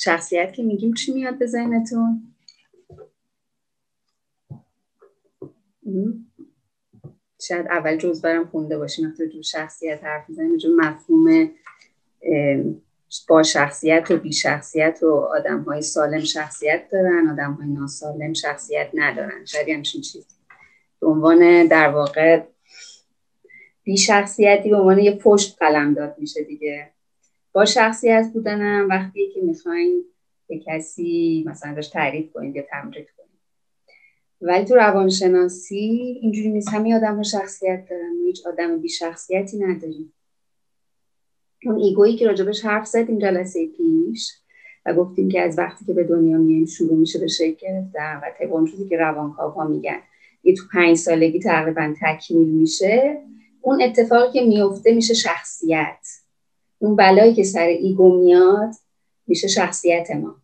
شخصیت که میگیم چی میاد به ذهنتون؟ شاید اول جزء برم خونده باشیم وقتی جو شخصیت حرف میزنیم، جو مفهوم با شخصیت و بی شخصیت و آدم های سالم شخصیت دارن، آدم های ناسالم شخصیت ندارن. شاید همچین چیزی به عنوان در واقع بی شخصیتی به عنوان یه پشت قلم داد میشه دیگه. با شخصیت بودنم وقتی که میخواین به کسی مثلا داشت تعریف کنید یا تمجید کنید. ولی تو روانشناسی اینجوری نیست، همه آدم ها شخصیت دارن، هیچ آدم بی شخصیتی نداریم. اون ایگویی که راجبش حرف زدیم جلسه پیش و گفتیم که از وقتی که به دنیا میایم شروع میشه به شکل گرفتن و طبق اون چیزی که روانکاوها میگن یه تو 5 سالگی تقریبا تکمیل میشه، اون اتفاقی که میفته میشه شخصیت. اون بلایی که سر ایگو میاد میشه شخصیت ما.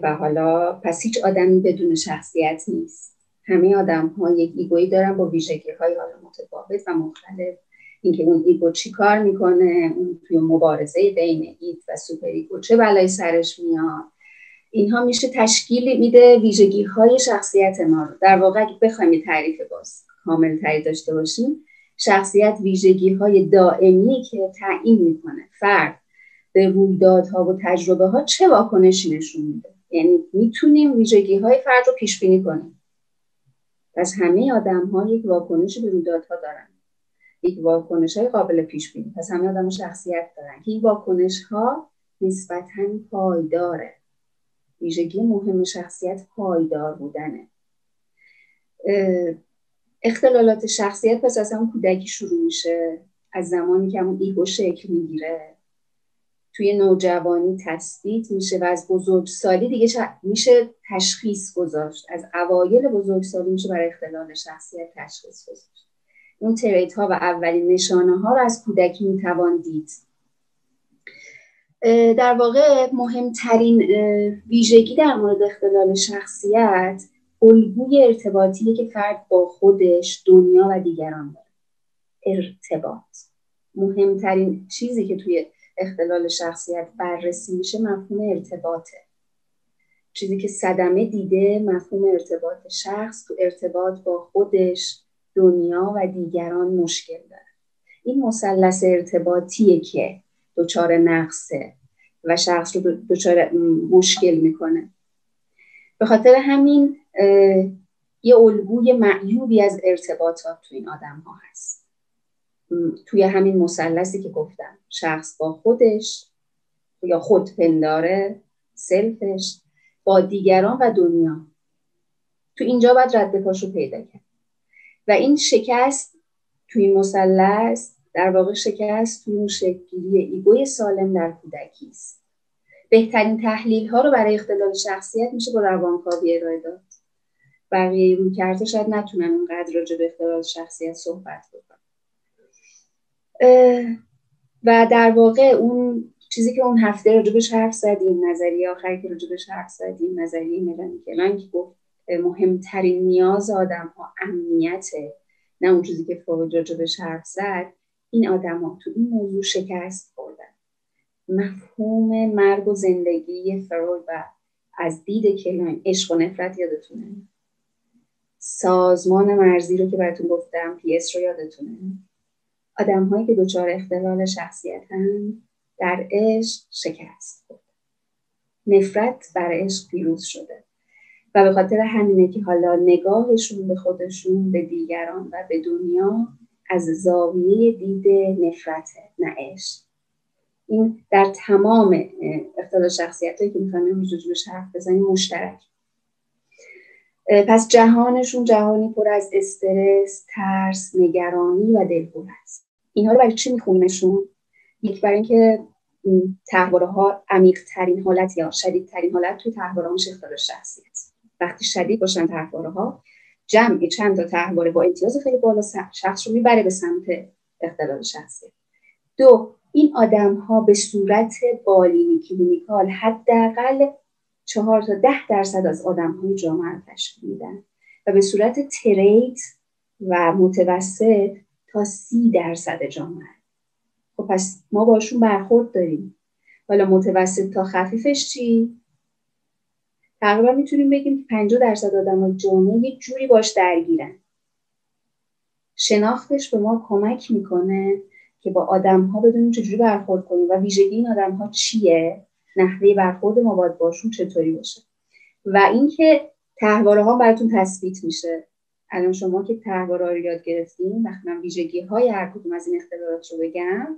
و حالا پس هیچ آدمی بدون شخصیت نیست. همه آدم ها یک ایگویی دارن با ویژگی های حالا متفاوت و مختلف. اینکه اون ایگو چی کار میکنه، اون توی مبارزه بین ایت و سوپر ایگو چه بلایی سرش میاد، اینها میشه تشکیل میده ویژگی های شخصیت ما رو. در واقع اگه بخوایم یه تعریف باز کامل تری داشته باشیم، شخصیت ویژگی های دائمی که تعیین میکنه فرد به رویدادها و تجربه ها چه واکنشی نشون میده. یعنی میتونیم ویژگی های فرد رو پیش بینی کنیم. پس همه آدم ها یک واکنشی به رویدادها دارن، یک واکنش های قابل پیش بینی. پس همه آدم ها شخصیت دارن که این واکنش ها نسبتاً پایداره. ویژگی مهم شخصیت پایدار بودنه. اختلالات شخصیت پس از همون کودکی شروع میشه، از زمانی که همون ایگو شکل میگیره، توی نوجوانی تثبیت میشه و از بزرگسالی دیگه میشه تشخیص گذاشت. از اوایل بزرگسالی میشه برای اختلال شخصیت تشخیص گذاشت. اون تریت ها و اولین نشانه ها رو از کودکی میتوان دید. در واقع مهمترین ویژگی در مورد اختلال شخصیت الگوی ارتباطیه که فرد با خودش، دنیا و دیگران داره. ارتباط مهمترین چیزی که توی اختلال شخصیت بررسی میشه مفهوم ارتباطه. چیزی که صدمه دیده مفهوم ارتباط. شخص تو ارتباط با خودش، دنیا و دیگران مشکل داره. این مثلث ارتباطیه که دچار نقصه و شخص رو دچار مشکل میکنه. به خاطر همین یه الگوی معیوبی از ارتباطات تو این آدم ها هست. توی همین مثلثی که گفتم، شخص با خودش یا خودپنداره، سلفش، با دیگران و دنیا، تو اینجا باید رد پاشو پیدا کرد. و این شکست توی این مثلث در واقع شکست توی اون شکلی ایگوی سالم در کودکی است. بهترین تحلیل ها رو برای اختلال شخصیت میشه با روانکاوی ارائه داد. بقیه رویکردها شاید نتونن اونقدر راجع به اختلال شخصیت صحبت بکنن. و در واقع اون چیزی که اون هفته راجبش حرف زدیم، نظریه آخری که راجبش حرف زدیم، نظریه ملانی کلان که گفت مهمترین نیاز آدم ها امنیته، نه اون چیزی که فروید راجبش حرف زد. این آدم ها تو این موضوع شکست خوردن. مفهوم مرگ و زندگی فروید و از دید کلان عشق و نفرت یادتونه؟ سازمان مرزی رو که براتون گفتم، PS رو یادتونه؟ آدم هایی که دچار اختلال شخصیتن در عشق شکست خورد. نفرت بر عشق پیروز شده و به خاطر همینه که حالا نگاهشون به خودشون، به دیگران و به دنیا از زاویه دید نفرته، نه عشق. این در تمام اختلال شخصیت هایی که میخوایم امروز روش حرف بزنیم مشترک. پس جهانشون جهانی پر از استرس، ترس، نگرانی و دلهره است. اینها رو برای چی میخونیمشون؟ یک برای اینکه تحواره ها عمیق ترین حالت یا شدید ترین حالت توی تحواره ها میشه اختلال شخصیت. وقتی شدید باشن تحواره ها، جمعی چند تا تحواره با امتیاز خیلی بالا شخص رو میبره به سمت اختلال شخصیت. دو، این آدم ها به صورت بالینی کلینیکال حداقل 4 تا 10% از آدم های جامعه رو تشکیل میدن و به صورت تریت و متوسط تا 30% جامعه. خب پس ما باشون برخورد داریم. حالا متوسط تا خفیفش چی؟ تقریبا میتونیم بگیم که 50% آدمای جامعه یه جوری باش درگیرن. شناختش به ما کمک میکنه که با آدم‌ها بدونیم چجوری برخورد کنیم و ویژگی این آدم‌ها چیه، نحوه برخورد ما باید باشون چطوری باشه. و اینکه طرحواره‌ها براتون تثبیت میشه. الان شما که طرحواره رو یاد گرفتین، وقتی من ویژگی‌های هر کدوم از این اختلالات رو بگم،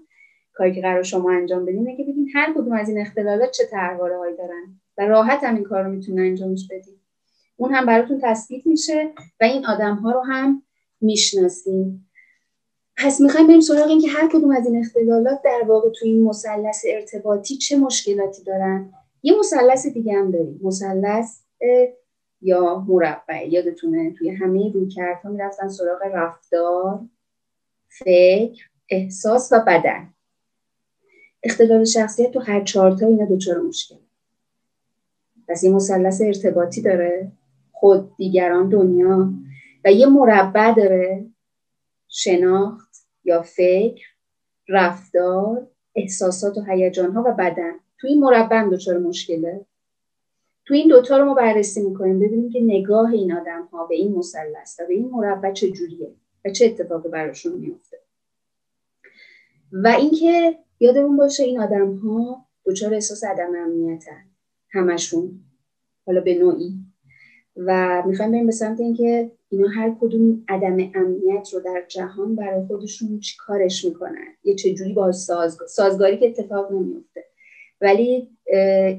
کاری که قرار شما انجام بدین اینه که ببین هر کدوم از این اختلالات چه طرحواره‌هایی دارن و راحت هم این کار رو میتونن انجامش بدین. اون هم براتون تثبیت میشه و این آدم‌ها رو هم میشناسین. پس میخوایم بریم سراغ این که هر کدوم از این اختلالات در واقع توی این مثلث ارتباطی چه مشکلاتی دارن. یه مثلث دیگه هم داریم، مثلث یا مربع. یادتونه توی همه رویکردها میرفتن سراغ رفتار، فکر، احساس و بدن. اختلال شخصیت تو هر 4 تا اینا دچار مشکل. پس یه مثلث ارتباطی داره، خود، دیگران، دنیا، و یه مربع داره، شناخت یا فکر، رفتار، احساسات و هیجان‌ها و بدن. تو این مربع هم دچار مشکله. تو این دوتا رو ما بررسی میکنیم ببینیم که نگاه این آدم‌ها به این مثلث و به این مربع چجوریه و چه اتفاقی براشون میفته. و اینکه یادمون باشه این آدم‌ها دچار احساس عدم امنیتن، همشون، حالا به نوعی. و میخوایم بریم به سمت اینکه اینا هر کدوم عدم امنیت رو در جهان برای خودشون چی کارش میکنن، یه چجوری با سازگاری که اتفاق نمیفته، ولی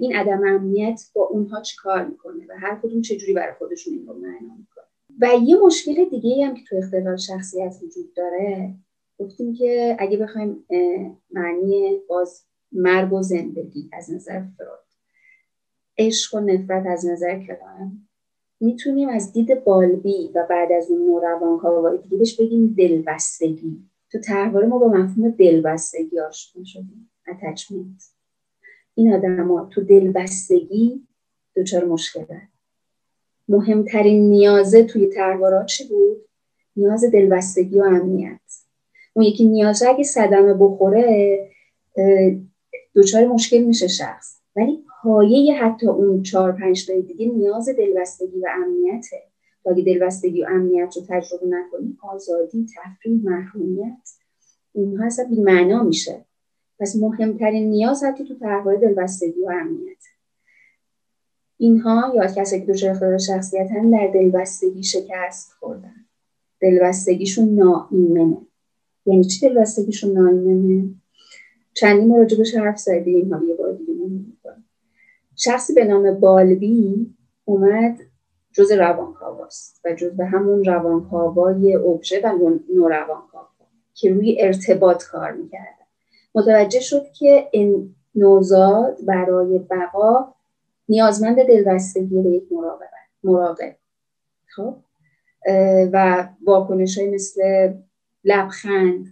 این عدم امنیت با اونها چی کار میکنه و هر کدوم چجوری برای خودشون این رو معنا میکنه. و یه مشکل دیگه هم که تو اختلال شخصیت وجود داره، گفتیم که اگه بخوایم معنی باز مرگ و زندگی از نظر فروید، عشق و نفرت از نظر کلام، میتونیم از دید بالبی و بعد از اون نوروانکاوای دیگه بهش بگیم دلبستگی. تو طرحواره ما با مفهوم دلبستگی آشنا شدیم، اتچمنت. این آدم‌ها تو دلبستگی دچار مشکلن. مهمترین نیازه توی طرحواره چی بود؟ نیاز دلبستگی و امنیت. اون یکی نیازه اگه صدمه بخوره دچار مشکل میشه شخص، ولی پایه حتی اون 4-5 تای دیگه نیاز دلبستگی و امنیته. تا اگه دلبستگی و امنیت رو تجربه نکنی، آزادی، تفریح، محرومیت، اینها اصلا بی‌معنا میشه. پس مهمترین نیاز حتی تو طرحواره دلبستگی و امنیت. اینها یا کسایی که دچار اختلال شخصیت هم در دلبستگی شکست خوردن، دلبستگیشون ناایمنه. یعنی چی دلبستگیشون ناایمنه؟ چندین ما راجبش حرف زدیم، اینها یه بار دیگه می‌کنم. شخصی به نام بالبی اومد جز روانکاواست و جز به همون روانکاوای اوبژه و نوروانکاوا که روی ارتباط کار می‌کردن. متوجه شد که این نوزاد برای بقا نیازمند دلبستگی به یک مراقب. خب و واکنش‌های مثل لبخند،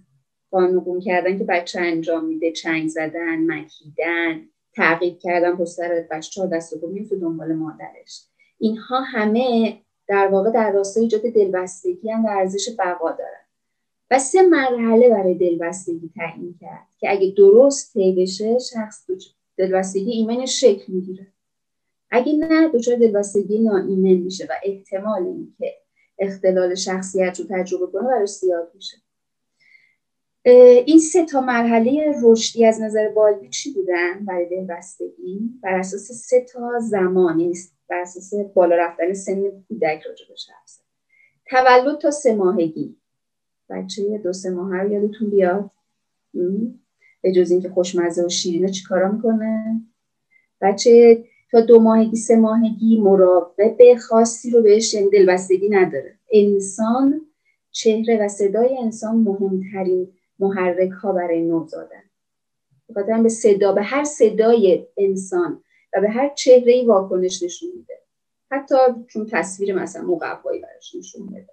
قانون کردن که بچه انجام میده، چنگ زدن، مکیدن، تعقیب کردن پشت سر بچه 4 دست و پا میفته دنبال مادرش، اینها همه در واقع در راستای ایجاد دلبستگی هم و ارزش بقا دارن. و 3 مرحله برای دلبستگی تعیین کرد که اگه درست طی بشه شخص دلبستگی ایمنش شکل میگیره. اگه نه دچار دلبستگی ناایمن میشه و احتمال اینکه اختلال شخصیت رو تجربه کنه براش زیاد میشه. این 3 تا مرحله رشدی از نظر بالبی چی بودن برای دلبستگی؟ بر اساس 3 تا زمان، یعنی بر اساس بالا رفتن سن کودک راجبش حرف زد. تولد تا 3 ماهگی، بچه 2-3 ماهه رو یادتون بیاد؟ به جز اینکه خوشمزه و شیرینه چی کارا میکنه؟ بچه تا 2 ماهگی 3 ماهگی مراقب خاصی رو بهش، یعنی دلبستگی نداره. انسان، چهره و صدای انسان مهمترین محرک ها برای نوزادن. بخاطر به صدا، به هر صدای انسان و به هر چهره‌ای واکنش نشون میده. حتی چون تصویر مثلا مقوایی براش نشون میده.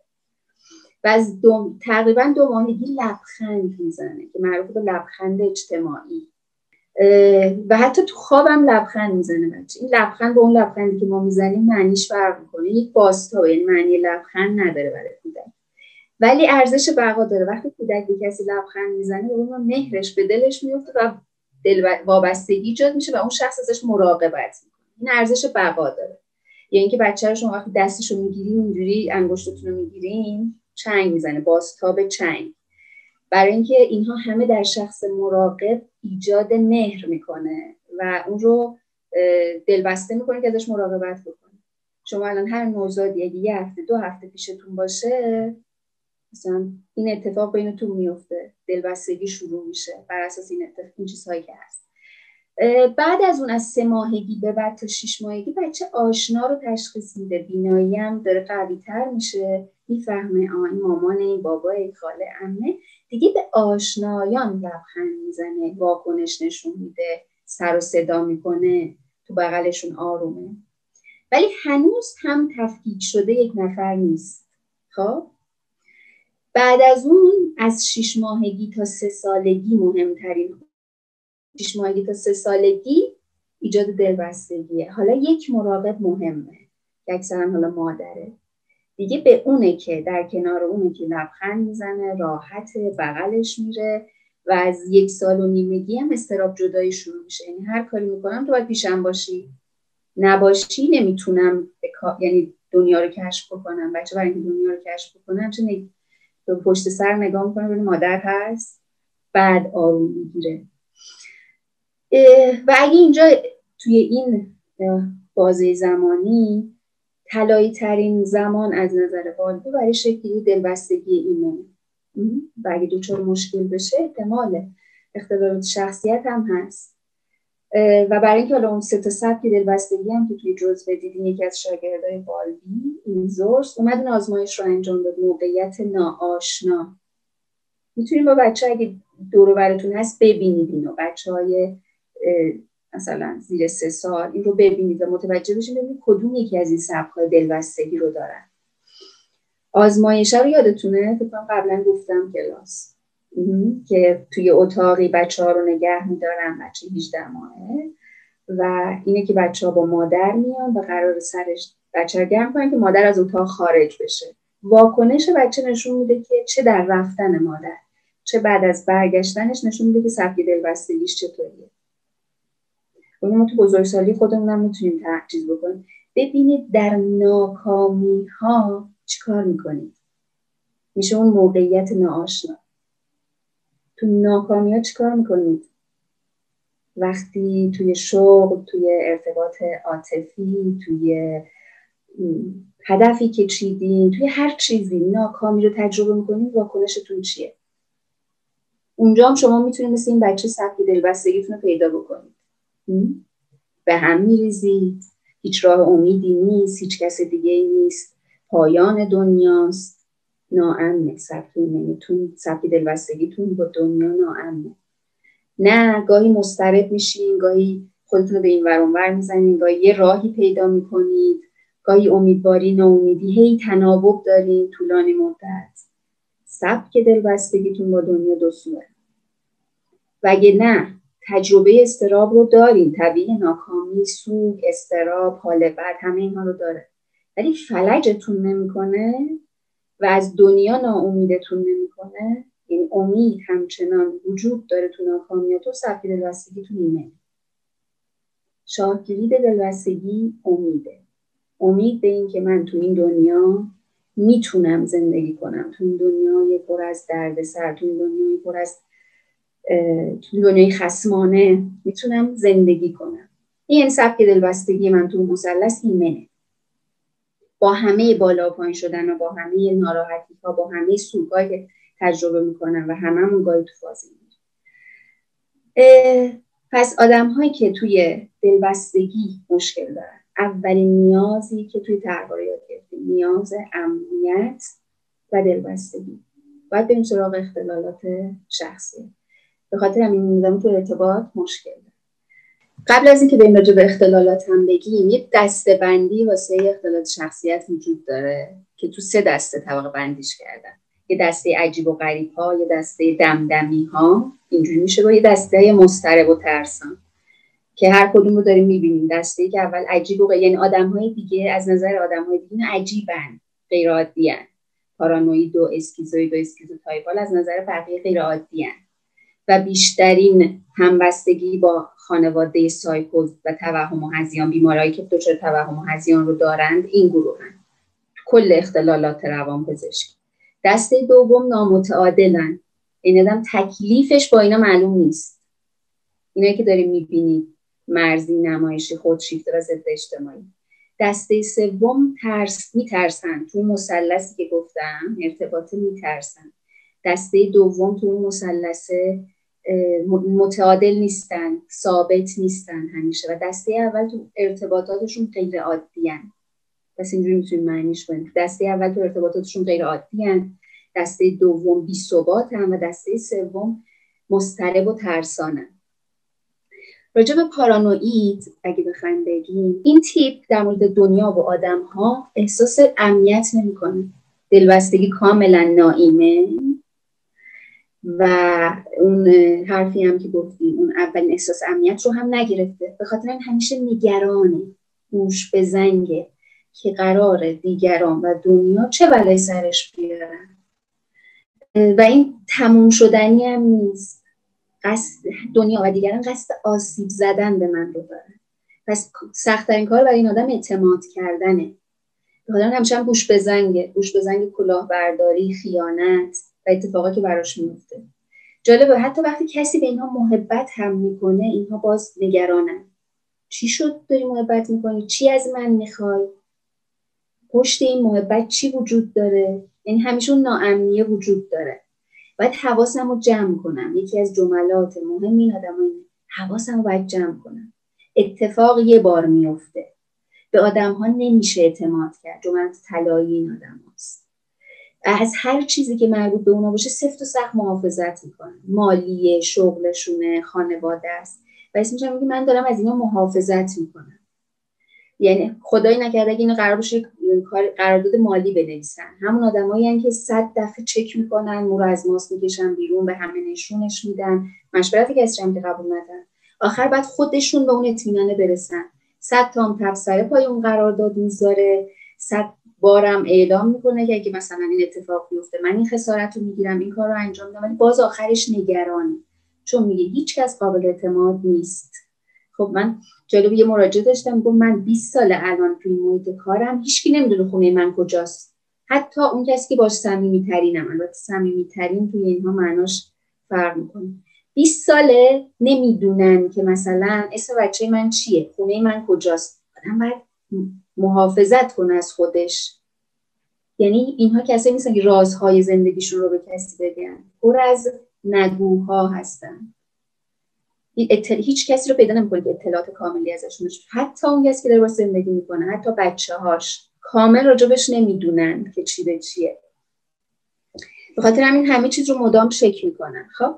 و از تقریبا 2 ماهگی لبخند میزنه که معروف به لبخند اجتماعی. و حتی تو خوابم لبخند میزنه بچه. این لبخند با اون لبخندی که ما میزنیم معنیش فرق میکنه. یک بازتاب، یعنی معنی لبخند نداره برای کودک، ولی ارزش بقا داره. وقتی کودک به کسی لبخند میزنه به اون مهرش به دلش میفته و وابستگی ایجاد میشه و اون شخص ازش مراقبت میکنه. این ارزش بقا داره. یا اینکه بچه رو شما وقتی دستشو میگیرین اینجوری انگشتتون رو میگیرین چنگ میزنه، بازتاب چنگ، برای اینکه اینها همه در شخص مراقب ایجاد مهر میکنه و اون رو دلبسته میکنه که ازش مراقبت بکنه. شما الان هر نوزادی اگه 1 هفته 2 هفته پیشتون باشه، مثلا این اتفاق بینتون میفته، دلبستگی شروع میشه بر اساس این چیزهایی که هست. بعد از اون از 3 ماهگی به بعد تا 6 ماهگی بچه آشنا رو تشخیص میده، بینایی هم داره قوی تر میشه، میفهمه این مامانه، این بابا، این خاله، عمه، دیگه به آشنایان لبخند میزنه، واکنش نشون میده، سر و صدا میکنه، تو بغلشون آرومه. ولی هنوز هم تفکیک شده یک نفر نیست. خب بعد از اون از 6 ماهگی تا 3 سالگی مهمترین 6 ماهگی تا 3 سالگی ایجاد دلبستگیه. حالا یک مراقب مهمه که اکثرا حالا مادره دیگه، به اونه که در کنار اونه که لبخند میزنه، راحته، بغلش میره و از 1 سال و نیمگی هم اضطراب جدایی شروع میشه. یعنی هر کاری میکنم تو باید پیشم باشی، نباشی نمیتونم یعنی دنیا رو کشف بکنم. بچه برای اینکه دنیا رو کشف بکنم چه پشت سر نگاه میکنه ببین مادر هست، بعد آروم میگیره. و اگه اینجا توی این بازه زمانی طلایی ترین زمان از نظر والده برای شکلی دلبستگی ایمنه و اگه دوچار مشکل بشه احتمال اختلالات شخصیت هم هست. و برای اینکه حالا اون 3 تا سبک دلبستگی هم که توی جزوه دیدین، یکی از شاگردای بالبی اینزورس اومد این آزمایش رو انجام داد، موقعیت ناآشنا. میتونیم با بچه اگه دور و براتون هست ببینید اینو، بچه‌های مثلا زیر 3 سال این رو ببینید و متوجه بشید ببینید کدوم یکی از این سبک‌های دلبستگی رو دارن. آزمایش رو یادتونه؟ فکر کنم قبلا گفتم کلاس که توی اتاقی بچه‌ها رو نگه می‌دارن، بچه 18 ماهه، و اینه که بچه‌ها با مادر میان و قرار سرش بچه رو گرم کنن که مادر از اتاق خارج بشه. واکنش بچه نشون میده که چه در رفتن مادر چه بعد از برگشتنش نشون میده که سبک دلبستگیش چطوریه. ما تو بزرگسالی خودمون هم میتونیم تحقیق بکنیم. ببینید در ناکامی ها چیکار میکنید، میشه اون موقعیت ناآشنا. تو ناکامی ها چیکار میکنید؟ وقتی توی شغل، توی ارتباط عاطفی، توی هدفی که چیدین، توی هر چیزی ناکامی رو تجربه میکنید، واکنشتون چیه؟ اونجا هم شما میتونید مثل این بچه سبک دلبستگیتون رو پیدا بکنید. به هم میریزید، هیچ راه امیدی نیست، هیچ کس دیگه نیست، پایان دنیاست، ناامنه سبک دلبستگیتون با دنیا ناامنه. نه گاهی مضطرب میشین، گاهی خودتون رو به این ور اون ور میزنین، گاهی یه راهی پیدا میکنید، گاهی امیدواری ناامیدی، هی تناوب دارین طولانی مدت. سبک دلبستگیتون با دنیا دو سوه. و اگه نه تجربه اضطراب رو دارین، طبیعی ناکامی، سوگ، اضطراب، حال بد، همه اینها رو داره، ولی فلجتون نمیکنه و از دنیا ناامیدتون نمیکنه، یعنی امید همچنان وجود داره تو ناکامیاتون، سبک دلبستگیتون ایمنه. شاهگیری دلبستگی امیده، امید به این که من تو این دنیا میتونم زندگی کنم، تو این دنیای پر از دردسر، تو این دنیای پر از تو دنیای خصمانه میتونم زندگی کنم. این سبک دلبستگی من تو مثلث ایمنه، با همه بالا و پایین شدن و با همه ناراحتی ها، با همه سوگایی که تجربه میکنم و هممون گاهی تو فازی میریم. پس آدم هایی که توی دلبستگی مشکل دارن، اولین نیازی که توی درباره یاد گرفتیم نیاز امنیت و دلبستگی، باید بریم سراغ اختلالات شخصی. به خاطر همین میدونم تو ارتباط مشکل داره. قبل از اینکه بریم راجع به اختلالات هم بگیم، یه دسته‌بندی واسه اختلالات شخصیت وجود داره که تو 3 دسته طبقه بندیش کردن. یه دسته عجیب و غریب ها، یه دسته دمدمی ها، اینجوری میشه با یه دسته مضطرب و ترسان که هر کدوم رو داریم میبینیم. دسته‌ای که اول عجیب و یعنی آدم‌های دیگه از نظر آدم‌های دیگه عجیبن، غیر عادی‌ان. پارانوید و اسکیزوید و اسکیزوتایپال از نظر بقیه غیر عادی‌ان. و بیشترین همبستگی با خانواده سایکوز و توهم و هذیان، بیمارایی که دچار توهم و هذیان رو دارند، این گروهن کل اختلالات روانپزشکی. دسته دوم نامتعادلن، این آدم تکلیفش با اینا معلوم نیست. اینایی که داریم میبینید مرزی، نمایشی، خودشیفته و ضد اجتماعی. دسته سوم میترسن، تو مثلثی که گفتم ارتباط میترسن. دسته دوم تو اون مثلث متعادل نیستن، ثابت نیستن همیشه، و دسته اول تو ارتباطاتشون غیر عادیان. پس اینجوری میتونیم معنیش کنیم. دسته اول تو ارتباطاتشون غیر عادیان، دسته دوم بی‌ثباتن و دسته سوم مضطرب و ترسانن. راجع به پارانوید اگه بخوایم بگیم، این تیپ در مورد دنیا و آدم‌ها احساس امنیت نمی‌کنه. دلبستگی کاملا ناایمه و اون حرفی هم که گفتیم، اون اولین احساس امنیت رو هم نگرفته. به خاطر این همیشه نگرانه، گوش به زنگه که قراره دیگران و دنیا چه بلایی سرش بیارن و این تموم شدنی هم نیست. قصد دنیا و دیگران قصد آسیب زدن به من رو دارن. پس سخت‌ترین کار برای این آدم اعتماد کردنه. به خاطر همیشه هم گوش به زنگ کلاهبرداری، خیانت و اتفاقاتی که براش میفته. جالبه حتی وقتی کسی به اینها محبت هم میکنه، اینها باز نگرانن. چی شد داری محبت میکنی؟ چی از من میخوای؟ پشت این محبت چی وجود داره؟ یعنی همیشه اون ناامنیه وجود داره. باید حواسم رو جمع کنم. یکی از جملات مهم این آدم ها اینه، حواسم رو باید جمع کنم. اتفاق یه بار میفته. به آدم ها نمیشه اعتماد کرد. جملات طلایی این آدم هاست. از هر چیزی که مربوط به اونا باشه سفت و سخت محافظت میکنن. مالیه، شغلشونه، خانواده است. و اسمش هم میگه من دارم از اینا محافظت میکنم. یعنی خدایی نکرده اگه اینو قرار باشه قرارداد مالی بنویسن، همون آدمایی هستن که 100 دفعه چک میکنن، مو از ماست میکشن بیرون، به همه نشونش میدن، مشورتی که اصلا قبول ندارن، آخر بعد خودشون به اون اطمینان برسن. 100 تا هم تبصره پای اون قرارداد میذاره، 100 بارم اعلام میکنه که اگه مثلا این اتفاق بیفته من این خسارت رو میگیرم، این کار رو انجام میدم، ولی باز آخرش نگرانه، چون میگه هیچ کس قابل اعتماد نیست. خب من جالب یه مراجعه داشتم، گفت من 20 سال الان توی محیط کارم هیچکی نمیدونه خونه من کجاست، حتی اون کسی که باش صمیمی‌ترینم. البته صمیمی‌ترین توی اینها معناش فرق میکنه. 20 ساله نمیدونن که مثلا اسم بچه من چیه، خونه من کجاست. آدم باید محافظت کنه از خودش. یعنی اینها کسایی نیستن که رازهای زندگیشون رو به کسی بگن، پر از نگوها هستن. هیچ کسی رو پیدا نمی‌کنه که اطلاعات کاملی ازشون باشه. حتی اون کسی که داره باهاش زندگی میکنه، حتی بچه‌هاش کامل راجبش نمیدونن که چی به چیه. به خاطر همین همه چیز رو مدام شک میکنن. خب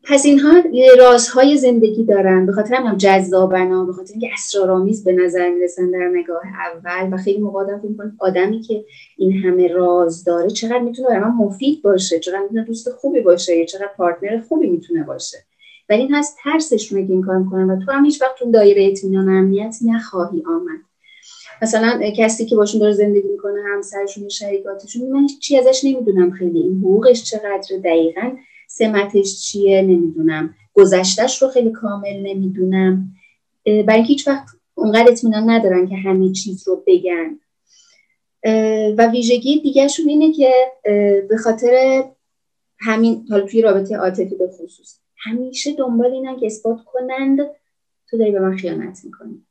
پس اینها رازهای زندگی دارن، به خاطر همین جذابن، به خاطر اینکه اسرارآمیز به نظر میرسن در نگاه اول و خیلی موقع آدم فکر می‌کنه آدمی که این همه راز داره چقدر میتونه برای من مفید باشه، چقدر میتونه دوست خوبی باشه، یا چقدر پارتنر خوبی میتونه باشه. ولی این هست ترسشونه که این کار میکنن و تو هم هیچ وقت اون دایره اطمینان امنیت نخواهی آمد. مثلا کسی که باشون داره زندگی میکنه، همسرشون، شریکاتشون، من چی ازش نمیدونم، خیلی این حقوقش چقدر، دقیقاً سمتش چیه نمیدونم، گذشتهش رو خیلی کامل نمیدونم، برای اینکه هیچ وقت اونقدر اطمینان ندارن که همه چیز رو بگن. و ویژگی دیگه‌شون اینه که به خاطر همین، حالا توی رابطه عاطفی به خصوص، همیشه دنبال اینن که اثبات کنند تو داری به من خیانت میکنی،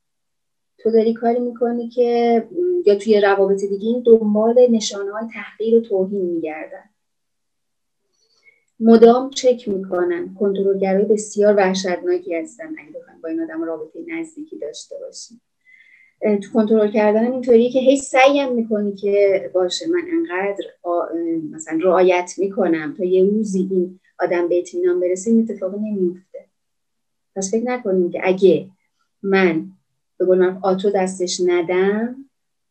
تو داری کاری میکنی که، یا توی روابط دیگه این دنبال نشانه‌های تحقیر و توهین میگردن، مدام چک میکنن. کنترلگرای بسیار وحشتناکی هستن اگه بخواید با این آدم رابطه نزدیکی داشته باشید. تو کنترل کردن اینطوریه که هی سعیم میکنی که باشه من انقدر مثلا رعایت میکنم تا یه روزی این آدم به اطمینان برسه، این اتفاق نمیفته. پس فکر نکنیم که اگه من به قول معروف آتو دستش ندم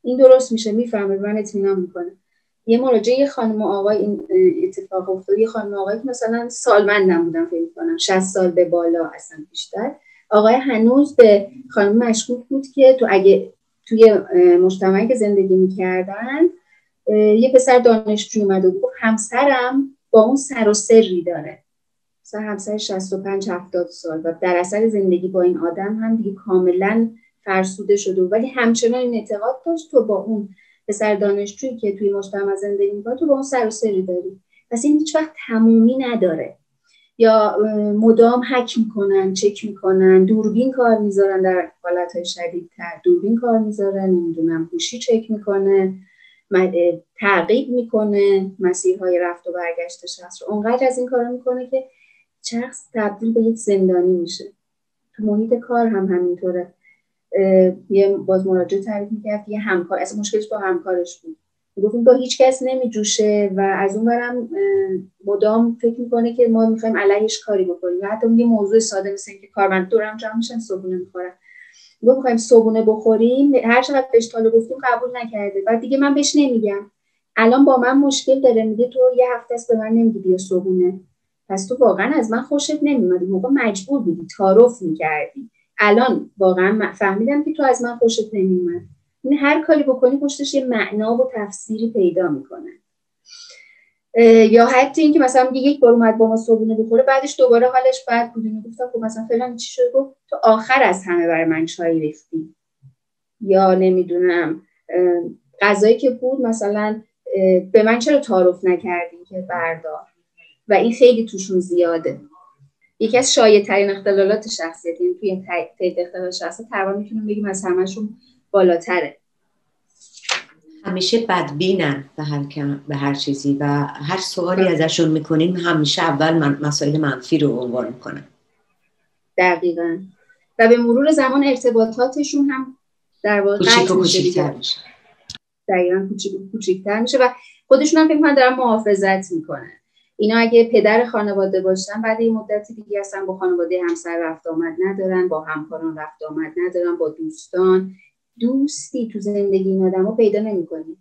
این درست میشه، میفهمه، من اطمینان میکنه. یه مراجعه یه خانم و آقای این اتفاق افتاد، یه خانم و آقای که مثلا سالمندم بودن، فکر کنم 60 سال به بالا اصلا بیشتر. آقای هنوز به خانم مشکوک بود که تو اگه توی مجتمعی که زندگی میکردن یه پسر دانشجو اومد و گفت همسرم با اون سر و سری داره، مثلا همسر 65-70 سال و در اثر زندگی با این آدم هم دیگه کاملا فرسوده شده، ولی همچنان این اعتقاد داشت تو با اون پسر دانشجویی که توی مجتمع زندگی می‌کنه تو با اون سر و سری داری. پس این هیچ وقت تمومی نداره. یا مدام حک میکنن، چک میکنن، دوربین کار میذارن، در حالتهای شدیدتر دوربین کار میذارن، نمیدونم گوشی چک میکنه، تعقیب میکنه مسیرهای رفت و برگشت شخص رو. اونقدر از این کارا میکنه که شخص تبدیل به یک زندانی میشه. تو محیط کار هم همینطوره. یه باز مراجعه تعریف میکرد یه همکار، اصلا مشکلش با همکارش بود، گفتیم با هیچ کس نمیجوشه و از اون برم مدام فکر میکنه که ما میخوایم علیهش کاری بکنیم. و حتی یه موضوع ساده مثل این که کارمند دورم جمع میشن صبحونه میخورن، ما میخوایم صبحونه بخوریم، هر چقدر بهش تا گفتیم قبول نکرده. بعد دیگه من بهش نمیگم، الان با من مشکل داره، میگه تو یه هفته است به من نمیگی بیا صبحونه، پس تو واقعا از من خوشت نمیاد، موقع مجبور بودی تعارف میکردی، الان واقعا فهمیدم که تو از من خوشت نمیاد. این هر کاری بکنی پشتش یه معنا و تفسیری پیدا میکنه. یا حتی اینکه مثلا میگه یک بار اومد با ما صبحونه بخوره، بعدش دوباره حالش بد بود. میگفتم خب مثلا فلان چی شد؟ گفت تو آخر از همه برای من چای ریختی. یا نمیدونم غذایی که بود مثلا به من چرا تعارف نکردی که بردار. و این خیلی توشون زیاده. یکی از شایع‌ترین اختلالات شخصیتی، این توی تایید اختلال شخصیت تقریبا میتونم بگیم از همشون بالاتره. همیشه بدبینن به هر چیزی و هر سوالی ازشون میکنین همیشه اول مسائل منفی رو عنوان میکنن. دقیقاً. و به مرور زمان ارتباطاتشون هم در واقع کوچیک‌تر میشه. دقیقاً کوچیک‌تر میشه و خودشون هم فکر می‌کنن دارن محافظت میکنن. اینا اگه پدر خانواده باشن بعد این مدتی دیگه اصلا با خانواده همسر رفت آمد ندارن، با همکاران رفت آمد ندارن، با دوستی تو زندگی این آدم‌ها پیدا نمی‌کنی.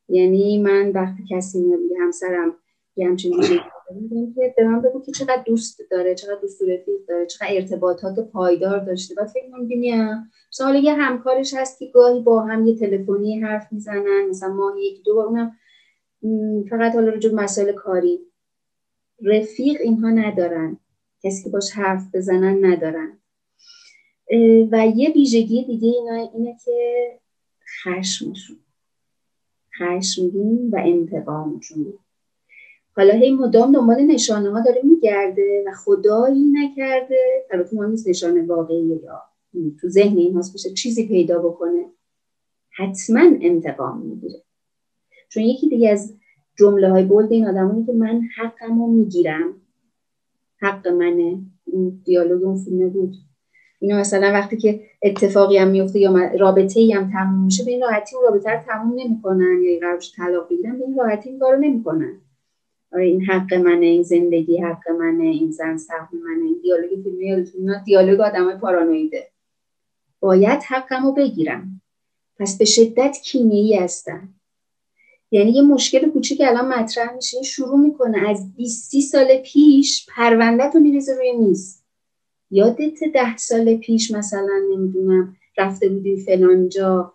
یعنی من وقتی کسی میاد میگه همسرم یه همچین ویژگی داره، که به من بگو که چقدر دوست داره، چقدر دوست و رفیق داره، چقدر ارتباطات پایدار داشته. بعد فکر می‌کنم مثلا یه همکارش هست که گاهی با هم یه تلفنی حرف میزنن، مثلا ماهی یک دو بار، اونم فقط حالا راجع به مسائل کاری. رفیق اینها ندارن، کسی که باش حرف بزنن ندارن. و یه ویژگی دیگه اینه که خشمگین و انتقامجو. حالا هی مدام دنبال نشانه ها داره میگرده و خدایی نکرده، البته مهم نیست نشانه واقعی یا تو ذهن این هاست بشه چیزی پیدا بکنه، حتما انتقام میگیره. چون یکی دیگه از جمله های بولد این آدمونه که من حقمو میگیرم، حق منه. این دیالوگ اون فیلم بود. اینا مثلا وقتی که اتفاقی هم میفته یا رابطه‌ای هم تموم میشه، به این راحتی اون رابطه رو تموم نمی‌کنن یا قرارش طلاق بگیرن، به این راحتی این کارو نمی‌کنن. آره این حق منه، این زندگی حق منه، این زن سهم منه. این دیالوگ فیلمی یادتونه؟ دیالوگ آدمای پارانویده. باید حقمو بگیرم. پس به شدت کینه‌ای هستن. یعنی یه مشکل کوچیک الان مطرح میشه، شروع میکنه از 20-30 سال پیش پرونده تو میریزه روی میز. یادت 10 سال پیش مثلا نمیدونم رفته بودی فلان جا،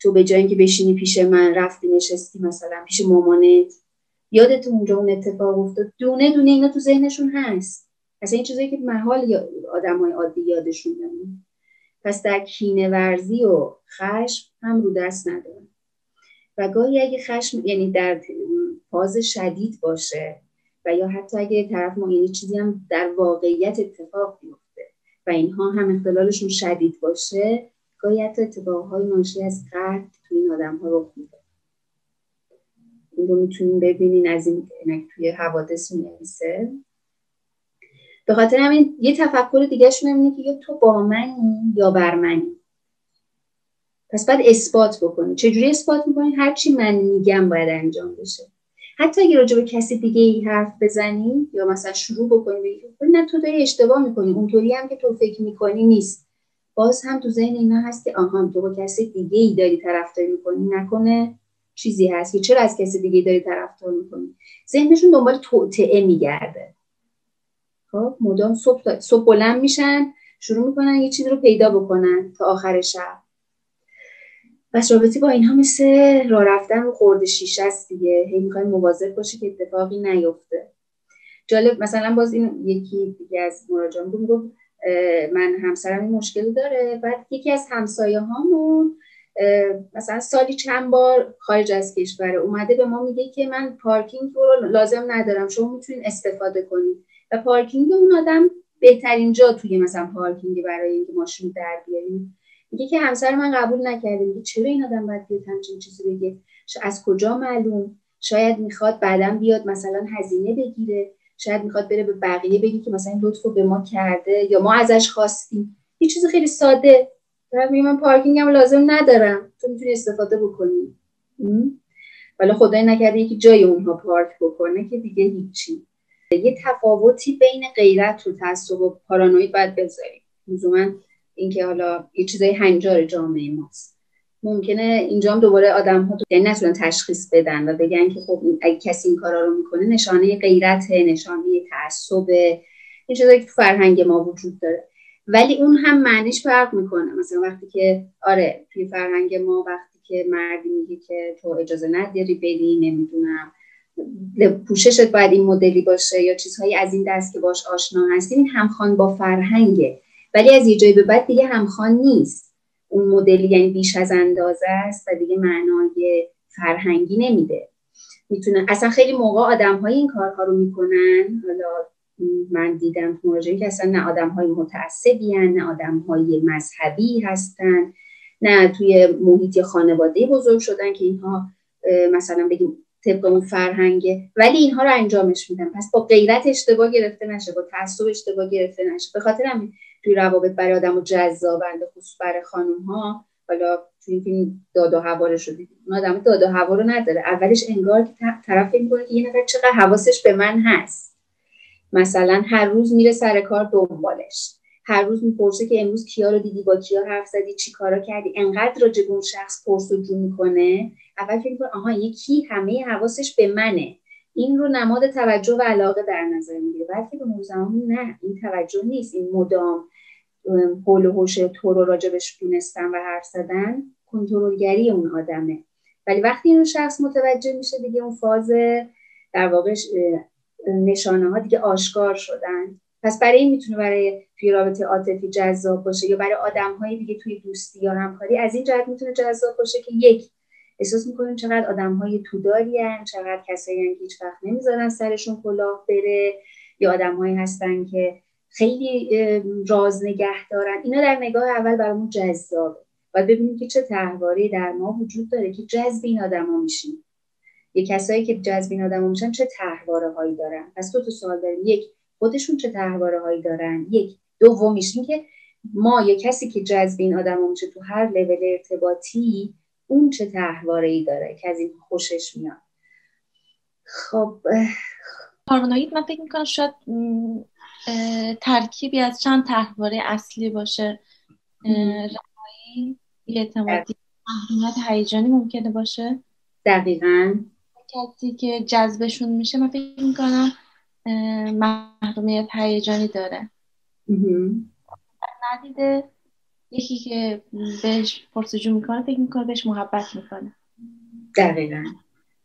تو به جای اینکه بشینی پیش من رفتی نشستی مثلا پیش مامانت، یادت اونجا اون اتفاق افتاد. دونه دونه اینا تو ذهنشون هست. اصلا این چیزایی که محال آدمای عادی یادشون نمیاد. پس در کینه ورزی و خشم هم رو دست ندارن. و گاهی اگه خشم یعنی در فاز شدید باشه و یا حتی اگه طرف یعنی چیزی هم در واقعیت اتفاق بیفته و اینها هم اختلالشون شدید باشه، گاهی حتی اتفاقهای ناشی از قتل تو این آدم‌ها رخ میده. این رو میتونیم ببینین از این توی حوادث می‌نویسه. به خاطر همین یه تفکر دیگه شون اینه که یا تو با منی یا بر منی. پس باید اثبات بکنی. چجوری اثبات میکنی؟ هرچی من میگم باید انجام بشه. حتی اگه راجع به کسی دیگه ای حرف بزنی یا مثلا شروع بکنی بگی نه تو داری اشتباه میکنی، اونطوری هم که تو فکر میکنی نیست، باز هم تو ذهن اینا هست که آها تو با کسی دیگه ای داری طرفداری میکنی، نکنه چیزی هست که چرا از کسی دیگه ای داری طرفدار میکنی. ذهنشون دنبال توطئه میگرده. خب مدام صبح بلند میشن شروع میکنن یه چیزی رو پیدا بکنن تا آخر شب. بس رابطه با اینها مثل راه رفتن رو خورد شیشه است دیگه. هی میخوایم مواظب باشی که اتفاقی نیفته. جالب مثلا باز این یکی دیگه از مراجعان گفت من همسرم این مشکل داره، بعد یکی از همسایه هامون مثلا سالی چند بار خارج از کشور اومده به ما میگه که من پارکینگ رو لازم ندارم، شما میتونید استفاده کنید، و پارکینگ اون آدم بهترین جا توی مثلا پارکینگ برای اینکه ماشین در بیاریم. میگه که همسر من قبول نکرده، میگه چرا این آدم باید بیاد همچین چیزی بگه، از کجا معلوم؟ شاید میخواد بعداً بیاد مثلا هزینه بگیره، شاید میخواد بره به بقیه بگه که مثلا این لطفو به ما کرده یا ما ازش خواستیم. یه چیز خیلی ساده، میگه من پارکینگم لازم ندارم، تو میتونی استفاده بکنی. ولی خدای نکرده یکی جای اونها پارک بکنه که دیگه هیچی. یه تفاوتی بین غیرت و تعصب و پارانوید باید بذاریم. لزوما اینکه حالا یه چیزای هنجار جامعه ماست، ممکنه اینجا هم دوباره آدم‌ها یعنی نتونن تشخیص بدن و بگن که خب اگه کسی این کارا رو میکنه نشانه غیرت، نشانه تعصب، این چیزایی که تو فرهنگ ما وجود داره. ولی اون هم معنیش فرق میکنه. مثلا وقتی که آره توی فرهنگ ما وقتی که مردی میگه که تو اجازه نداری بری، نمیدونم پوششت باید این مدلی باشه یا چیزهایی از این دست که باش آشنا هستیم، این همخوان با فرهنگه. ولی از یه جایی به بعد دیگه همخوان نیست. اون مدلی یعنی بیش از اندازه است و دیگه معنای فرهنگی نمیده. میتونه اصلا خیلی موقع آدم‌های این کارها رو میکنن. حالا من دیدم مراجعه که اصلا نه آدم‌های متعصبی هستن، نه آدم‌های مذهبی هستن، نه توی محیط خانواده بزرگ شدن که اینها مثلا بگیم طبق اون فرهنگه، ولی اینها رو انجامش میدن. پس با غیرت اشتباه گرفته نشه، با تعصب اشتباه گرفته نشه. به خاطر همین توی روابط برای آدمو جذابند، خصوص برای خانم‌ها. حالا توی فیلم داد و هوا رو شدید، اون آدم داد و هوا رو نداره. اولش انگار که طرف میگه که یه نفر چقدر حواسش به من هست، مثلا هر روز میره سر کار دنبالش، هر روز میپرسه که امروز کیا رو دیدی، با کیا حرف زدی، چی کارا کردی، انقدر راجع به اون شخص پرس‌وجو میکنه. اول فکر میکنه آها یکی همه حواسش به منه، این رو نماد توجه و علاقه در نظر میگیره. بعد که به مرور زمان نه، این توجه نیست، این مدام حول و حوش تو رو راجبش دونستن و حرف زدن کنترلگری اون آدمه. ولی وقتی این شخص متوجه میشه دیگه اون فاز در واقع نشانه ها دیگه آشکار شدن. پس برای این میتونه برای توی رابطه عاطفی جذاب باشه، یا برای آدم‌های دیگه توی دوستی یا همکاری از این جهت میتونه جذاب باشه که یک، احساس میکنیم چقدر آدم‌های توداری هستن، چقدر کسایی هستن که هیچ وقت نمیذارن سرشون کلاه بره، یا آدم‌هایی هستن که خیلی راز نگه دارن. اینا در نگاه اول برامون جذابه. باید ببینیم که چه طرحواره‌ای در ما وجود داره که جذب این آدما میشیم. یه کسایی که جذب این آدما میشن چه طرحواره‌هایی دارن. پس دو تا سوال داریم، یک خودشون چه طرحواره‌هایی دارن، یک دومیش این که ما یه کسی که جذب این آدما میشه تو هر لول ارتباطی اون چه طرحواره‌ای داره که از این خوشش میاد. خب پارانوید من فکر میکنم شاید ترکیبی از چند طرحواره اصلی باشه. رهایی، بی‌اعتمادی، محرومیت هیجانی ممکنه باشه. دقیقاً. کسی که جذبشون میشه من فکر میکنم محرومیت هیجانی داره. ندیده یکی که بهش پرسجو میکنه فکر میکنه بهش محبت میکنه. دقیقاً.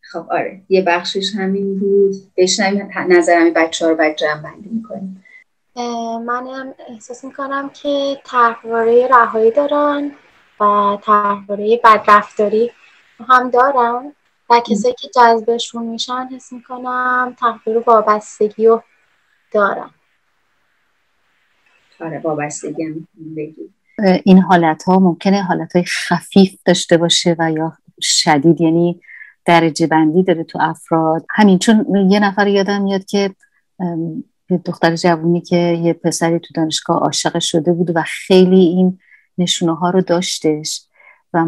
خب آره یه بخشش همین بود. بشنویم نظرم بچه‌ها رو بعد جمع‌بندی میکنیم. منم احساس میکنم که طرحواره رهایی دارن و طرحواره بدرفتاری هم دارن و کسایی که جذبشون میشن حس میکنم طرحواره وابستگی رو دارن. آره وابستگی هم بگید. این حالت ها ممکنه حالت های خفیف داشته باشه و یا شدید، یعنی درجه بندی داره تو افراد. همین چون یه نفر یادم میاد که یه دختر جوونی که یه پسری تو دانشگاه عاشق شده بود و خیلی این نشونه ها رو داشتش و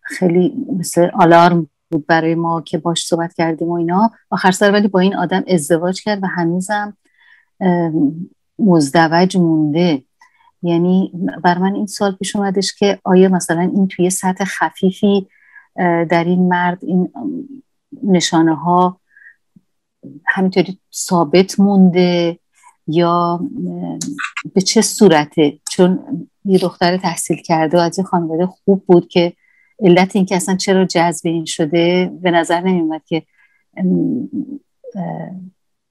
خیلی مثل آلارم بود برای ما که باش صحبت کردیم و اینا. آخر سر ولی با این آدم ازدواج کرد و هنوزم مزدوج مونده. یعنی بر من این سوال پیش اومدش که آیا مثلا این توی سطح خفیفی در این مرد این نشانه ها همینطوری ثابت مونده یا به چه صورته؟ چون یه دختر تحصیل کرده و از یه خانواده خوب بود که علت این که اصلا چرا جذب این شده به نظر نمیومد که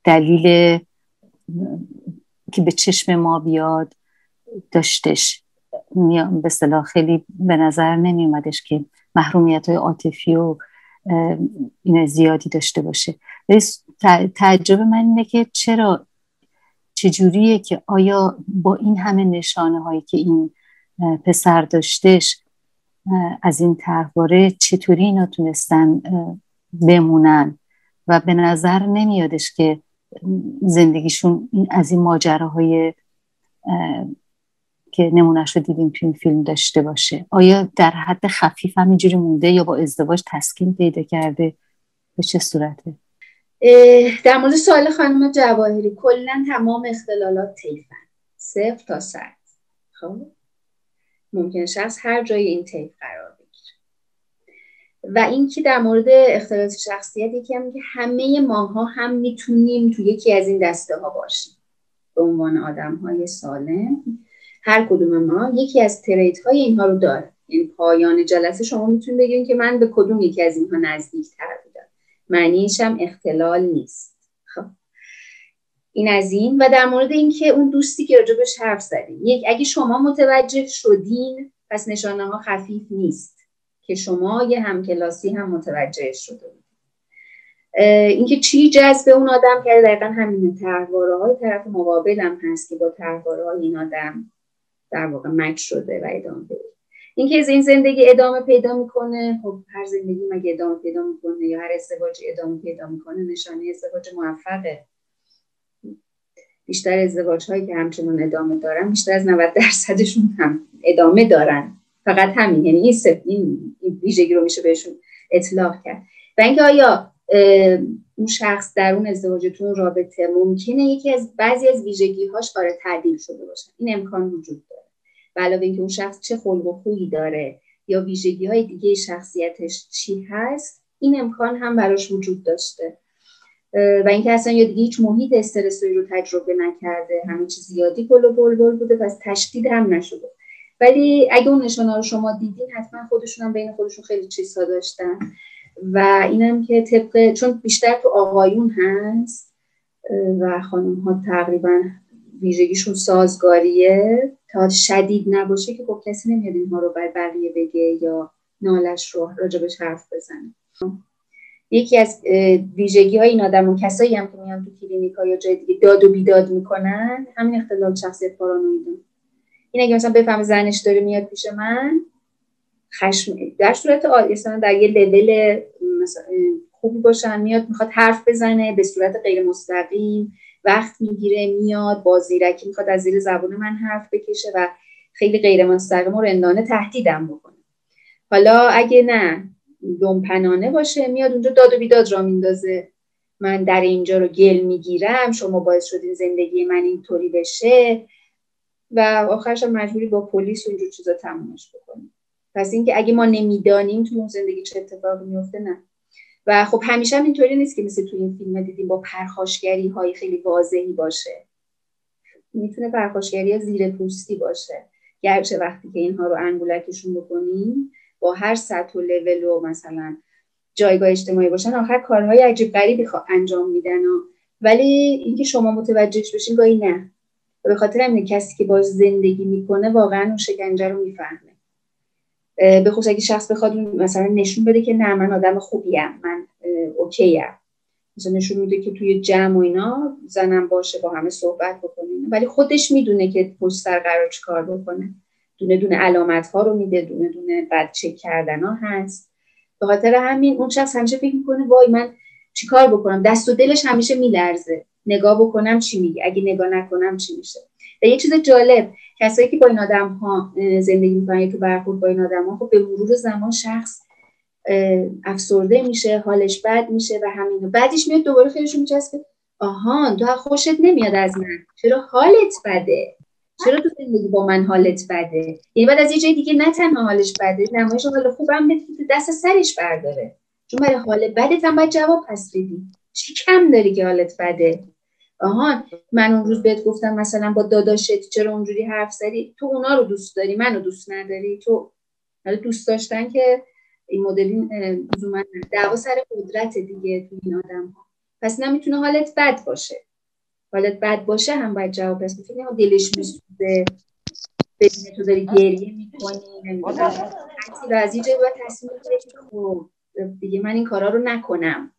دلیل که به چشم ما بیاد داشتش. به اصطلاح خیلی به نظر نمی اومدش که محرومیت‌های عاطفی و این زیادی داشته باشه. تعجب من اینه که چجوریه که آیا با این همه نشانه هایی که این پسر داشتش از این طرحواره چطوری اینا تونستن بمونن و به نظر نمیادش که زندگیشون از این ماجراهای که نمونهش رو دیدیم تو این فیلم داشته باشه. آیا در حد خفیف همینجوری مونده یا با ازدواج تسکین پیدا کرده؟ به چه صورته؟ در مورد سوال خانم جواهری، کلا تمام اختلالات طیفن 0 تا 100. خب ممکن شخص هر جای این طیف قرار بگیره. و این که در مورد اختلالات شخصیت یکی هم که همه ماها هم میتونیم تو یکی از این دسته ها باشیم به عنوان آدم های سالم. هر کدوم ما یکی از تریت های اینها رو داره. یعنی پایان جلسه شما میتونید بگین که من به کدوم یکی از اینها نزدیک تر بودم، معنیش هم اختلال نیست. خب این از این. و در مورد این که اون دوستی که راجبش حرف زدیم، اگه شما متوجه شدین پس نشانه ها خفیف نیست که شما یه همکلاسی هم متوجه شده بود. این که چی جذب اون آدم کرده، دقیقا همین طرحواره های طرف مقابل هم هست که با طرحواره های این آدم در واقع مچ شده و ادامه پیدا. این که این زندگی ادامه پیدا میکنه، خب هر زندگی مگه ادامه پیدا میکنه یا هر ازدواجی ادامه پیدا میکنه نشانه ازدواج موفقه. بیشتر ازدواج هایی که همچنان ادامه دارن بیشتر از 90%شون هم ادامه دارن. فقط همین، یعنی این ویژگی رو میشه بهشون اطلاق کرد. و اینکه آیا اون شخص در اون ازدواجتون رابطه ممکنه یکی از بعضی از ویژگی‌هاش تعدیل شده باشه، این امکان وجود داره. و علاوه اینکه اون شخص چه خلق و خویی داره یا ویژگی‌های دیگه شخصیتش چی هست، این امکان هم براش وجود داشته. و اینکه اصلا یا دیگه هیچ محیط استرسی رو تجربه نکرده، همه چیز زیادی گل و بلبل بوده، پس تشدید هم نشده. ولی اگه اون نشانه‌ها رو شما دیدین حتما خودشون هم بین خودشون خیلی چیزا داشتن. و اینم که طبق چون بیشتر تو آقایون هست و خانم ها تقریبا ویژگیشون سازگاریه تا شدید نباشه که خب کسی نمیاد اینها رو بر بقیه بگه یا نالش رو راجبش حرف بزنه. یکی از ویژگی های این آدم و کسایی هم که میان تو کلینیکا یا جای دیگه داد و بیداد میکنن همین اختلال شخصیت پارانویده. این اگه مثلا بفهم زنش داره میاد پیش من خشم در صورت مثلا در یه لول مثلا خوبی باشن، میاد میخواد حرف بزنه به صورت غیر مستقیم، وقت میگیره میاد با زیرکی میخواد از زیر زبون من حرف بکشه و خیلی غیر مستقیم و رندانه تهدیدم بکنه. حالا اگه نه دمپنانه باشه میاد اونجا داد و بیداد را میندازه، من در اینجا رو گل میگیرم، شما باعث شدین زندگی من اینطوری بشه و آخرش مجبوری با پلیس اونجور چیزا تمومش بکنیم. پس اینکه اگه ما نمیدانیم تو اون زندگی چه اتفاقی میفته نه. و خب همیشه هم اینطوری نیست که مثل تو این فیلم دیدیم با پرخاشگری های خیلی واضحی باشه. میتونه پرخاشگری زیر پوستی باشه، گرچه وقتی که اینها رو انگولکشون بکنیم با هر سطح و لول و مثلا جایگاه اجتماعی باشن آخر کارهای عجیب غریبی انجام میدن ولی اینکه شما متوجهش بشین گاهی نه. به خاطر همین کسی که باش زندگی میکنه واقعا اون شکنجه رو میفهمه. به خصوص اگه شخص بخواد مثلا نشون بده که نه من آدم خوبیم، من اوکیم، مثلا نشون میده که توی جمع و اینا زنم باشه با همه صحبت بکنیم، ولی خودش میدونه که پشت سر قرار چی کار بکنه، دونه دونه علامت ها رو میده، دونه دونه بعد چک کردن ها هست. به خاطر همین اون شخص همیشه فکر میکنه وای من چی کار بکنم، دست و دلش همیشه میلرزه، نگاه بکنم چی میگه، اگه نگاه نکنم چی میشه. و یه چیز جالب، کسایی که با این آدم ها زندگی میکنن تو برخورد با این آدم ها خب به مرور زمان شخص افسرده میشه، حالش بد میشه و همینو بعدش میاد دوباره خیلیشون میچسبه آهان تو خوشت نمیاد از من، چرا حالت بده، چرا تو زندگی با من حالت بده. یعنی بعد از یه جای دیگه نه تنها حالش بده، نمایش حال خوبم بده تو دست سرش برداره، چون برای حال بدت هم باید جواب پس بدی. چی کم داری که حالت بده؟ آهان من اون روز بهت گفتم مثلا با داداشت چرا اونجوری حرف زدی، تو اونا رو دوست داری منو دوست نداری. تو حالا دوست داشتن که این مدلی لزوما دعوا سر قدرت دیگه تو این آدم‌ها. پس نمیتونه حالت بد باشه. حالت بد باشه هم باید جواب پس بفید نمید دلش میسوزه، بدون تو داری گریه میکنی، نمیدونم حتی و از اینجا باید تصمیم بگیری که خب دیگه من این کارا رو نکنم.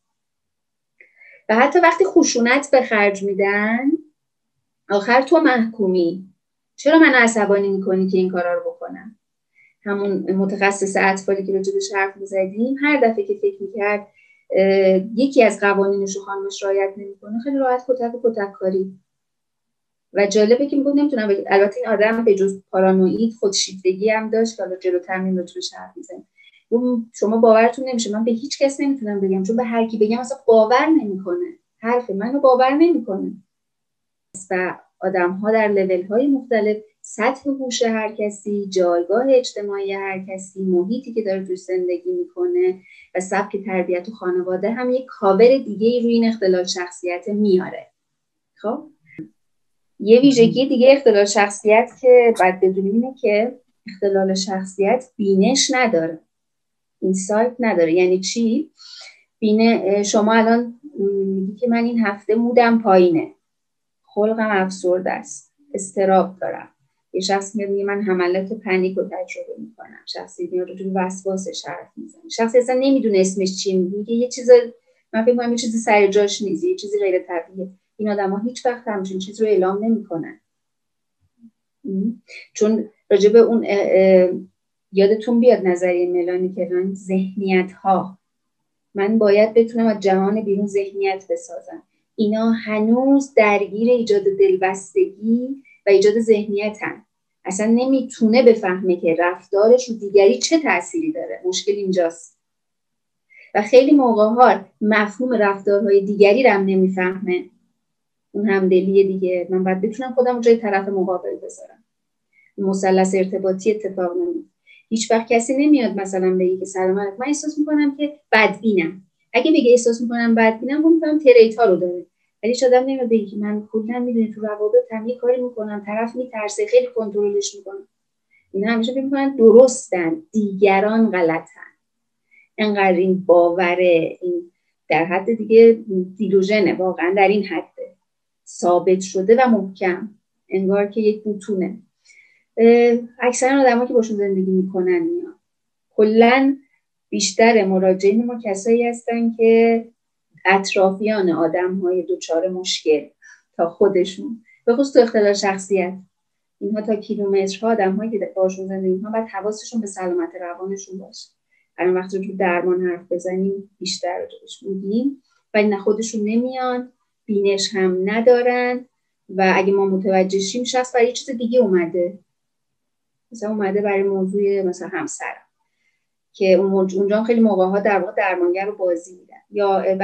و حتی وقتی خشونت به خرج میدن، آخر تو محکومی، چرا من عصبانی میکنی که این کارا رو بکنم؟ همون متخصص اطفالی که راجبش حرف میزدیم، هر دفعه که فکر میکرد یکی از قوانینش رو خانمش رعایت نمیکنه، خیلی راحت کتک کاری. و جالبه که میگم نمیتونم بگم، البته این آدم به جز پارانوید خودشیفتگی هم داشت که حالا جلوتر راجبش حرف میزنیم. شما باورتون نمیشه من به هیچ کس نمیتونم بگم، چون به هر کی بگم اصلا باور نمیکنه، حرف منو باور نمیکنه. و آدم‌ها در لول‌های مختلف، سطح هوش هر کسی، جایگاه اجتماعی هر کسی، محیطی که داره توش زندگی میکنه و سبک تربیت و خانواده هم یک کاور دیگه روی این اختلال شخصیت میاره. خب یه ویژگی دیگه اختلال شخصیت که باید بدونیم اینه که اختلال شخصیت بینش نداره، اینسایت نداره. یعنی چی؟ شما الان میگی که من این هفته مودم پایینه، خلقم افسرده است، اضطراب دارم. یه شخص میگه من حملات پنیک رو تجربه میکنم، شخصی میاد رو وسواسش حرف میزنه، شخصی اصلا نمیدونه اسمش چی میگه، یه چیز من فکر می‌کنم یه چیزی سر جاش نیست، یه چیزی غیر طبیعیه. این آدما هیچ وقت همچین چیز رو اعلام نمیکنن، چون راجع به اون یادتون بیاد نظریه ملانی کران، ذهنیت ها، من باید بتونم از جهان بیرون ذهنیت بسازم. اینا هنوز درگیر ایجاد دلبستگی و ایجاد ذهنیتن، اصلا نمیتونه بفهمه که رفتارش رو دیگری چه تأثیری داره. مشکل اینجاست. و خیلی موقع‌ها مفهوم رفتارهای دیگری رو هم نمیفهمه. اون همدلی دیگه، من باید بتونم خودم رو جای طرف مقابل بذارم. مثلث ارتباطی اتفاق نمیفته. هیچ وقت کسی نمیاد مثلا بگه که سلام علیکم من احساس میکنم که بدبینم. اگه بگه احساس میکنم بدبینم، اون میفهم تریت ها رو داره. ولی شاید آدم نمیاد بگه که من کلا میدونی تو روابط هم یه کاری میکنم، طرف میترسه، خیلی کنترلش میکنم. اینا همیشه فکر میکنن درستن، دیگران غلطن. انقدر این باوره، این در حد دیگه دیلوژنه، واقعا در این حد ثابت شده و محکم، انگار که یک بوتونه. اکثر آدم‌ها که باشون زندگی میکنن کلاً بیشتر مراجعین ما کسایی هستن که اطرافیان آدم‌های دچار مشکل تا خودشون، به خصوص تو اختلال شخصیت. اینها تا کیلومترها آدم‌هایی که باشون زندگی میکنن باید حواسشون به سلامت روانشون باشه. الان وقتی رو درمان حرف بزنیم بیشتر راجعش میگیم، ولی نه خودشون نمیان، بینش هم ندارن و اگه ما متوجه شیم شخص برای چیز دیگه اومده، مثلا اومده برای موضوع مثلا همسر که اونجا خیلی موقع‌ها در واقع درمانگر رو بازی میدن، یا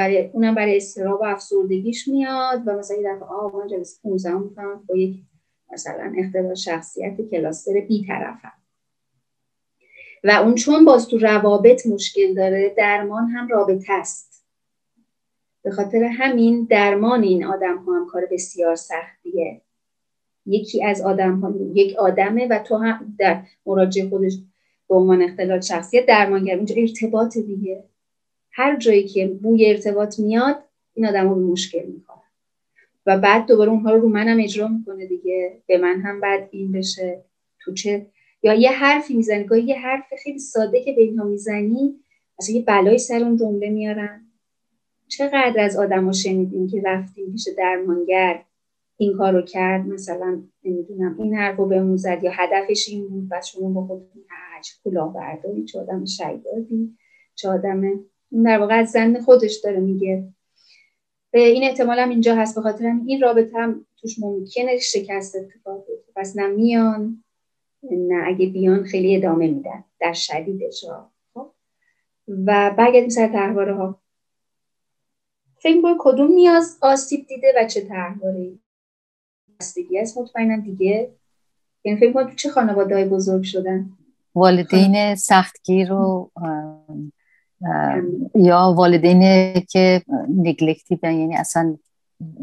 برای اضطراب و افسردگیش میاد و مثلا یه دفعه من جلسه 15 میفهمم با یک مثلا اختلال شخصیت کلاستر بی طرفم و اون چون باز تو روابط مشکل داره، درمان هم رابطه است. به خاطر همین درمان این آدم ها هم کار بسیار سختیه. یکی از آدم ها یک آدمه و تو هم در مراجعه خودش به عنوان اختلال شخصیت درمانگر، اونجا ارتباط دیگه، هر جایی که بوی ارتباط میاد این آدم ها به مشکل میکنه و بعد دوباره اونها رو منم اجرا میکنه دیگه، به من هم بعد این بشه تو چه، یا یه حرفی میزنی، گاهی یه حرف خیلی ساده که به اینها میزنی اصلا یه بلای سر اون جمله میارن. چقدر از آدم ها شنیدیم که رفتیم پیش درمانگر این کار رو کرد، مثلا نمیدونم این حرف رو بهمون زد یا هدفش این بود و شما با خودتون چه کلاهبرداری، چه آدم شیادی، چه آدم در واقع از زن خودش داره میگه. این احتمال هم اینجا هست، به خاطر این رابطه هم توش ممکنه شکست اتفاق بیفته. پس نه میان، نه اگه بیان خیلی ادامه میدن در شدیدش ها. و برگردیم سر طرحواره ها. فکر می‌کنم کدوم نیاز آسیب دیده و چه طرحواره‌ای؟ بستگی است مطمئنا دیگه. یعنی فکر می‌کنم تو چه خانواده‌ای بزرگ شدن؟ والدین سختگیر و یا والدین که نگلکتیو، یعنی اصلا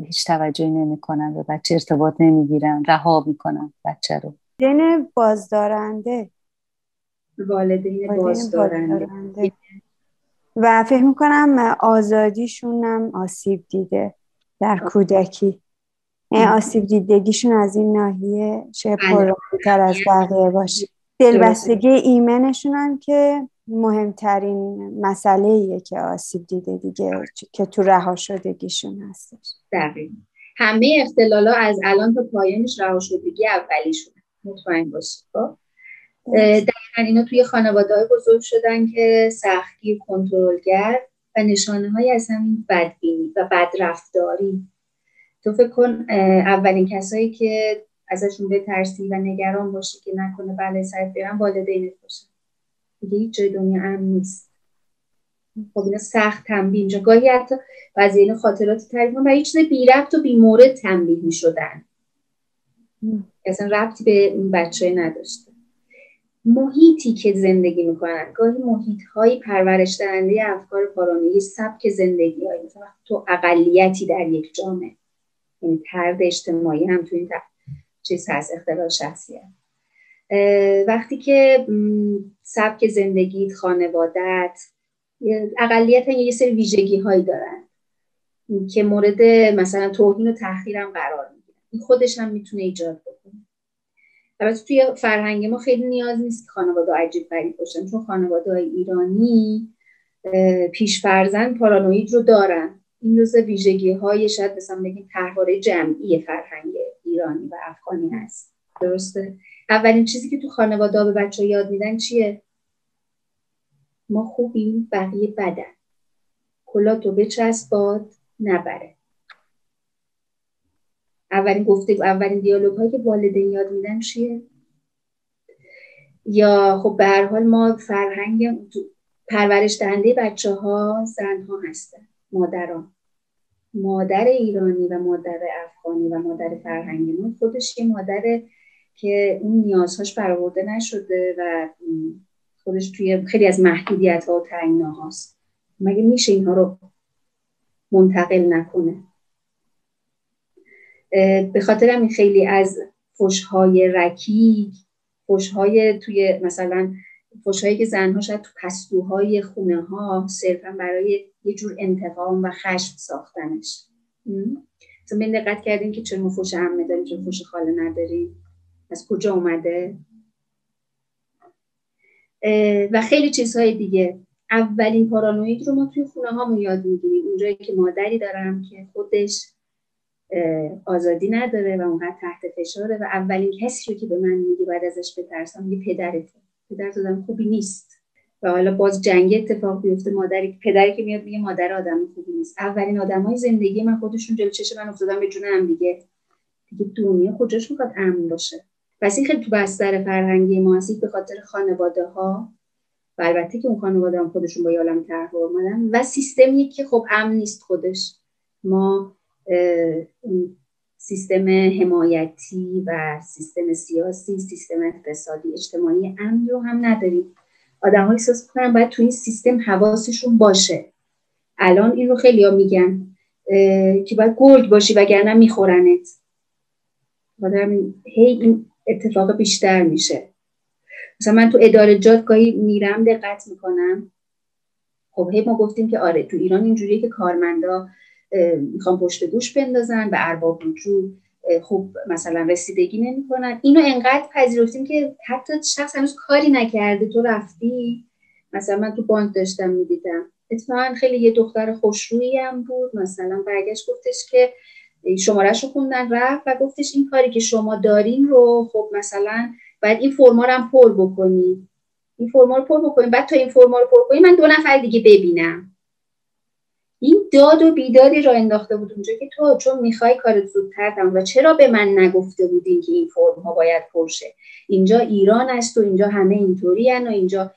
هیچ توجهی نمی‌کنن به بچه، ارتباط نمی‌گیرن، رها می‌کنن بچه رو. والدین بازدارنده. والدین بازدارنده. و فکر میکنم آزادیشون هم آسیب دیده در کودکی. آسیب دیدگیشون از این ناحیه چه پررنگ‌تر از بقیه باشه. دلبستگی ایمنشون هم که مهمترین مسئله ایه که آسیب دیده دیگه که تو رها شدگیشون هستش. دقیقاً. همه اختلالا از الان تا پایانش رها شدگی اولیشون، مطمئن باشید. خب دقیقاً اینا توی خانواده‌های بزرگ شدن که سختگیر، کنترلگر و نشانه‌های از همین بدبینی و بدرفتاری. تو فکر کن اولین کسایی که ازشون بترسی و نگران باشی که نکنه بله سرت بیارن والدینت باشن. دیگه هیچ جای دنیا امن نیست. خب اینا سخت تنبیه میشه. گاهی حتی بعضی اینا خاطرات تعریف و هیچ چیز بی ربط و بی مورد تنبیه میشدن. اصلا ربطی به این بچه نداشته. محیطی که زندگی میکنن، گاهی محیط‌های پرورش دهنده افکار پارانویی، سبک زندگی‌های مثلا تو اقلیتی در یک جامعه، یعنی طرد اجتماعی هم تو این چیز هست، اختلال شخصیت. وقتی که سبک زندگیت، خانوادت، اقلیت یه سری ویژگی هایی دارن که مورد مثلا توهین و تحقیر هم قرار میگیرن، این خودش هم میتونه ایجاد بکنه. البته توی فرهنگ ما خیلی نیاز نیست که خانواده عجیب غریب باشن، چون خانواده ایرانی پیش‌فرزند پارانوید رو دارن. این جزء ویژگی‌های شاید مثلا بگیم طرحواره جمعی فرهنگ ایرانی و افغانی هست. درسته؟ اولین چیزی که تو خانواده به بچه‌ها یاد میدن چیه؟ ما خوبیم، بقیه بدن. کلاتو بچسب باد نبره. اولین دیالوگ هایی که والدین یاد میدن چیه؟ یا خب به هر حال ما فرهنگ پرورش دهنده بچه‌ها زن‌ها هستن، مادران. مادر ایرانی و مادر افغانی و مادر فرهنگی ما خودش یه مادره که اون نیازهاش برآورده نشده و خودش توی خیلی از محدودیت‌ها و تنگناهاست. مگه میشه اینها رو منتقل نکنه؟ به خاطر همین خیلی از فحش‌های رکیک، فحش‌های توی مثلا فحش‌هایی که زن‌ها شاید تو پستوهای خونه‌ها صرفاً برای یه جور انتقام و خشم ساختنش. مثلا به دقت کردین که چرا ما فحش عمه داریم چرا فحش خاله نداریم؟ از کجا اومده؟ و خیلی چیزهای دیگه. اولین پارانوید رو ما توی خونه‌هامون یاد می‌گیریم، اونجایی که مادری دارم که خودش آزادی نداره و اونقدر تحت فشاره و اولین کسی رو که به من میگه بعد ازش بترسم میگه پدرت آدم خوبی نیست. و حالا باز جنگ اتفاق بیفته، پدری که میاد میگه مادر آدم خوبی نیست. اولین آدمای زندگی من خودشون جلوی چشم من افتادن به جون هم دیگه دنیا کجاش میخواد امن باشه؟ پس این خیلی تو بستر فرهنگی ما هست، به خاطر خانواده‌ها و البته که اون خانواده هم خودشون با عالم طرح اومدن و سیستمی که خب امن نیست خودش. ما سیستم حمایتی و سیستم سیاسی، سیستم اقتصادی، اجتماعی امن رو هم نداریم. آدم‌ها احساس می‌کنن باید تو این سیستم حواسشون باشه. الان این رو خیلی‌ها میگن که باید گرگ باشی وگرنه میخورنت. هی این اتفاق بیشتر میشه. مثلا من تو ادارجات گاهی میرم دقت میکنم. خب هی ما گفتیم که آره تو ایران اینجوریه که کارمندا میخوان پشت گوش بندازن به ارباب رجوع، خب مثلا رسیدگی نمیکنن. اینو انقدر پذیرفتیم که حتی شخص هنوز کاری نکرده تو رفتی. مثلا من تو بانک داشتم میدیدم، اتفاقا خیلی یه دختر خوشرویی هم بود، مثلا برگشت گفتش که شماره‌اش رو خوندن رفت و گفتش این کاری که شما دارین رو خب مثلا باید این فرما رو هم پر بکنی، این فرما رو پر بکنی، بعد تا این فرما رو پر کنی من 2 نفر دیگه ببینم. این داد و بیدادی را انداخته بود اونجا که تو چون میخوای کارت زودتر تموم و چرا به من نگفته بودین که این فرم ها باید پر شه؟ اینجا ایران است و اینجا همه اینطوری هن و اینجا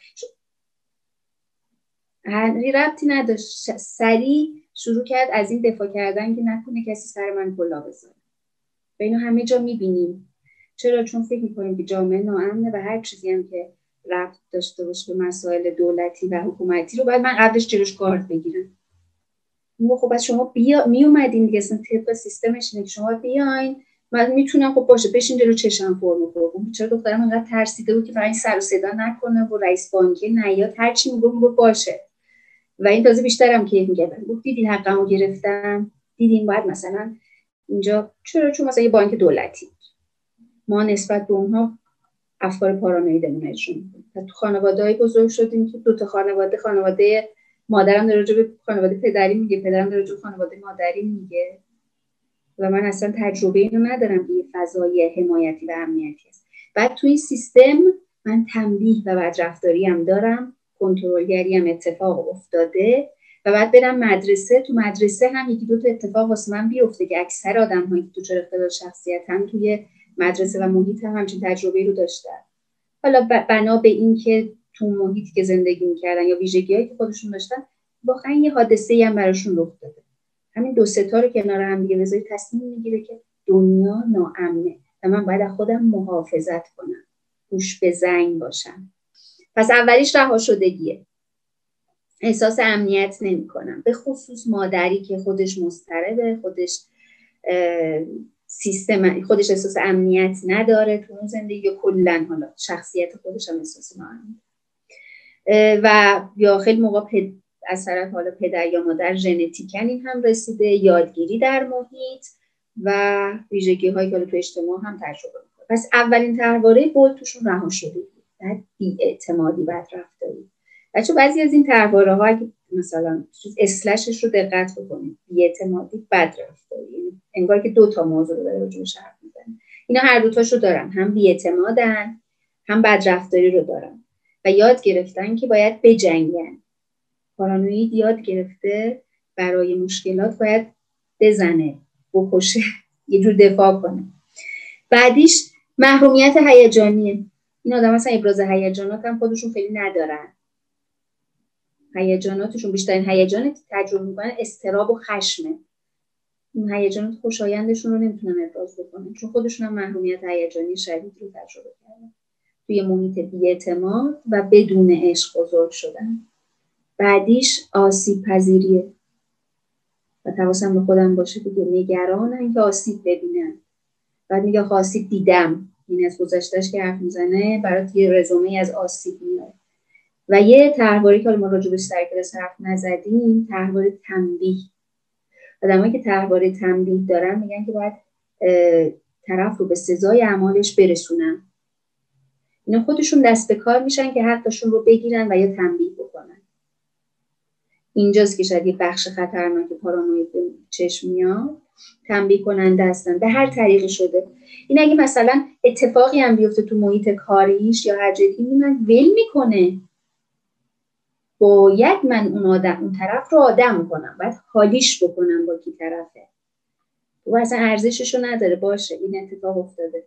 ربطی نداشت. سریع شروع کرد از این دفاع کردن که نکنه کسی سر من کلا بزنه. و اینو همه جا میبینیم. چرا؟ چون فکر میکنیم که جامعه ناامنه و هر چیزی هم که ربط داشته باشه به مسائل دولتی و حکومتی رو باید من قبلش جلوش کارت بگیرم. خب از شما می اومدین دیگه، اصلا طبق سیستمش اینه که شما بیاین من میتونم خب باشه بشین جلو چشم فرم کنم. چرا دخترم انقدر ترسیده بود که فقط سر و صدا نکنه و رئیس بانک نیاد هر چی میگه باشه. و این تازه بیشترم کیف می‌کردم. گفت دیدین حقمو گرفتم، دیدین باید مثلا اینجا چون مثلا یه بانک دولتی ما نسبت به اونها افکار پارانویدمون نشون میدیم. تو خانواده‌ای بزرگ شدیم که دو تا خانواده مادرم در راجع به خانواده پدری میگه، پدرم در راجع به خانواده مادری میگه و من اصلا تجربه اینو ندارم که یه فضای حمایتی و امنیتی هست. بعد توی این سیستم من تنبیه و بدرفتاری هم دارم، کنترلگری هم اتفاق افتاده و بعد برم مدرسه. تو مدرسه هم یکی دو تا اتفاق واسه من بیفته که اکثر آدم‌هایی که تو چرا اختلال شخصیتن توی مدرسه و محیط هم همچین تجربه رو داشتن. حالا بنا به این که تو محیطی که زندگی می‌کردن یا ویژگی‌هایی که خودشون داشتن واقعا یه حادثه‌ای هم براشون رخ داده. همین دو سه تا رو کنار هم دیگه بذاری تصمیم میگیره که دنیا ناامنه و من باید از خودم محافظت کنم، گوش به زنگ باشم. پس اولیش رها شدگیه، احساس امنیت نمی کنم، به خصوص مادری که خودش مضطربه، خودش سیستم خودش احساس امنیت نداره تو اون زندگی، کلا حالا شخصیت خودش هم احساس ناامنی و یا خیلی موقع از طرف حالا پدر یا مادر ژنتیکاً این هم رسیده، یادگیری در محیط و ویژگی‌هایی که تو اجتماع هم تجربه می‌کنه. پس اولین طرحواره بولد توشون رها شده، بعد بی‌اعتمادی، بدرفتاری. بچه بعضی از این طرحواره‌ها که مثلا اسلشش رو دقت بکنید، بی‌اعتمادی، بدرفتاری، انگار که دو تا موضوع رو داره راجعش حرف می‌زنه. اینا هر دو تاشو دارن، هم بی‌اعتمادن هم بدرفتاری رو دارن و یاد گرفتن که باید بجنگن. پارانوید یاد گرفته برای مشکلات باید بزنه، بکشه، یه جور دفاع کنه. بعدیش محرومیت هیجانیه. این آدم مثلا ابراز هیجانات هم خودشون خیلی ندارن. هیجاناتشون بیشترین هیجانی که تجربه میکنن اضطراب و خشمه. این هیجانات خوشایندشون رو نمیتونن ابراز بکنن چون خودشون هم محرومیت هیجانی شدید رو تجربه کردن. توی محیط بی‌اعتماد و بدون عشق بزرگ شدن. بعدیش آسیب پذیریه و حواسم به خودم باشه دیگه، نگرانن که آسیب ببینن. بعد میگه آسیب دیدم، این از گذشتهش که حرف میزنه برات یه رزومه از آسیب میاره. و یه طرحواره که ما راجبش سر کلاس حرف نزدیم، طرحواره تنبیه. آدمایی که طرحواره تنبیه دارن میگن که باید طرف رو به سزای اعمالش برسونن. اینا خودشون دست به کار میشن که حقشون رو بگیرن و یا تنبیه بکنن. اینجاست که شاید یه بخش خطرناک پارانوید به چشم میاد. تنبیه کننده هستن به هر طریقی شده. این اگه مثلا اتفاقی هم بیفته تو محیط کاریش یا هر جایی، من ول میکنه. باید من اون طرف رو آدم کنم، باید حالیش بکنم با کی طرفه. و اصلا ارزشش رو نداره، باشه این اتفاق افتاده،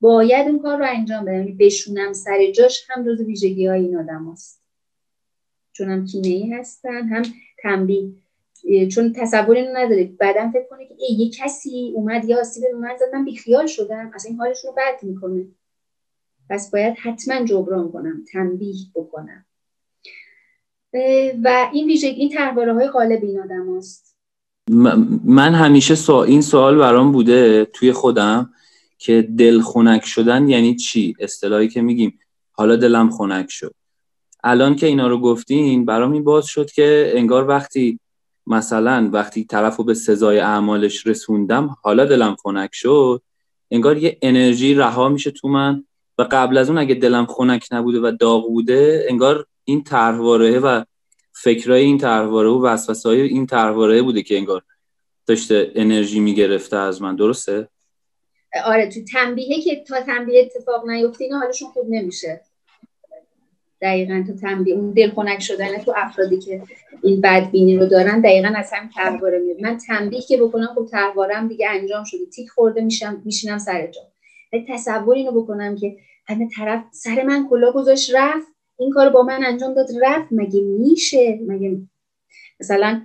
باید اون کار رو انجام بدم، بشونم سر جاش. هم جزو ویژگی‌های این آدم هست، چون هم کینه‌ای هستن، هم تنبیه. چون تصور اینو نداره بعدم فکر کنه که یه کسی اومد یا آسیب به من زد، من بیخیال شدم، اصلا این حالش رو بد میکنه. پس باید حتما جبران کنم، تنبیه بکنم. و این طرحواره‌های غالب این آدم هست. من همیشه این سوال برام بوده توی خودم که دل خنک شدن یعنی چی؟ اصطلاحی که میگیم حالا دلم خنک شد. الان که اینا رو گفتین برام این باز شد که انگار وقتی طرفو به سزای اعمالش رسوندم حالا دلم خنک شد، انگار یه انرژی رها میشه تو من و قبل از اون اگه دلم خنک نبوده و داغ بوده، انگار این طرحواره و فکرای این طرحواره و وسوسه‌های این طرحواره بوده که انگار داشته انرژی میگرفته از من. درسته؟ آره، تو تنبیهه که تا تنبیه اتفاق نیفته اینا حالشون خوب نمیشه. دقیقاً تو تنبیه، اون دل خنک شدن تو افرادی که این بدبینی رو دارن دقیقاً از هم طرحواره میاد. من تنبیه که بکنم خب طرحواره‌ام دیگه انجام شده، تیک خورده، میشینم سر جا. ولی تصور اینو بکنم که همه طرف سر من کلا گذاشت رفت، این کارو با من انجام داد رفت، مگه میشه؟ مگه مثلا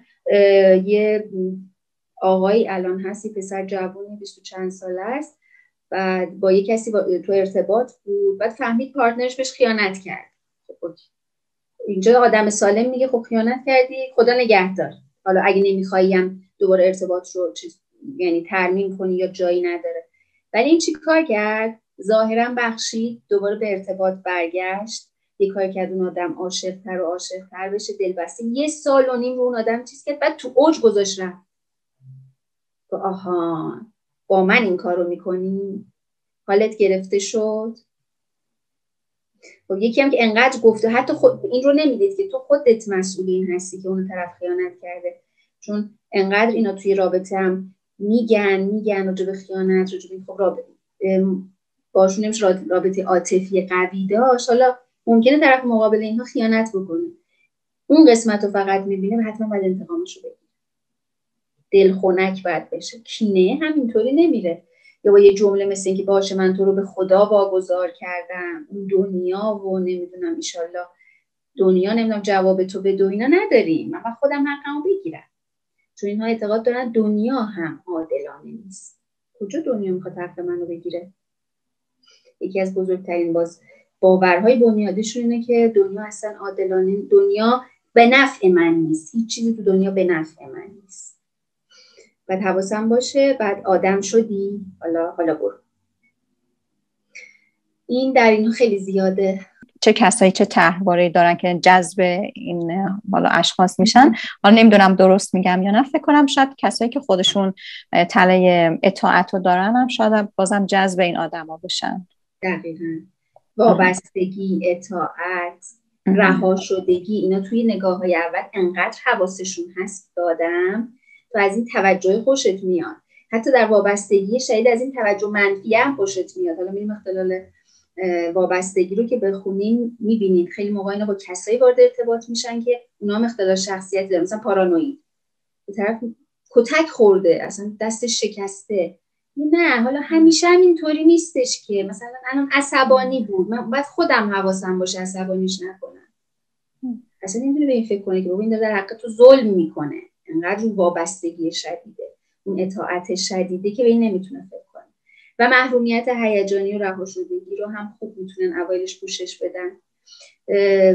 یه آقایی الان هستی، پسر جوونی 20 چند ساله است، بعد با یه کسی تو ارتباط بود، بعد فهمید پارتنرش بهش خیانت کرد. اینجا آدم سالم میگه خب خیانت کردی، خدا نگهدار، حالا اگه نمیخوایم دوباره ارتباط رو یعنی ترمیم کنی یا جایی نداره. ولی این چی کار کرد؟ ظاهرا بخشید، دوباره به ارتباط برگشت یه کاری کرد اون آدم عاشق‌تر و عاشق‌تر بشه، دلبسته. 1.5 سال رو اون آدم چیز کرد، بعد تو اوج گذاشت رفت. آها با من این کارو میکنی؟ حالت گرفته شد. خب یکی هم که انقدر گفته، حتی خود این رو نمیدید که تو خودت مسئول این هستی که اون طرف خیانت کرده، چون انقدر اینا توی رابطه هم میگن راجع به خیانت، راجع به خب رابطه باشون نمیشه رابطه عاطفی قوی داشت. حالا ممکنه طرف مقابل اینها خیانت بکنه، اون قسمت رو فقط میبینه و حتما باید انتقامش رو بگیره. دل خنک باید بشه. کینه همینطوری نمیره. یا با یه جمله مثل این که باشه من تو رو به خدا واگذار کردم، اون دنیا و نمیدونم ایشالله دنیا نمیدونم جواب تو به دو، اینا نداریم، من خودم حقمو بگیرم. چون اینها اعتقاد دارن دنیا هم عادلانه نیست. کجا دنیا میخواد حق منو بگیره؟ یکی از بزرگترین باورهای بنیادیشون اینه که دنیا اصلا عادلانه، دنیا به نفع من نیست، هیچ چیزی تو دنیا به نفع من نیست. بعد حواسم باشه، بعد آدم شدی، حالا برو. این در اینو خیلی زیاده. چه کسایی چه طرحواره‌ای دارن که جذب این بالا اشخاص میشن. حالا نمیدونم درست میگم یا نه، فکر کنم شاید کسایی که خودشون تله اطاعت رو دارن هم شاید بازم جذب این آدما بشن. دقیقاً. وابستگی، اطاعت، رها شدگی، اینا توی نگاه‌های اول انقدر حواسشون هست دادم تو از این توجه خوشت میاد. حتی در وابستگی شاید از این توجه منفی هم خوشت میاد. حالا میریم اختلال وابستگی رو که بخونیم میبینیم خیلی موقع اینا با کسایی وارد ارتباط میشن که اونا هم اختلال شخصیتی دارن، مثلا پارانوید، به طرف کتک خورده، اصلا دستش شکسته. نه حالا همیشه هم اینطوری نیستش که مثلا الان عصبانی بود، من باید خودم حواسم باشه عصبانیش نکنم. اصلا نمیتونه به این فکر کنه که بابا این در حق تو ظلم میکنه. انقدر اون وابستگی شدیده، اون اطاعت شدیده که به این نمیتونه فکر کنه. و محرومیت هیجانی و رها شدگی رو هم خوب میتونن اوایلش پوشش بدن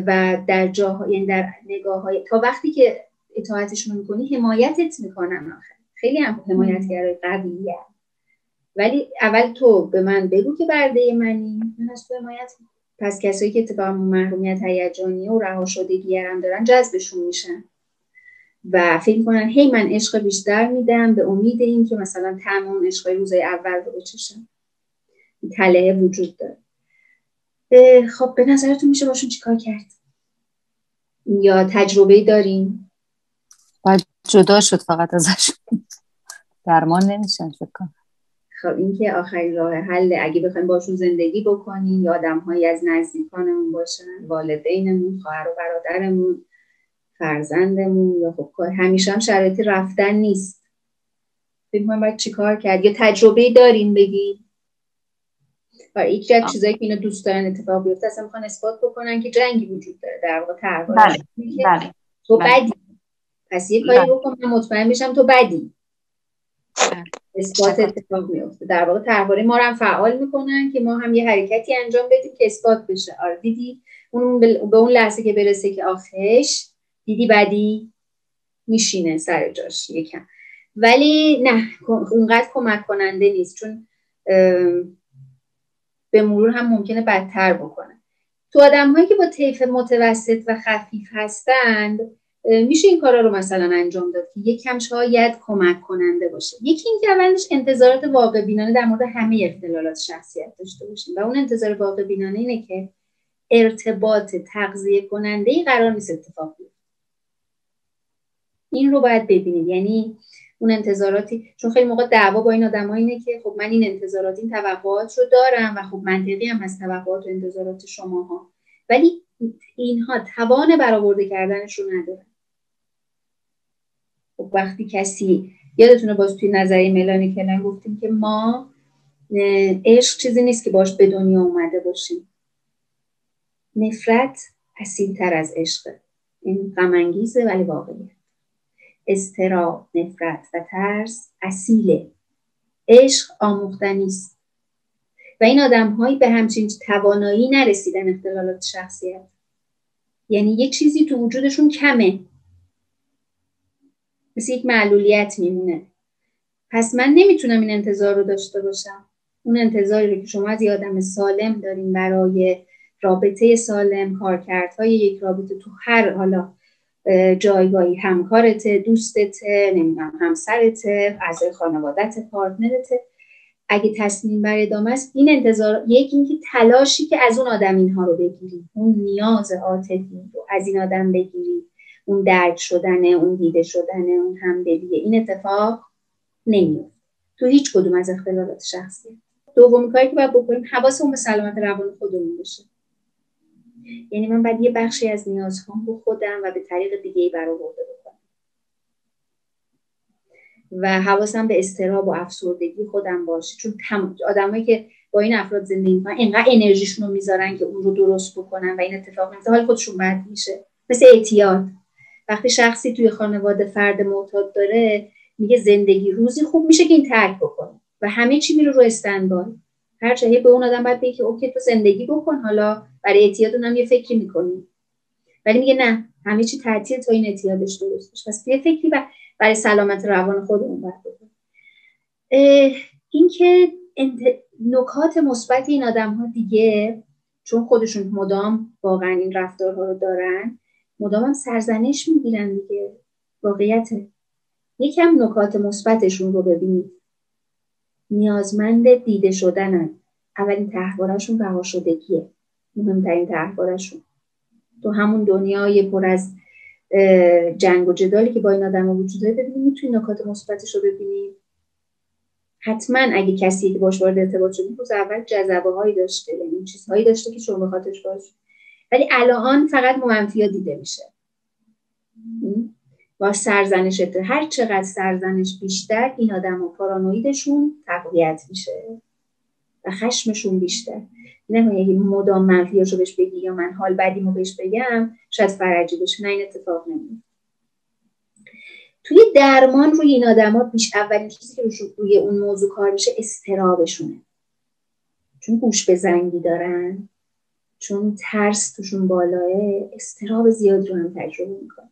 و در جاها، یعنی در نگاه‌های، تا وقتی که اطاعتشون میکنی حمایتت میکنن. آخر خیلی هم حمایتگرای قویه، ولی اول تو به من بگو که برده منی، من از تو حمایت. پس کسایی که اتفاقا محرومیت هیجانی و رها شدگی هم دارن جذبشون میشن و فکر میکنن هی من عشق بیشتر میدم به امید این که مثلا تمام عشق روزای اول رو بچشم. تله وجود داره. خب به نظرتون میشه باشون چیکار کرد؟ یا تجربه دارین؟ باید جدا شد فقط ازش، درمان نمیشن فکر کنم. خب این که آخرین راه حل اگه بخوایم باشون زندگی بکنیم یا آدم‌هایی از نزدیکانمون باشن، والدینمون، خواهر و برادرمون، فرزندمون، یا خب همیشه هم شرایط رفتن نیست. فکر کنم باید چیکار کرد؟ یا تجربه دارین بگی؟ یکی از چیزایی که اینا دوست دارن اتفاق بیفته اصلا میخوان اثبات بکنن که جنگی وجود داره، در واقع طرحواره. بله. تو بدی، پس یه کاری بکن من مطمئن بشم تو بدی. اثبات اتفاق میفته. در واقع طرحواره ما رو هم فعال میکنن که ما هم یه حرکتی انجام بدیم که اثبات بشه. آره دیدی اون به اون لحظه که برسه که آخش دیدی بدی، میشینه سر جاش یکم. ولی نه اونقدر کمک کننده نیست، چون به مرور هم ممکنه بدتر بکنه. تو آدم‌هایی که با طیف متوسط و خفیف هستند میشه این کارا رو مثلا انجام داد که یکم شاید کمک کننده باشه. یکی این که اولش انتظارات واقع بینانه در مورد همه اختلالات شخصیت داشته باشیم و اون انتظار واقع بینانه اینه که ارتباط تغذیه کننده‌ای قرار نیست اتفاق بیفته. این رو باید ببینید، یعنی اون انتظاراتی، چون خیلی موقع دعوا با این آدم‌ها اینه که خب من این انتظارات، این توقعات رو دارم و خب منطقی هم هست توقعات و انتظارات شماها، ولی اینها توان برآورده کردنش رو ندارن. خب وقتی کسی، یادتونه باز توی نظریه ملانی کلن گفتیم که ما عشق چیزی نیست که باش به دنیا اومده باشیم. نفرت اصیل‌تر از عشقه. این غم انگیزه ولی واقعیه. اضطراب، نفرت و ترس اصیله. عشق آموختنی است. و این آدم‌هایی به همچین توانایی نرسیدن اختلالات شخصیت. یعنی یک چیزی تو وجودشون کمه. مثل یک معلولیت میمونه. پس من نمیتونم این انتظار رو داشته باشم. اون انتظاری رو که شما از یه آدم سالم دارین برای رابطه سالم، کارکردهای یک رابطه تو هر حالا جایگاهی، همکارته، دوستته، نمیدونم همسرته، اعضای خانواده‌ت، پارتنرته، اگه تصمیم بر ادامه است، این انتظار اینکه تلاشی که از اون آدم اینها رو بگیری، اون نیاز عاطفی رو از این آدم بگیری، اون درک شدنه، اون دیده شدنه، اون همدلیه، این اتفاق نمیفته تو هیچ کدوم از اختلالات شخصی. دومین کاری که باید بکنیم حواسمون به سلامت روان خودمون باشه. یعنی من باید یه بخشی از نیازهام رو خودم و به طریق دیگه‌ای برآورده بکنم و حواسم به اضطراب و افسردگی خودم باشه، چون آدمایی که با این افراد زندگی میکنن اینقدر انرژیشون رو میذارن که اون رو درست بکنن و این اتفاق میفته، حال خودشون بد میشه. مثل اعتیاد، وقتی شخصی توی خانواده فرد معتاد داره میگه زندگی روزی خوب میشه که این ترک بکنه و همه چی میره رو استندبای. هر جایی به اون آدم باید بگه که اوکی تو زندگی بکن، حالا برای اعتیاد اونم یه فکری میکنی، ولی میگه نه همه چی تعطیل تا این اعتیادش درست بشه. پس یه فکری برای سلامت روان خودمون باید بکنیم. این که نکات مثبت این آدم‌ها دیگه، چون خودشون مدام واقعا این رفتارها رو دارن، مدام هم سرزنش میگیرن دیگه. واقعیته یکم نکات مثبتشون رو ببینید. نیازمند دیده شدنن. اولین طرحواره‌شون رها شدگیه، مهمترین طرحواره‌شون. تو همون دنیای پر از جنگ و جدالی که با این آدم‌ها وجود داره، ببینید میتونید نکات مثبتش رو ببینید. حتما اگه کسی که باش وارد ارتباط شدید روز اول جذبه‌هایی داشته، یعنی چیزهایی داشته که شما به خاطرش باشه، ولی الان فقط منفی‌ها دیده میشه. با سرزنش، هر چقدر سرزنش بیشتر، این آدم‌ها پارانویدشون تقویت میشه و خشمشون بیشتر. نه یه مدام منفیاشو بهش بگی یا من حال بدیمو بهش بگم شاید فرجی بشه، نه این اتفاق نمیفته. توی درمان روی این آدم‌ها اولین چیزی که روی اون موضوع کار میشه اضطرابشونه، چون گوش به زنگی دارن، چون ترس توشون بالاه، اضطراب زیادی رو هم تجربه میکنن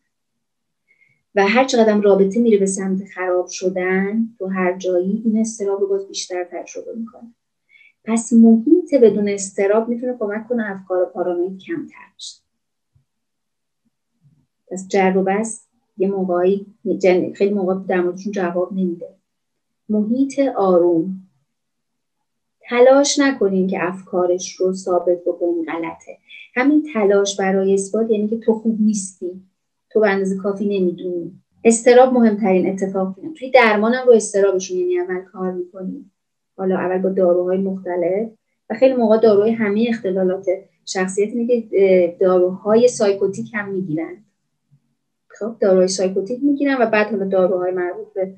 و هر چقدر رابطه میره به سمت خراب شدن تو هر جایی، این اضطراب رو باز بیشتر تجربه میکنن. پس محیط بدون اضطراب میتونه کمک کنه افکار پارانوید کمتر بشه. پس جر و بس یه موقعی خیلی موقع در موردشون جواب نمیده. محیط آروم، تلاش نکنین که افکارش رو ثابت بکنین غلطه. همین تلاش برای اثبات یعنی که تو خوب نیستی، تو به اندازه کافی نمیدونی. اضطراب مهمترین اتفاق میاد. توی درمانم رو اضطرابشون یعنی اول کار میکنیم، حالا اول با داروهای مختلف و خیلی موقع داروهای همه اختلالات شخصیت اینه که داروهای سایکوتیک هم میگیرن. خب داروهای سایکوتیک میگیرن و بعد حالا داروهای مربوط به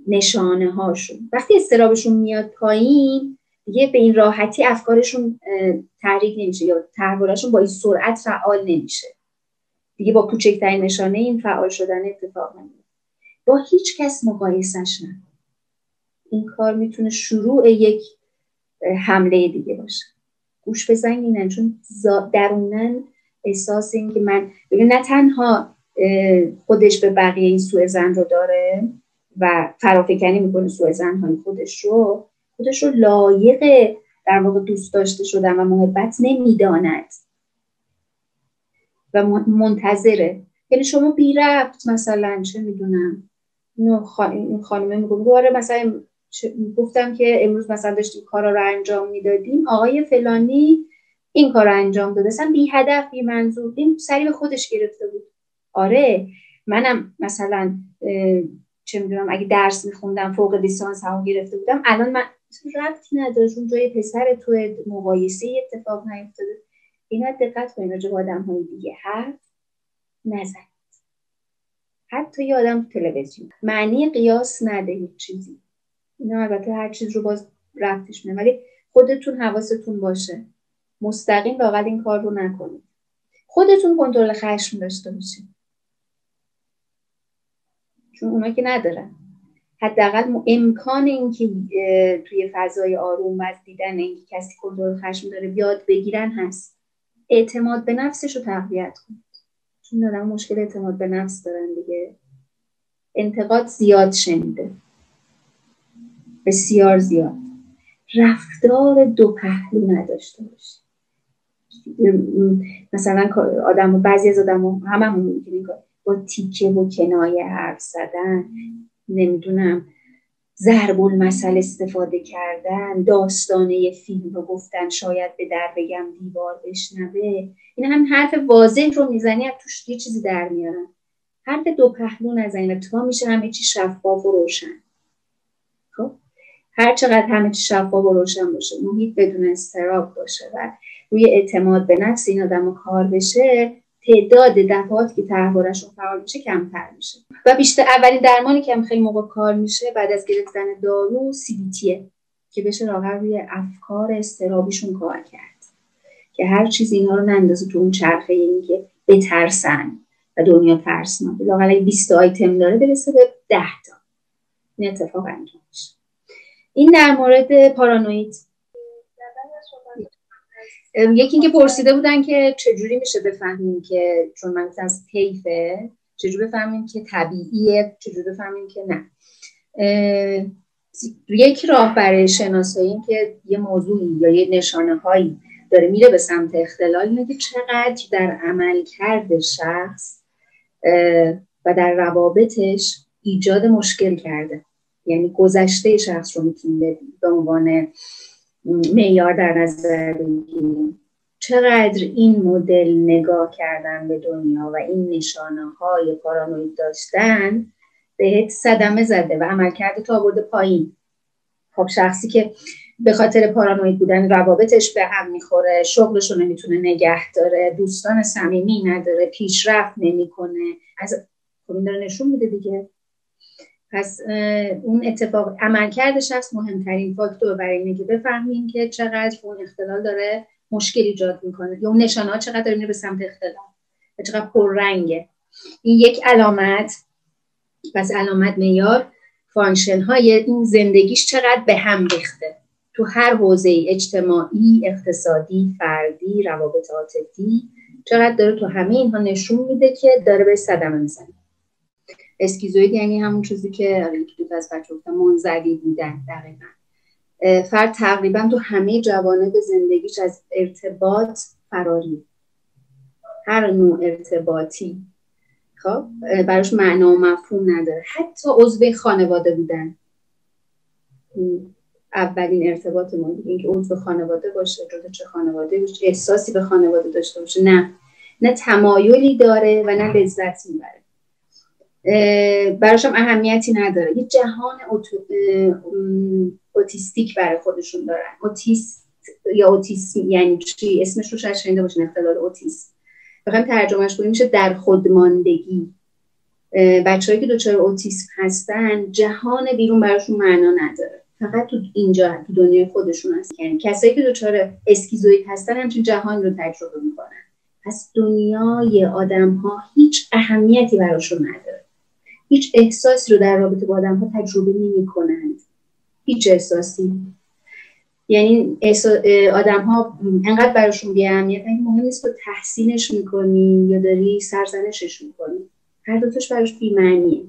نشانه هاشون. وقتی اضطرابشون میاد پایین دیگه به این راحتی افکارشون تحریک نمیشه یا تحولشون با این سرعت فعال نمیشه دیگه. با کوچکترین نشانه این فعال شدن اتفاق نمیفته. با هیچ کس مقایسش نکن. این کار میتونه شروع یک حمله دیگه باشه. گوش بزن اینن، چون درونن احساس این که من ببین نه تنها خودش به بقیه این سوء ظن رو داره و فرافکنی میکنه سوء ظن‌های خودش رو لایق در واقع دوست داشته شدن و محبت نمیداند و منتظره. یعنی شما بی ربط مثلا چه میدونم این خانمه میگه آره مثلا گفتم که امروز مثلا داشتیم کارا رو انجام میدادیم، آقای فلانی این کار رو انجام داده، مثلا بی هدف بی منظور، این سری به خودش گرفته بود. آره منم مثلا چه میدونم اگه درس میخوندم فوق لیسانس هم گرفته بودم، الان من ربطی نداره، اون جای پسر تو مقایسه اتفاق نیفتاده. اینا دقت کنید راجع به آدم‌های دیگه حرف نزنید. حتی یه آدم تو تلویزیون معنی قیاس نده هیچ چیزی. اینا البته هر چیز رو باز ربطش میده، ولی خودتون حواستون باشه مستقیم واقعا این کار رو نکنید. خودتون کنترل خشم داشته باشید، چون اونا که ندارن. حداقل امکان این که توی فضای آروم و از دیدن این که کسی کنترل خشم داره یاد بگیرن هست. اعتماد به نفسش رو تقویت کنید، چون آدم مشکل اعتماد به نفس دارن دیگه. انتقاد زیاد شنیده، بسیار زیاد. رفتار دو پهلو نداشته باشید. مثلا آدم، بعضی از آدم هممون می‌کنیم با تیکه و کنایه حرف زدن، نمیدونم ضرب المثل استفاده کردن، داستانه فیلم رو گفتن شاید به در بگم دیوار بشنوه. این هم حرف واضح رو میزنی از توش یه چیزی در میارن. حرف دو پهلو نزنی و تا میشه همه چی شفاف و روشن. خب هر چقدر همه چی شفاف و روشن باشه، محیط بدون اضطراب باشه و روی اعتماد به نفس این آدمو کار بشه، تعداد دفعات که طرحواره‌شون فعال میشه کمتر میشه. و بیشتر اولین درمانی که هم خیلی موقع کار میشه بعد از گرفتن دارو CBTه که بشه راحت روی افکار اضطرابیشون کار کرد، که هر چیز اینا رو نندازه تو اون چرخه این که بترسن و دنیا ترسناکه. لااقل 20 آیتم داره برسه به 10 تا. این اتفاق انجام میشه. این در مورد پارانوید. یکی اینکه پرسیده بودن که چجوری میشه بفهمیم که، چون من از طیفه، چجوری بفهمیم که طبیعیه، چجوری بفهمیم که نه. یک راه برای شناسایی این که یه موضوعی یا یه نشانه هایی داره میره به سمت اختلال اینه که چقدر در عملکرد شخص و در روابطش ایجاد مشکل کرده. یعنی گذشته شخص رو میتونیم به عنوان معیار در نظر بگیریم. چقدر این مدل نگاه کردن به دنیا و این نشانه های پارانوید داشتن بهت صدمه زده و عملکرد تو آورده پایین. خب شخصی که به خاطر پارانوید بودن روابطش به هم میخوره، شغلش رو نمیتونه نگه داره، دوستان صمیمی نداره، پیشرفت نمیکنه، خب این داره نشون میده دیگه. پس اون اتفاق عملکرد شخص مهمترین فاکتور برای اینه که بفهمیم که چقدر اون اختلال داره مشکل ایجاد میکنه یا اون نشانه ها چقدر داره میره به سمت اختلال و چقدر پررنگه. این یک علامت. پس علامت معیار فانکشن های این زندگیش چقدر به هم ریخته تو هر حوزه اجتماعی، اقتصادی، فردی، روابط عاطفی، چقدر داره تو همه اینها نشون میده که داره به صدمه میزنه. اسکیزوید یعنی همون چیزی که یکی دو از بچه‌ها گفتن منزوی بودن. دقیقاً فرد تقریبا تو همه جوانب زندگیش از ارتباط فراری، هر نوع ارتباطی خب براش معنا و مفهوم نداره. حتی عضو خانواده بودن، اولین ارتباط ما این که عضو خانواده باشه، جدا چه خانواده باشه، احساسی به خانواده داشته باشه، نه تمایلی داره و نه لذت میبره، براش هم اهمیتی نداره. یه جهان اوتیستیک برای خودشون دارن. اوتیست یا اوتیسم یعنی چی؟ اسمش رو شاید شنیده باشین، اختلال اوتیسم. بخوایم ترجمهش کنیم میشه در خودماندگی. بچه‌هایی که دچار اوتیسم هستن جهان بیرون براشون معنا نداره، فقط تو اینجا تو دنیای خودشون هست. یعنی کسایی که دچار اسکیزوید هستن همچین جهان رو تجربه میکنن. پس دنیای آدم‌ها هیچ اهمیتی براشون نداره. هیچ احساسی رو در رابطه با آدم‌ها تجربه نمی‌کنند. هیچ احساسی. یعنی آدم‌ها انقدر براشون بی‌اهمیت، اینکه مهم نیست تو تحسینش می‌کنی یا داری سرزنشش می‌کنی. هر دوتاش براش بی‌معنیه.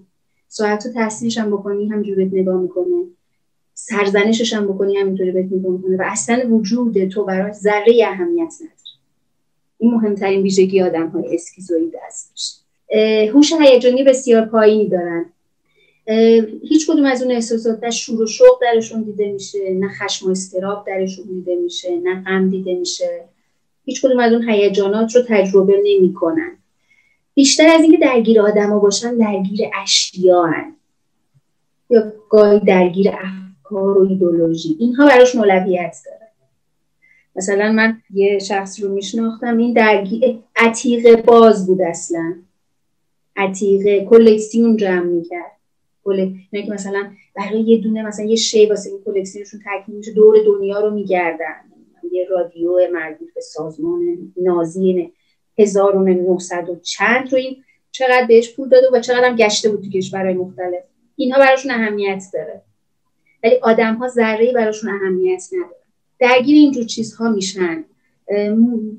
ساعت تو تحسینش هم بکنی همینجوری بهت نگاه می‌کنه. سرزنشش هم بکنی همینطوری بهت نگاه می‌کنه و اصلا وجود تو براش ذره اهمیت نداره. این مهمترین ویژگی آدم‌های اسکیزوید هستش. هوش هیجانی بسیار پایینی دارن. هیچ کدوم از اون احساسات نه شور و شوق درشون دیده میشه، نه خشم و اضطراب درشون دیده میشه، نه غم دیده میشه. هیچ کدوم از اون هیجانات رو تجربه نمی‌کنن. بیشتر از اینکه درگیر آدما باشن، درگیر اشیاءن یا گاهی درگیر افکار و ایدئولوژی. اینها براش اولویت داره. مثلا من یه شخص رو میشناختم، این درگیر عتیقه باز بود، اصلا عتیقه کلکسیون جمع میکرد. نه که مثلا برای یه دونه مثلا یه شی واسه این کلکسیونشون تکمیل میشه دور دنیا رو میگردن. یه رادیو مربوط به سازمان نازی 1900 و چند رو این چقدر بهش پول داده و چقدر هم گشته بود تو کشورهای مختلف. اینها براشون اهمیت داره، ولی آدم‌ها ذره‌ای براشون اهمیت نداره. درگیر اینجور چیزها میشن.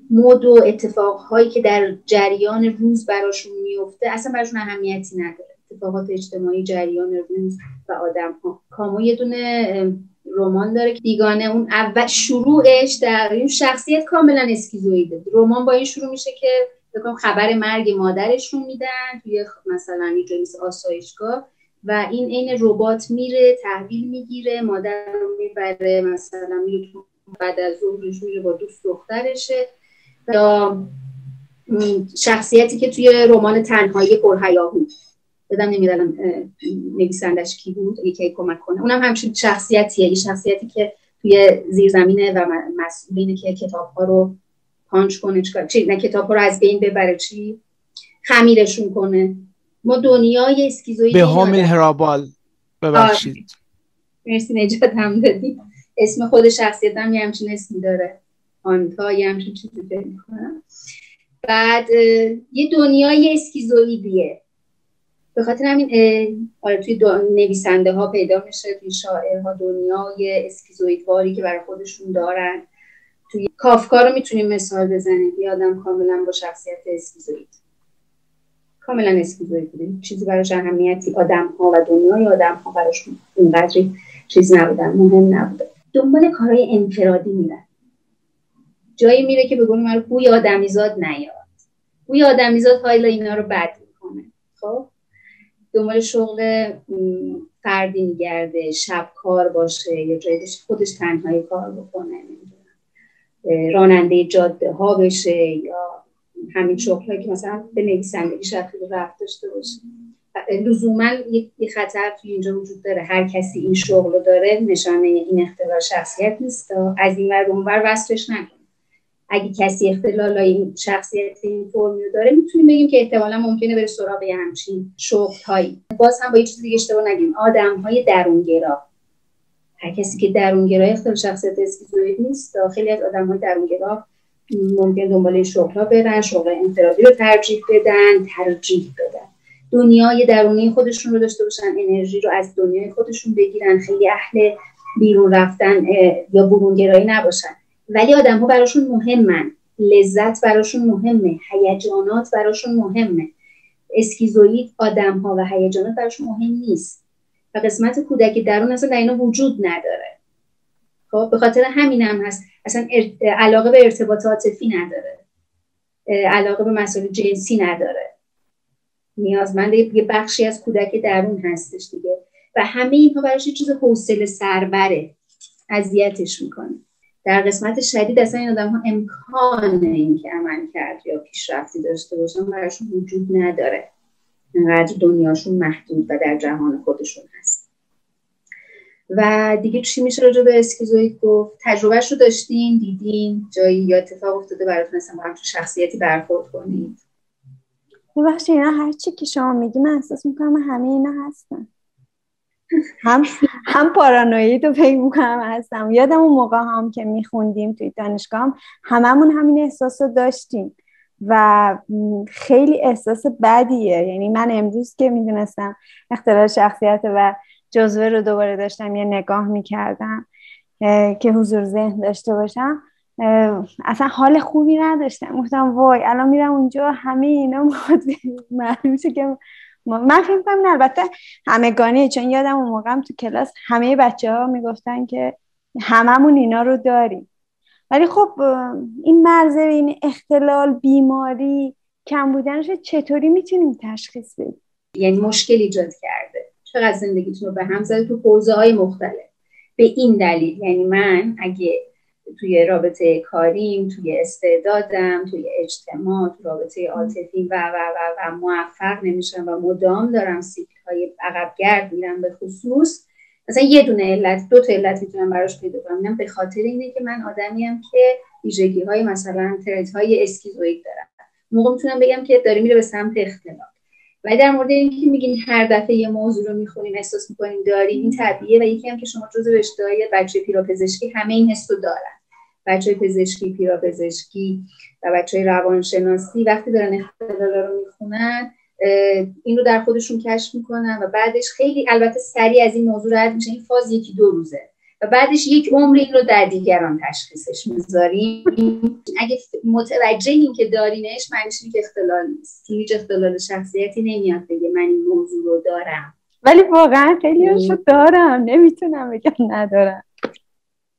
مود و اتفاقهایی که در جریان روز براشون میفته اصلا براشون اهمیتی نداره. اتفاقات اجتماعی جریان روز و آدم‌ها. کامو یه دونه رمان داره که بیگانه اون اول شروعش در این شخصیت کاملا اسکیزوئیده. رمان با این شروع میشه که بگم خبر مرگ مادرش رو میدن توی مثلا یه جایی مثل آسایشگاه و این عین ربات میره تحویل میگیره، مادر رو میبره مثلا میره تو بعد از ظهرش میره با دوست دخترشه. یا شخصیتی که توی رمان تنهایی پرهیاهو بدم نمیدونم نویسندش کی بود یکی کمک کنه، اونم همچین شخصیتیه، یه شخصیتی که توی زیرزمینه و مسئولینه که کتاب‌ها رو پانچ کنه نه کتاب‌ها رو از بین ببره خمیرشون کنه. ما دنیای اسکیزوئید به هم هرابال ببخشید مرسی نجات هم دادی. اسم خود شخصیت هم یه همچین اسمی داره، آنتا یه همچین چیزی فکر می‌کنم. بعد یه دنیای اسکیزوئیدیه، به خاطر همین توی نویسنده ها پیدا میشه، توی شاعرها دنیای اسکیزوئیدواری که برای خودشون دارن. توی کافکا رو میتونیم مثال بزنیم، یه آدم کاملا با شخصیت اسکیزوئید، کاملا اسکیزوئید بوده، چیزی براش اهمیتی آدم ها و دنیای آدم ها براش اونقدری چیز نبودن، مهم نبوده. دنبال کارهای انفرادی میرن، جایی میره که به قول من بوی آدمیزاد نیاد، بوی آدمیزاد حالا اینا رو بد میکنه. خب دنبال شغل فردی میگرده، شب کار باشه یا جایی باشه خودش تنهایی کار بکنه، راننده جاده ها بشه یا همین شغلایی که مثلا به نویسندگی شاید رفت داشته باشه. لزوما یه خطر توی اینجا وجود داره، هر کسی این شغل رو داره نشانه این اختلال شخصیت نیست، از این ور اونور وصفش نکنه. اگه کسی اختلال این شخصیت این فرمی رو داره میتونیم بگیم که احتمالا ممکنه بره سراغ همچین شغل‌هایی. باز هم با یه چیز دیگه اشتباه نگیم، آدم‌های درونگرا، هر کسی که درونگرا اختلال شخصیت اسکیزوئید نیست، خیلی از آدم‌های درونگرا ممکن دنبال این شغل‌ها برن، شغل انفرادی رو ترجیح بدن. دنیای درونی خودشون رو داشته باشن، انرژی رو از دنیای خودشون بگیرن، خیلی اهل بیرون رفتن یا برونگرایی نباشن. ولی آدم‌ها براشون مهمن، لذت براشون مهمه، هیجانات براشون مهمه. اسکیزوئید آدم‌ها و هیجانات براشون مهم نیست و قسمت کودک درون اصلا در اینا وجود نداره. خب به خاطر همین هم هست اصلا علاقه به ارتباط عاطفی نداره، علاقه به مسائل جنسی نداره، نیازمند یه بخشی از کودک درون هستش دیگه و همه اینها براش یه چیز حوصله سربره، اذیتش میکنه. در قسمت شدید اصلا این آدم‌ها امکان این که عمل کرد یا پیشرفتی داشته باشن براشون وجود نداره، انقدر دنیاشون محدود و در جهان خودشون هست. و دیگه چی میشه راجع به اسکیزوئید گفت؟ تجربهش رو داشتین، دیدین، جایی یا اتفاق افتاده براتون اصلا با همچون شخصیتی برخورد کنید؟ ببخشید اینا هر چی که شما میگی من احساس میکنم همه اینا هستن. هم پارانوید رو فکر میکنم هستم. یادم اون موقع هم که میخوندیم توی دانشگاه هممون همین احساس رو داشتیم و خیلی احساس بدیه. یعنی من امروز که میدونستم اختلال شخصیت و جزوه رو دوباره داشتم یه نگاه میکردم که حضور ذهن داشته باشم، اصلا حال خوبی نداشتم. گفتم وای الان میرم اونجا همه اینا معلوم میشه که من فکر کنم البته همگانیه، چون یادم اون موقعم تو کلاس همه بچه‌ها میگفتن که هممون اینا رو داریم. ولی خب این مرز این اختلال، بیماری، کم بودنش چطوری میتونیم تشخیص بدیم؟ یعنی مشکل ایجاد کرده، چقدر زندگیتون رو به هم زده تو حوزه‌های مختلف. به این دلیل یعنی من اگه توی رابطه کاریم، توی استعدادم، توی اجتماع، توی رابطه عاطفی و موفق نمیشم و مدام دارم سیکل‌های عقب‌گرد میرم، به خصوص مثلا یه دونه علت، دو تا علت میتونم براش پیدا کنم. اینم به خاطر اینه که من آدمیم که ویژگی‌های مثلا ترت‌های اسکیزوئید دارم. موقع میتونم بگم که داره میره به سمت اختلال. ولی در مورد اینکه میگین هر دفعه یه موضوع رو میخونین احساس میکنین دارین، این طبیعیه. و یکی هم که شما جزء رشته‌های بچه پیراپزشکی همه این حسو دارن. بچه‌های پزشکی، پیراپزشکی و بچه‌های روانشناسی وقتی دارن اختلالا رو میخونن این رو در خودشون کشف میکنن و بعدش خیلی البته سریع از این موضوع رد میشه. این فاز 1-2 روزه و بعدش یک عمر این رو در دیگران تشخیصش میذاریم. اگه متوجه این که دارینش معنیش اینه که اختلال نیست. هیچ اختلال شخصیتی نمیاد بگه من این موضوع رو دارم. ولی واقعا خیلی‌هاشو دارم، نمیتونم بگم ندارم.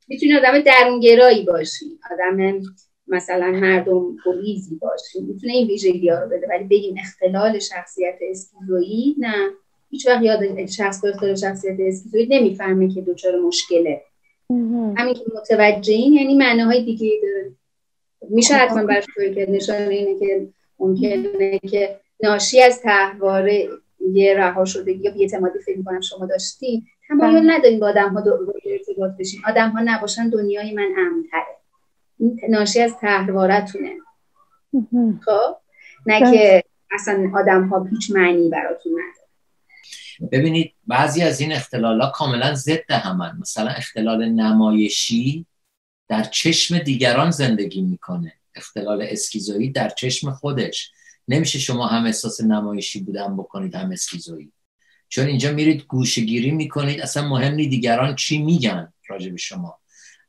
میتونی آدم درونگرایی باشی، آدم مثلا مردم گریزی باشی، میتونه این ویژگی‌ها رو بده، ولی بگیم اختلال شخصیت اسکیزوئید نه. هیچ وقت یاد شخص با اختلال شخصیت اسکیزوئید نمیفهمه که دچار مشکله. همین که متوجهین یعنی معناهای دیگه داره. میشه حتما برش توی که نشانه اینه که ممکنه که ناشی از طرحواره یه رها شدگی یا بی‌اعتمادی فکر می‌کنم شما داشتین، تمایل ندارین با آدم‌ها ارتباط بشین، آدم‌ها نباشن دنیای من امن‌تره. این ناشی از طرحواره‌تونه. خب نه که اصلا آدم‌ها هیچ معنی براتون نداره. ببینید بعضی از این اختلال‌ها کاملا ضد همن. مثلا اختلال نمایشی در چشم دیگران زندگی میکنه، اختلال اسکیزوئید در چشم خودش. نمیشه شما هم احساس نمایشی بودن بکنید هم اسکیزوئید، چون اینجا میرید گوشه‌گیری میکنید، اصلا مهم نیست دیگران چی میگن راجع به شما.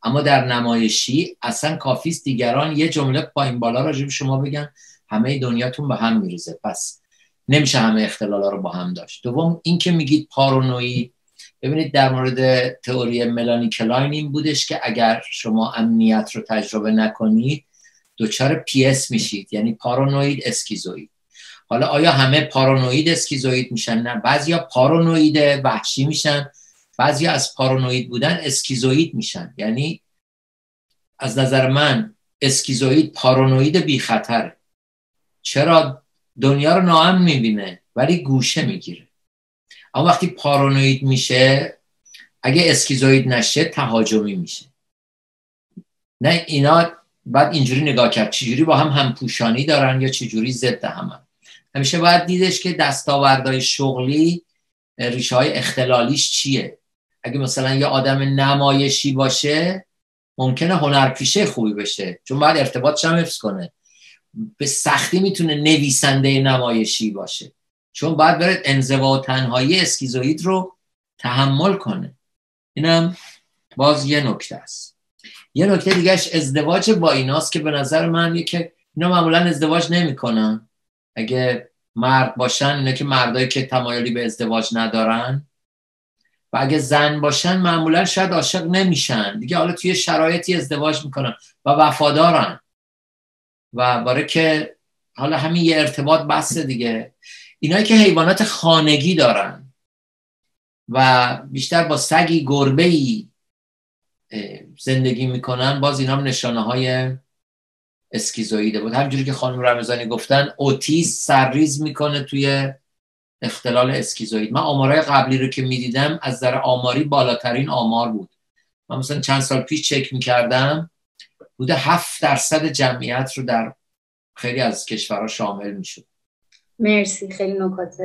اما در نمایشی اصلا کافیست دیگران یه جمله پایین بالا راجع به شما بگن، همه دنیاتون به هم میریزه. پس نمیشه همه اختلالا رو با هم داشت. دوم این که میگید پارانوید، ببینید در مورد تئوری ملانی کلاین این بودش که اگر شما امنیت رو تجربه نکنید دچار PS میشید، یعنی پارانوید اسکیزوئید. حالا آیا همه پارانوید اسکیزوئید میشن؟ نه، بعضیا پارانوید وحشی میشن، بعضیا از پارانوید بودن اسکیزوئید میشن. یعنی از نظر من اسکیزوئید پارانوید بی خطره. چرا؟ دنیا رو ناامن میبینه ولی گوشه میگیره. اما وقتی پارانوید میشه، اگه اسکیزوئید نشه تهاجمی میشه. نه اینا بعد اینجوری نگاه کرد چجوری با هم همپوشانی دارن یا چجوری ضد همن. همیشه باید دیدش که دستاوردهای شغلی ریشه های اختلالیش چیه. اگه مثلا یه آدم نمایشی باشه ممکنه هنرپیشه خوبی بشه، چون باید ارتباطش هم حفظ کنه. به سختی میتونه نویسنده نمایشی باشه، چون باید بره انزوا و تنهایی اسکیزوئید رو تحمل کنه. اینم باز یه نکته است. یه نکته دیگهش ازدواج با ایناست که به نظر من که اینا معمولا ازدواج نمی کنن. اگه مرد باشن، اینا که مردایی که تمایلی به ازدواج ندارن، و اگه زن باشن معمولا شاید عاشق نمیشن دیگه، حالا توی شرایطی ازدواج میکنن و وفادارن و برای که حالا همین یه ارتباط بسته دیگه. اینایی که حیوانات خانگی دارن و بیشتر با سگی گربه‌ای زندگی میکنن، باز اینا هم نشانه های اسکیزوئیده بود. همینجوری که خانم رمضانی گفتن اوتیسم سرریز میکنه توی اختلال اسکیزوئید. من آمارای قبلی رو که میدیدم از نظر آماری بالاترین آمار بود. من مثلا چند سال پیش چک میکردم بوده 7% جمعیت رو در خیلی از کشورها شامل میشد. مرسی، خیلی نکات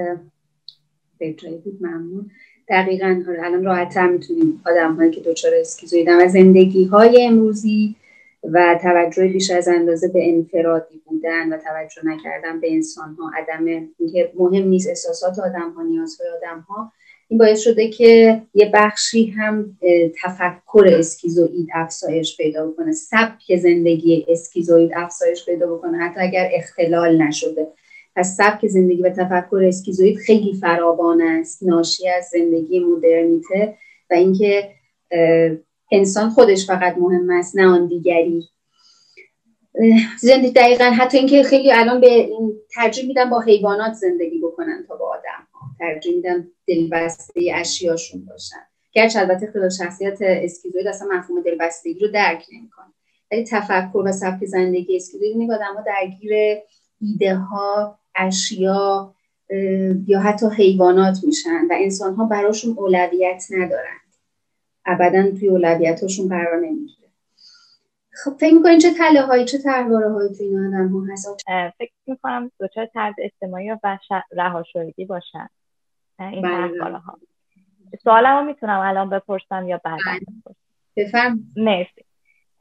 بهتری بود، ممنون. دقیقاً الان راحت‌تر میتونیم آدم‌هایی که دچار اسکیزوئیدن و زندگی‌های امروزی و توجه بیش از اندازه به انفرادی بودن و توجه نکردن به انسان‌ها، عدم اینکه مهم نیست احساسات آدم‌ها، نیازهای آدم‌ها، این باعث شده که یه بخشی هم تفکر اسکیزوئید افزایش پیدا بکنه، سبک زندگی اسکیزوئید افزایش پیدا بکنه حتی اگر اختلال نشده. پس سبک زندگی و تفکر اسکیزوئید خیلی فراوان است، ناشی از زندگی مدرنیته و اینکه انسان خودش فقط مهم است نه آن دیگری. زندگی دقیقاً، حتی اینکه خیلی الان به این ترجیح میدن با حیوانات زندگی بکنن تا با آدم‌ها، ترجیح میدن دلبسته اشیاشون باشن. گرچه البته اختلال شخصیت اسکیزوئید اصلا مفهوم دلبستگی رو درک نمی‌کنه، ولی تفکر و سبک زندگی اسکیزوئید میگه آدم‌ها درگیر ایده ها، اشیا یا حتی حیوانات میشن و انسان ها براشون اولویت ندارن، ابدا توی اولویتاشون قرار نمیگیره. خب فکر میکنین چه تله هایی، چه طرحواره هایی توی این آدم ها هست؟ فکر میکنم دچار طرد اجتماعی و رهاشدگی باشن این طرحواره ها. سوالمو میتونم الان بپرسم یا بعدا بپرسم؟ بفرم. مرسی.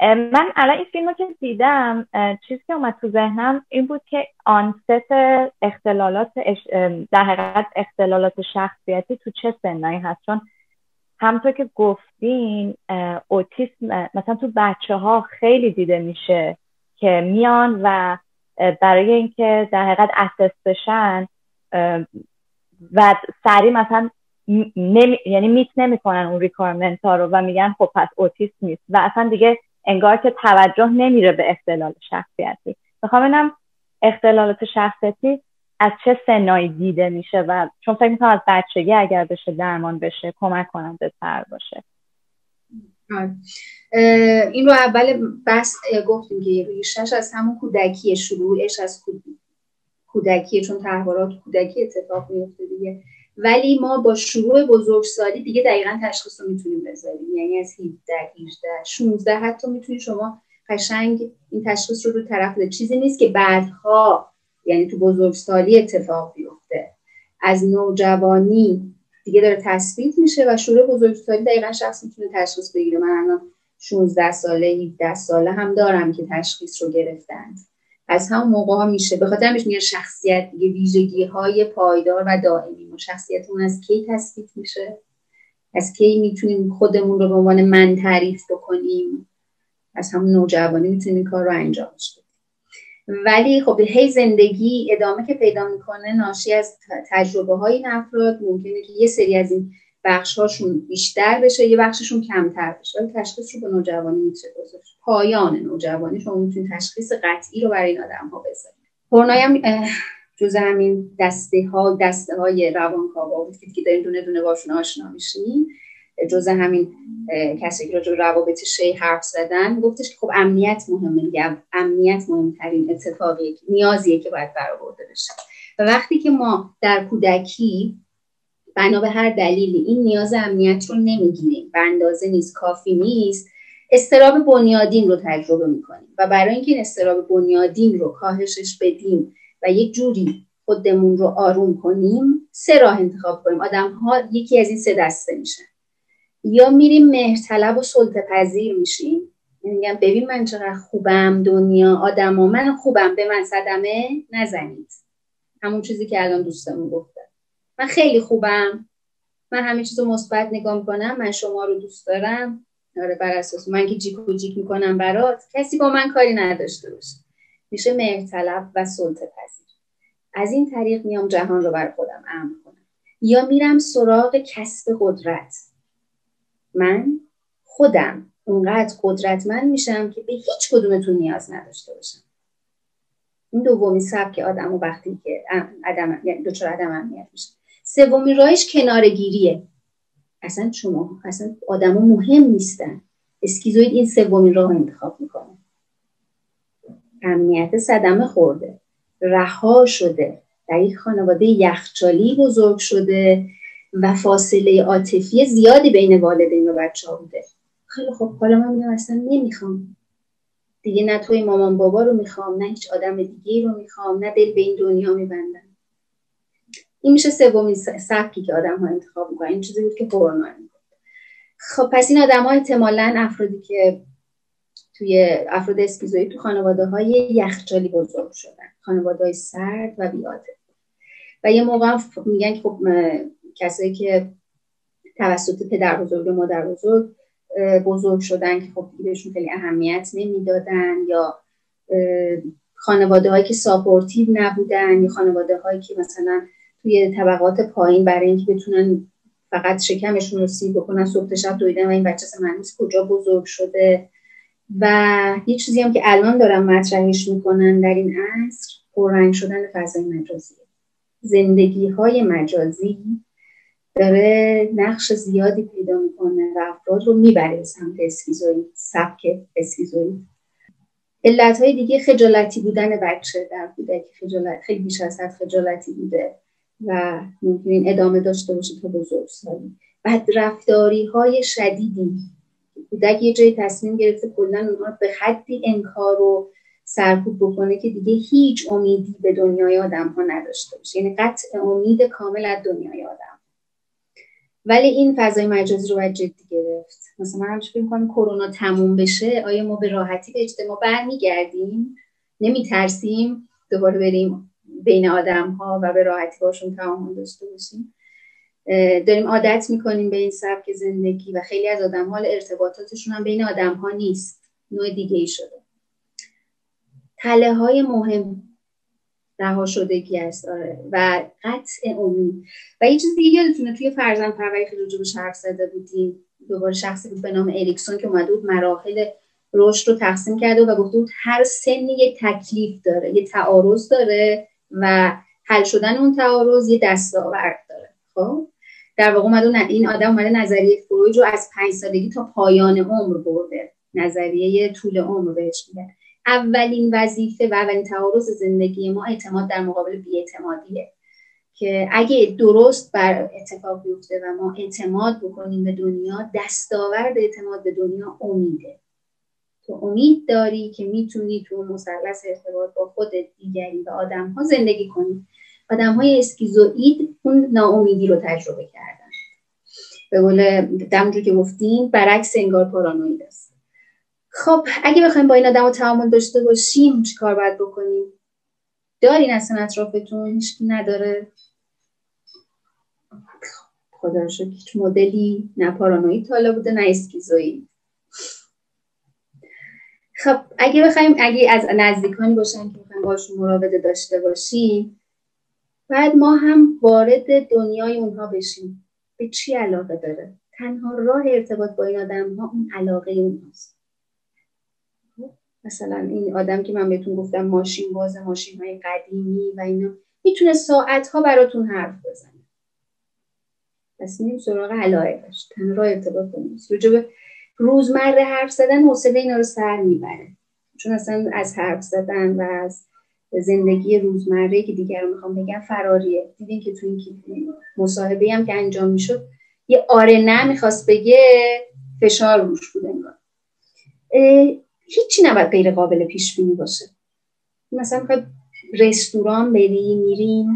من الان این فیلمو که دیدم چیزی که اومد تو ذهنم این بود که آنست اختلالات در حقیقت اختلالات شخصیتی تو چه سنایی هست، چون همونطور که گفتین اوتیسم مثلا تو بچه‌ها خیلی دیده میشه که میان و برای اینکه در حقیقت اسس بشن و سریع مثلا یعنی میت نمیکنن اون ریکوایرمنت ها رو و میگن خب پس اوتیسم نیست و اصلا دیگه انگار که توجه نمیره به اختلال شخصیتی. میخوام ببینم اختلالات شخصیتی از چه سنایی دیده میشه و چون فکر میکنم از بچگی اگر بشه درمان بشه کمک کننده تر باشه. این رو اول بس گفتیم که ریشش از همون کودکی، شروعش از کودکی، چون تحولات کودکی اتفاق میفته دیگه. ولی ما با شروع بزرگسالی دیگه دقیقاً تشخیص رو میتونیم بذاریم، یعنی از 17 18 16 حتی میتونید شما قشنگ این تشخیص رو طرف بده. چیزی نیست که بعدها یعنی تو بزرگسالی اتفاق بیفته، از نوجوانی دیگه داره تثبیت میشه و شروع بزرگسالی دقیقاً شخص میتونه تشخیص بگیره. من الان 16 ساله 17 ساله هم دارم که تشخیص رو گرفتن. از همون موقع ها میشه، به خاطر میشه شخصیت دیگه ویژگی های پایدار و دائمی. ما شخصیتمون از کی تثبیت میشه؟ از کی میتونیم خودمون رو به عنوان من تعریف بکنیم؟ از همون نوجوانی میتونیم این کار رو انجام بدیم. ولی خب هی زندگی ادامه که پیدا میکنه ناشی از تجربه های این افراد ممکنه که یه سری از این بخش هاشون بیشتر بشه، یه بخششون کمتر بشه. ولی تشخیص رو به نوجوانی میشه گذاشت. پایان نوجوانی شما میتونید تشخیص قطعی رو برای این آدم ها بذارید. پورنوی هم جز همین دسته های روانکاوا بود که داریم دونه دونه باشون آشنا میشیم. جز همین کسی که راجع به روابط شی حرف زدن گفتش که خب امنیت مهمه دیگه. امنیت مهمترین اتفاقیه، نیازیه که باید برآورده بشه. و وقتی که ما در کودکی بنا به هر دلیلی این نیاز امنیت رو نمیگیریم، به اندازه نیست، کافی نیست، اضطراب بنیادین رو تجربه میکنیم و برای اینکه این اضطراب بنیادین رو کاهشش بدیم و یک جوری خودمون رو آروم کنیم 3 راه انتخاب کنیم. آدم‌ها یکی از این 3 دسته میشن. یا میریم مهرطلب و سلطه‌پذیر میشیم، میگم ببین من چقدر خوبم، دنیا آدما من خوبم، به من صدمه نزنید. همون چیزی که الان دوستمون گفتن، من خیلی خوبم، من همه چیزو مثبت نگاه میکنم، من شما رو دوست دارم، آره بر اساس من که جیک و جیک میکنم برات، کسی با من کاری نداشته باشه. میشه مهرطلب و سلطه‌پذیر. از این طریق میام جهان رو بر خودم امن کنم. یا میرم سراغ کسب قدرت. من خودم اونقدر قدرتمند میشم که به هیچ کدومتون نیاز نداشته باشم. این دومین سبک آدمو وقتی که یعنی دچار عدم امنیت میشه. سومین راهش کناره‌گیریه. اصلا شما اصلا آدما مهم نیستن. اسکیزوید این سومین راه انتخاب میکنه. امنیت صدمه خورده، رها شده، در یک خانواده یخچالی بزرگ شده و فاصله عاطفی زیادی بین والدین و بچه‌ها بوده. خیلی خب حالا من میگم اصلا نمیخوام دیگه، نه توی مامان بابا رو میخوام، نه هیچ آدم دیگه رو میخوام، نه دل به این دنیا میبندم. این میشه سومین سبکی که آدم ها انتخاب میکنن. این چیزی بود که پورنوی میگفت. خب پس این آدم ها احتمالاً افرادی که توی افراد اسکیزوئید تو خانواده های یخچالی بزرگ شدن، خانواده های سرد و بی‌عاطفه. و یه موقع میگن که خب کسایی که توسط پدر بزرگ و مادر بزرگ شدن که خب بهشون خیلی اهمیت نمیدادن، یا خانواده هایی که ساپورتیو نبودن، یا خانواده هایی که مثلا توی طبقات پایین برای اینکه بتونن فقط شکمشون رو سیر بکنن صبح تا شب دویدن و این بچه اصلا معلوم نیست کجا بزرگ شده. و یه چیزی هم که الان دارن مطرحش میکنن در این عصر، پررنگ شدن فضای مجازی. زندگی های مجازی داره نقش زیادی پیدا میکنه و افراد رو میبره سمت اسکیزوئید، سبک اسکیزوئید. علتهای دیگه خجالتی بودن بچه در کودکی، خجالت خیلی بیش از حد خجالتی بوده و ممکنه ادامه داشته باشه تا بزرگسالی. بدرفتاری های شدیدی، کودک یه جایی تصمیم گرفته کلا اونها رو به حدی انکار و سرکوب بکنه که دیگه هیچ امیدی به دنیای آدم ها نداشته باشه، یعنی قطع امید کامل از دنیای آدم. ولی این فضای مجازی رو باید جدی گرفت. مثلا من همش فکر می‌کنم کرونا تموم بشه آیا ما به راحتی به اجتماع برمیگردیم؟ نمیترسیم دوباره بریم بین آدم ها و به راحتی باشون تعامل داشته باشیم؟ داریم عادت میکنیم به این سبک زندگی و خیلی از آدم ها ارتباطاتشون هم بین آدم ها نیست، نوع دیگه ای شده. تله های مهم رها شدگی است. و قطع امید. و یه چیز دیگه یادتونه توی فرزند پروری خیلی راجعش حرف زده بودیم، دوباره شخصی بود به نام اریکسون که اومده بود مراحل رشد رو تقسیم کرده و گفته بود هر سنی یه تکلیف داره، یه تعارض داره و حل شدن اون تعارض یه دستاورد داره. خب در واقع این آدم اومده نظریه فروید رو از 5 سالگی تا پایان عمر برده، نظریه طول عمر بهش میگن. اولین وظیفه و اولین تعارض زندگی ما اعتماد در مقابل بی‌اعتمادیه که اگه درست بر اتفاق بیفته و ما اعتماد بکنیم به دنیا، دستاورد اعتماد به دنیا امیده. تو امید داری که میتونی تو مثلث ارتباط با خود، دیگری و آدم‌ها زندگی کنی. آدم‌های اسکیزوئید اون ناامیدی رو تجربه کردن. به قول همونجوری که گفتیم برعکس انگار پارانوید است. خب اگه بخوایم با این آدم‌ها تعامل داشته باشیم چیکار باید بکنیم؟ دارین اصلا اطرافتون؟ هیچکی نداره؟ خدا رو شکر هیچ مدلی نه پارانوید حالا بوده نه اسکیزوئید. خب اگه از نزدیکانی باشن که میخوایم باشون مراوده داشته باشیم، بعد ما هم وارد دنیای اونها بشیم. به چی علاقه داره؟ تنها راه ارتباط با این آدم ها اون علاقه اونهاست. مثلا این آدم که من بهتون گفتم ماشین باز، ماشین های قدیمی و اینا، میتونه ساعت ها براتون حرف بزنه. پس میریم سراغ علایقش. تنها راه ارتباط با اونهاست. راجب روزمره حرف زدن حوصله اینا رو سر میبره، چون اصلا از حرف زدن و از زندگی روزمره که دیگر رو میخوام بگم فراریه. دیدین که تو این مصاحبه هم که انجام میشد یه آره نه میخواست بگه، فشار روش بود انگار. هیچی نباید غیر قابل پیش بینی باشه. مثلا میخواد رستوران میریم،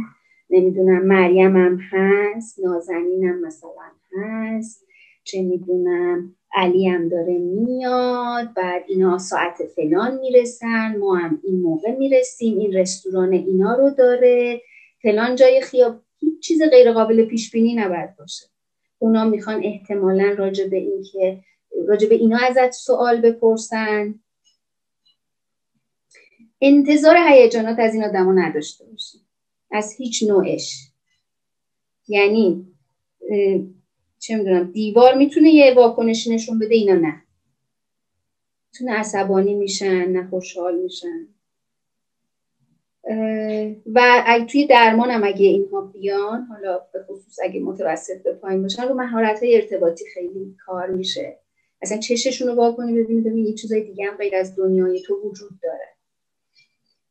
نمیدونم مریم هم هست، نازنین هم مثلا هست، چه میدونم علی هم داره میاد، بعد اینا ساعت فلان میرسن، ما هم این موقع میرسیم، این رستوران اینا رو داره، فلان جای خیاب. هیچ چیز غیر قابل پیش بینی نباید باشه. اونا میخوان احتمالاً راجع به اینا ازت سوال بپرسن. انتظار هیجانات از این آدمو نداشته باشی، از هیچ نوعش. یعنی چه میدونم دیوار میتونه یه واکنشی نشون بده، اینا نه. میتونه عصبانی میشن، نه خوشحال میشن. و توی درمان هم اگه اینها بیان، حالا به خصوص اگه متوسط به پایین باشن، رو مهارت‌های ارتباطی خیلی کار میشه. اصلا چششون رو وا کنی ببینی یه چیزای دیگه هم غیر از دنیای تو وجود داره.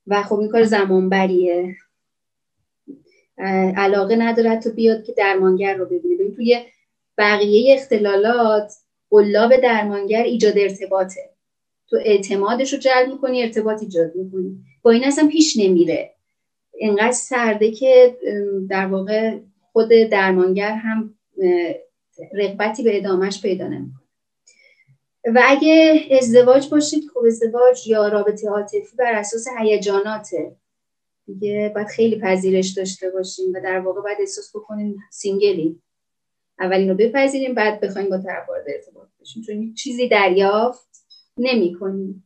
و خب این کار زمان بریه. علاقه نداره تو بیاد که درمانگر رو ببینی. ببین توی بقیه اختلالات قلاب درمانگر ایجاد ارتباطه. تو اعتمادش رو جلب میکنی، ارتباط ایجاد میکنی. با این اصلا پیش نمیره. اینقدر سرده که در واقع خود درمانگر هم رغبتی به ادامهش پیدا نمیکنه. و اگه ازدواج باشید، خب ازدواج یا رابطه عاطفی بر اساس هیجاناته دیگه، باید خیلی پذیرش داشته باشیم و در واقع باید احساس بکنیم سینگلی. اول اینو بپذیریم، بعد بخوایم با طرف وارد ارتباط بشیم، چون چیزی دریافت نمی‌کنیم.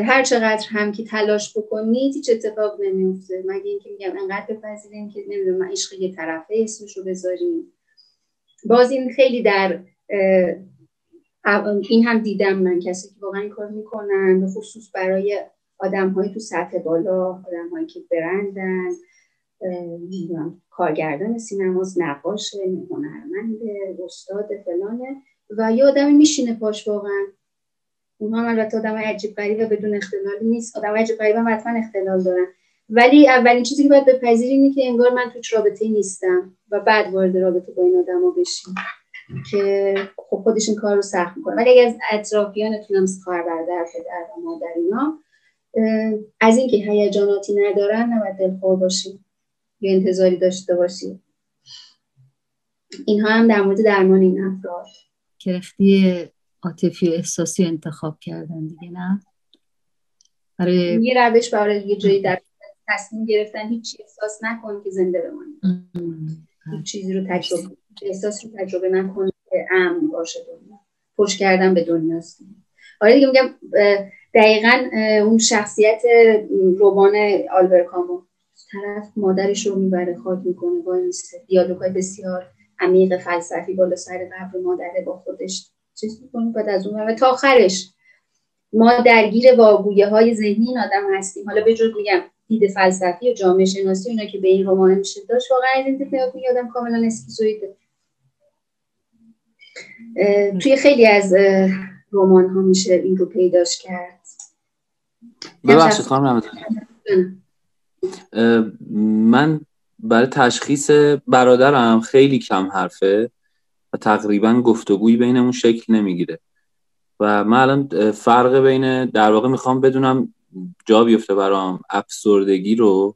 هر چقدر هم که تلاش بکنید هیچ اتفاق نمیفته، مگه اینکه میگم انقدر بپذیریم که نمیدونم من عشق یه طرفه اسمشو بذاریم. باز این خیلی در این هم دیدم من کسی که واقعا این کار میکنن، به خصوص برای آدم‌های تو سطح بالا، آدم‌هایی که برندن، کارگردان سینماست، نقاشه، هنرمنده، استاد فلانه، و یه آدمی میشینه پاش. واقعا اونها هم البته آدم عجیب غریب و بدون اختلالی نیست، آدم عجیب غریب هم حتما اختلال دارن، ولی اولین چیزی که باید بپذیریم اینه که انگار من توی رابطه‌ای نیستم و بعد وارد رابطه با این آدم‌ها بشیم که خب خودش این کار رو سخت میکنه. ولی اگه از اطرافیانتون هم خواهر برادر، پدر و مادر اینا از اینکه هیجاناتی ندارن نباید دلخور باشیم یا انتظاری داشته باشیم. اینها هم در مورد درمان این افراد. کرختی عاطفی و احساسی انتخاب کردن دیگه، نه؟ برای یه روش برای یه جایی در تصمیم گرفتن هیچ احساس نکن که زنده بمانی. هیچ چیزی رو تجربه، احساس رو تجربه نکن که امن باشه دنیا. پشت کردن به دنیاست. آره دیگه میگم دقیقاً اون شخصیت رمان آلبر کامو، طرف مادرش رو میبره خاک میکنه، وای میسته، دیالوگای بسیار عمیق فلسفی بالا سر قبر مادره با خودش چیز میکنه، بعد از اون تا آخرش ما درگیر واگویه های ذهنی این آدم هستیم. حالا به جز میگم دید فلسفی و جامعه شناسی اینا که به این رمان میشه داشت، واقعا ایدنتیفای کنی آدم کاملا اسکیزوئیده. توی خیلی از رمان ها میشه این رو پیداش کرد. ببخشید خانم رمضانی، من برای تشخیص برادرم خیلی کم حرفه و تقریبا گفتگویی بینمون شکل نمیگیره و من الان فرق بین، در واقع میخوام بدونم جا بیفته برام افسردگی رو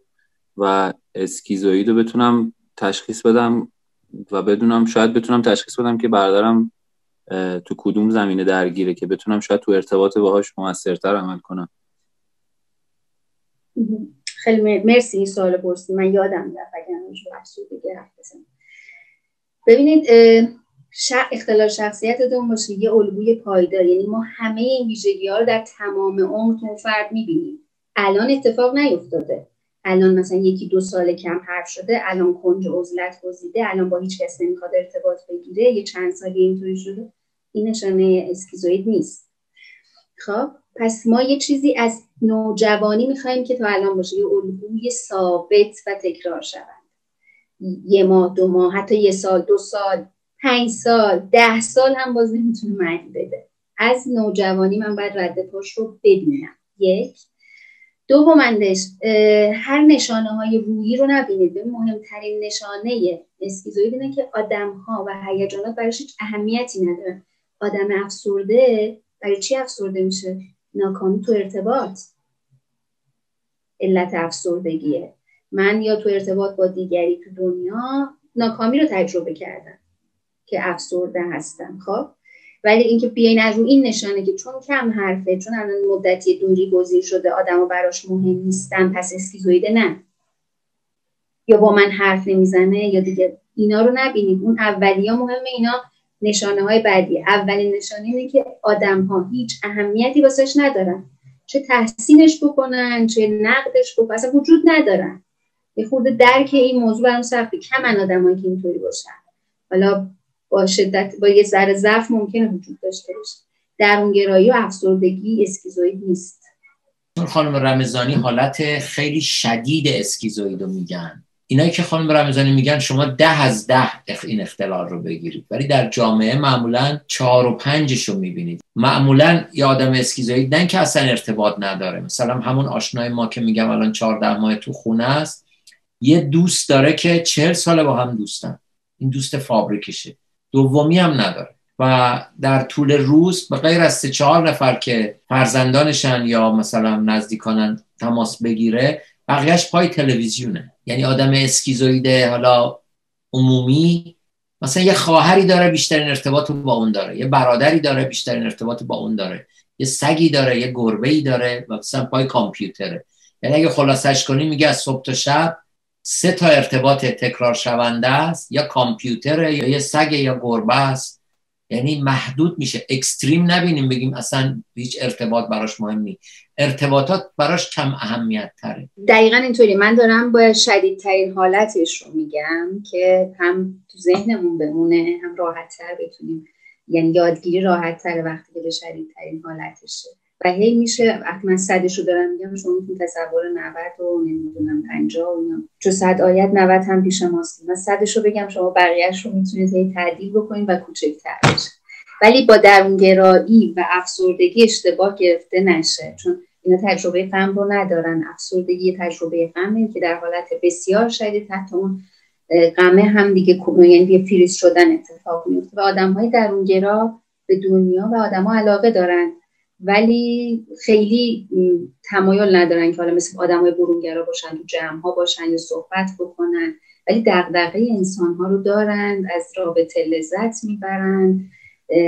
و اسکیزوئید رو بتونم تشخیص بدم و بدونم، شاید بتونم تشخیص بدم که برادرم تو کدوم زمینه درگیره که بتونم شاید تو ارتباط باهاش موثرتر عمل کنم. خیلی مرسی این سوال پرسید، من یادم رفت اگر نمیشه افسردگی حرف بزنم. ببینید اختلال شخصیتتون باشه یه الگوی پایدار، یعنی ما همه این ویژگی‌ها رو در تمام عمر تو فرد می‌بینیم. الان اتفاق نیفتاده، الان مثلا 1-2 سال کم حرف شده، الان کنج عزلت گزیده، الان با هیچ کس نمیخواد ارتباط بگیره، یه چند سالی اینطوری شده، این نشانه اسکیزوئید نیست. خب پس ما یه چیزی از نوجوانی می‌خوایم که تا الان باشه، یه الگوی ثابت و تکرار شود. 1 ماه 2 ماه حتی 1 سال 2 سال 5 سال 10 سال هم باز نمیتونه معنی بده. از نوجوانی من باید رد پاش رو ببینم. 1. دومندش هر نشانه های روحی رو نبینید. مهمترین نشانه اسکیزوئید اینه که آدم ها و هیجانات برایش هیچ اهمیتی ندارن. آدم افسرده برای چی افسرده میشه؟ ناکامی تو ارتباط علت افسردگیه. من یا تو ارتباط با دیگری تو دنیا ناکامی رو تجربه کردم که افسرده هستم. خب ولی اینکه بیاین از رو این نشانه که چون کم حرفه، چون الان مدتی دوری گزیر شده، آدمو براش مهم نیستن پس اسکیزوئیده، نه، یا با من حرف نمیزنه یا دیگه، اینا رو نبینید. اون اولیه مهمه، اینا نشانه های بعدی. اولین نشانه اینه که آدم ها هیچ اهمیتی واسش ندارن، چه تحسینش بکنن چه نقدش بکنن، اصلا وجود ندارن. یه خورده درک این موضوع برام سخته. کمن آدمایی که اینطوری باشن. حالا با شدت با یه ذره ضعف ممکنه وجود داشته باشه. درونگرایی و افسردگی اسکیزوئید نیست. خانم رمضانی حالت خیلی شدید اسکیزوئید رو میگن. اینایی که خانم رمضانی میگن شما 10 از 10 این اختلال رو بگیرید، ولی در جامعه معمولا 4 و 5 رو میبینید. معمولا یه آدم اسکیزوئید نه که اصلا ارتباط نداره، مثلا همون آشنای ما که میگم الان 14 ماه تو خونه است، یه دوست داره که 40 ساله با هم دوستن، این دوست فابریکشه، دومی هم نداره و در طول روز به غیر از 3-4 نفر که فرزندانشن یا مثلا نزدیکانن تماس بگیره، بقیهش پای تلویزیونه. یعنی آدم اسکیزوئید حالا عمومی مثلا یه خواهری داره بیشترین ارتباط رو با اون داره، یه برادری داره بیشترین ارتباط با اون داره، یه سگی داره، یه گربه‌ای داره و مثلا پای کامپیوتره. یعنی اگه خلاصش کنی میگه از صبح تا شب 3 تا ارتباط تکرار شونده است، یا کامپیوتره یا یه سگ یا گربه است. یعنی محدود میشه. اکستریم نبینیم بگیم اصلا هیچ ارتباط براش مهم نیست، ارتباطات براش کم اهمیت تره. دقیقاً اینطوری. من دارم با شدیدترین حالتش رو میگم که هم تو ذهنمون بمونه، هم راحت‌تر بتونیم، یعنی یادگیری راحت‌تره وقتی که به شدیدترین حالتشه. و هی میشه من 100 رو دارم میگم، شما میتونید تصور 90 و نمیدونم 50 و اینا، چون 100 آیت 90 هم پیش ماست. من 100 رو بگم، شما بقیه‌اش رو میتونید هی تعدیل بکنید و کوچکتر بشه. ولی با درونگرایی و افسردگی اشتباه گرفته نشه، چون اینا تجربه غم رو ندارن. افسردگی تجربه غمه که در حالت بسیار شدید تحت اون غمه هم دیگه یعنی فریز شدن اتفاق میفته و آدم‌های درونگرا به دنیا و آدم‌ها علاقه دارن ولی خیلی تمایل ندارن که حالا مثل آدم‌های برونگرا باشن، تو جمع‌ها باشن یا صحبت بکنن، ولی دغدغه انسان‌ها رو دارن، از رابطه لذت میبرن،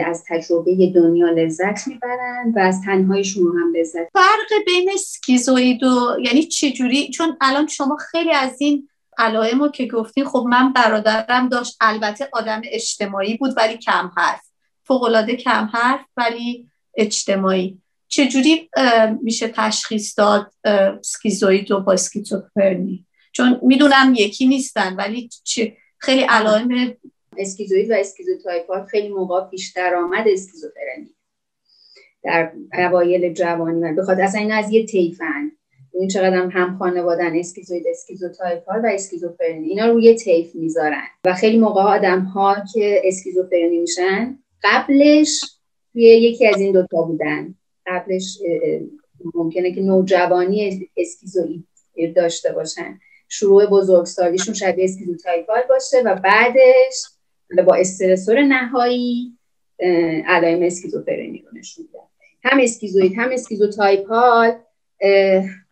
از تجربه دنیا لذت میبرن و از تنهاییشون هم لذت. فرق بین اسکیزوئید و یعنی چجوری، چون الان شما خیلی از این علائمو که گفتین، خب من برادرم داشت، البته آدم اجتماعی بود ولی کم حرف، فوق‌العاده کم حرف ولی اجتماعی. چجوری میشه تشخیص داد اسکیزوئید رو با اسکیزوفرنی؟ چون میدونم یکی نیستن، ولی خیلی علائم اسکیزوئید و اسکیزوتایپال خیلی موقع بیشتر آمد اسکیزوفرنی در اوایل جوانی من، بخاطر اصلا این از یه طیفن. این چقدر هم خانوادن اسکیزوئید، اسکیزوتایپال و اسکیزوفرنی، اینا روی طیف میذارن و خیلی موقع آدم‌ها که اسکیزوفرنی میشن قبلش توی یکی از این دوتا بودن. قبلش ممکنه که نوجوانی اسکیزوئید داشته باشن، شروع بزرگسالیشون شبیه اسکیزوتایپال باشه و بعدش با استرسور نهایی علائم اسکیزوفرنی رو نشون میدن. هم اسکیزوئید هم اسکیزوتایپال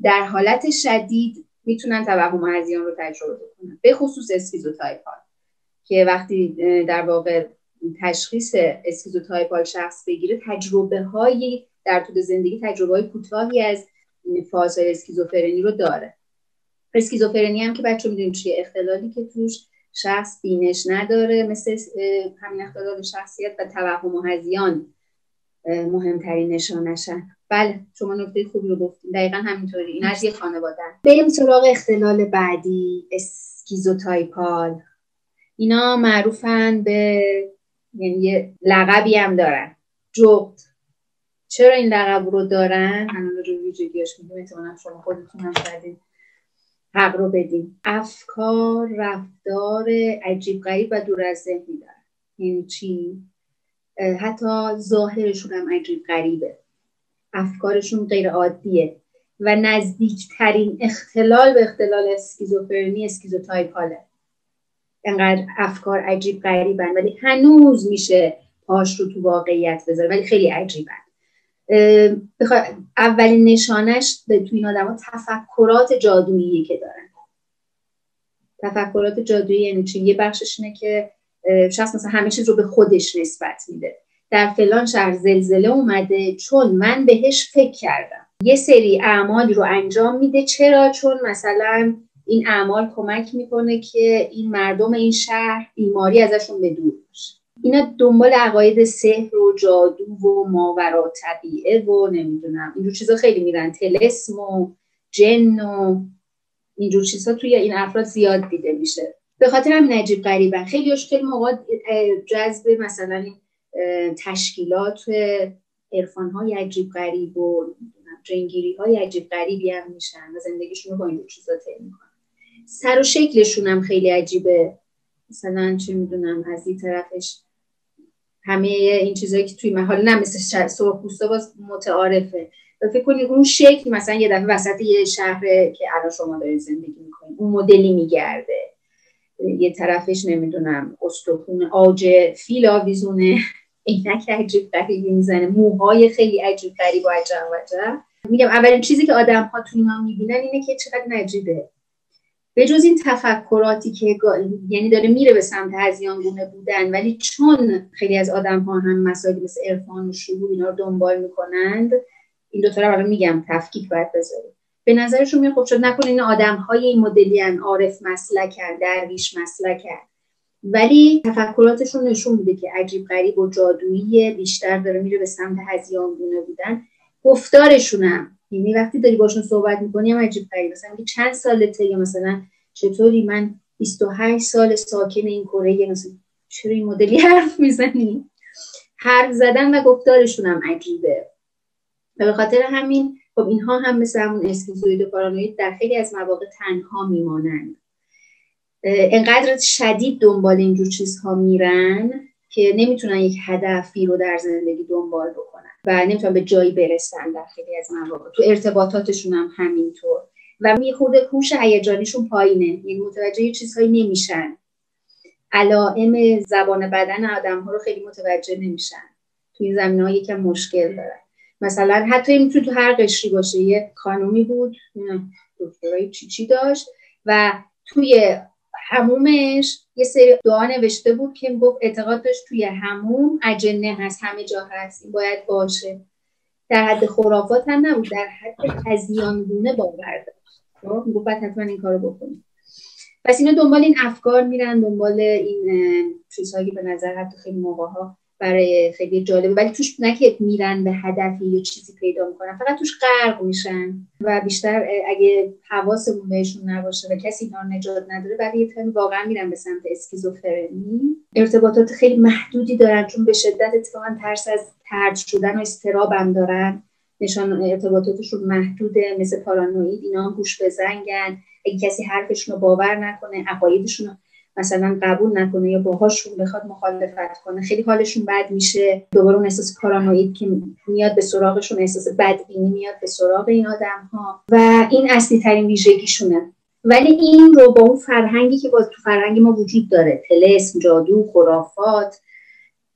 در حالت شدید میتونن توهم هذیان رو تجربه کنن، به خصوص اسکیزوتایپال که وقتی در واقع تشخیص اسکیزوتایپال شخص بگیره، تجربه هایی در طول زندگی، تجربه های کوتاهی از فازهای اسکیزوفرنی رو داره. اسکیزوفرنی هم که بچه میدونید چیه، اختلالی که توش شخص بینش نداره، مثل همین اختلال شخصیت و توهم و هذیان مهمترین نشانشن. بله شما نکته خوبی رو گفتید، دقیقا همینطوری. این از یه خانواده. بریم سراغ اختلال بعدی، اسکیزوتایپال. اینا معروفن به، یعنی یه لقبی هم دارن، جغد. چرا این لقب رو دارن؟ الان رو ویژگیاش میگم، احتمالاً شما خودتون هم شاید حق رو بدین. افکار، رفتار عجیب غریب و دور از ذهنی دارن. یعنی چی؟ حتی ظاهرشون هم عجیب غریبه، افکارشون غیر عادیه و نزدیکترین اختلال به اختلال اسکیزوفرنی اسکیزوتایپاله. انقدر افکار عجیب غریبن ولی هنوز میشه پاش رو تو واقعیت بذاره، ولی خیلی عجیبن. اولین نشانش تو این آدم ها تفکرات جادویی که دارن. تفکرات جادویی یعنی چی؟ یه بخشش اینه که شخص مثلا همه چیز رو به خودش نسبت میده. در فلان شهر زلزله اومده چون من بهش فکر کردم. یه سری اعمالی رو انجام میده. چرا؟ چون مثلا این اعمال کمک میکنه که این مردم این شهر بیماری ازشون به دور باشه. اینا دنبال عقاید سحر و جادو و ماورا طبیعه و نمیدونم اینجور چیزا خیلی میرن، طلسم و جن و اینجور چیزا توی این افراد زیاد دیده میشه. به خاطر همین عجیب غریبن. خیلی موقع جذب مثلا تشکیلات عرفان‌های عجیب غریب و جنگیری‌های عجیب غریبی هم میشن و زندگیشون رو با اینجور چیزا طی میکنن. سر و شکلشون هم خیلی عجیبه. مثلا چه میدونم از این طرفش همه این چیزایی که توی محل نه مثل سرخپوستا باز متعارفه. فکر کنید اون شکل مثلا یه دفعه وسط یه شهر که الان شما دارید زندگی میکنید اون مدلی میگرده، یه طرفش نمیدونم استخون عاج فیل آویزونه، عینک عجیب غریبی میزنه، موهای خیلی عجیب غریب و عجب. میگم اولین چیزی که آدم‌ها تو اینا میبینن اینه که چقدر عجیبه. به جز این تفکراتی که یعنی داره میره به سمت هذیانگونه بودن، ولی چون خیلی از آدم‌ها هم مسائل مثل عرفان و شهود اینا رو دنبال میکنند، این دو تا رو الان میگم تفکیک باید بذاریم. به نظرشون میاد خب شد نکنه این آدم‌های این مدلی ان، عارف مسلکن، درویش مسلکن، ولی تفکراتشون نشون میده که عجیب غریب و جادویی، بیشتر داره میره به سمت هذیانگونه بودن. گفتارشون هم یعنی وقتی داری باشون صحبت میکنی هم عجیب غریب، مثلا میگه چند سالته، یا مثلا چطوری من 28 سال ساکن این کره، مثلا چرا این مدلی حرف میزنی؟ حرف زدن و گفتارشون هم عجیبه. و به خاطر همین خب اینها هم مثل همون اسکیزوئید و پارانوید در خیلی از مواقع تنها میمانند. انقدر شدید دنبال اینجور چیزها میرن که نمیتونن یک هدفی رو در زندگی دنبال بکنن و نمیتونن به جایی برسن. در خیلی از مواقع تو ارتباطاتشون هم همینطور و میخورده هوش هیجانیشون پایینه، یعنی متوجه یه چیزهایی نمیشن. علائم زبان بدن آدم‌ها رو خیلی متوجه نمیشن. تو این زمینه‌ها یکم مشکل دارن. مثلا حتی میتونه تو هر قشری باشه. یه خانومی بود دکترای چی داشت و توی حمومش یه سری دعا نوشته بود که گفت اعتقاد داشت توی حموم اجنه هست، همه جا هست، این باید باشه. در حد خرافات هم نبود، در حد هذیانگونه باور داشت. گفت باید حتما این کارو بکنیم. پس اینا دنبال این افکار میرن، دنبال این چیزهایی به نظر حتی خیلی موقع‌ها برای خیلی جالبه، ولی توش نه که میرن به هدفی یا چیزی پیدا میکنن، فقط توش غرق میشن و بیشتر اگه حواسمون بهشون نباشه و کسی اینا رو نجات نداره برای یه تایمی واقعا میرن به سمت اسکیزوفرنی. ارتباطات خیلی محدودی دارن چون به شدت اتفاقا ترس از طرد شدن و اضطراب هم دارن، نشان ارتباطاتشون محدوده، مثل پارانوید اینا هم گوش به زنگن، اگه کسی حرفشون رو باور نکنه، عقایدشون رو مثلا قبول نکنه یا باهاشون بخواد مخالفت کنه، خیلی حالشون بد میشه. دوباره اون احساس پارانوید که میاد به سراغشون، احساس بدبینی میاد به سراغ این آدم‌ها و این اصلی ترین ویژگیشونه. ولی این رو با اون فرهنگی که باز تو فرهنگ ما وجود داره، طلسم، جادو، خرافات،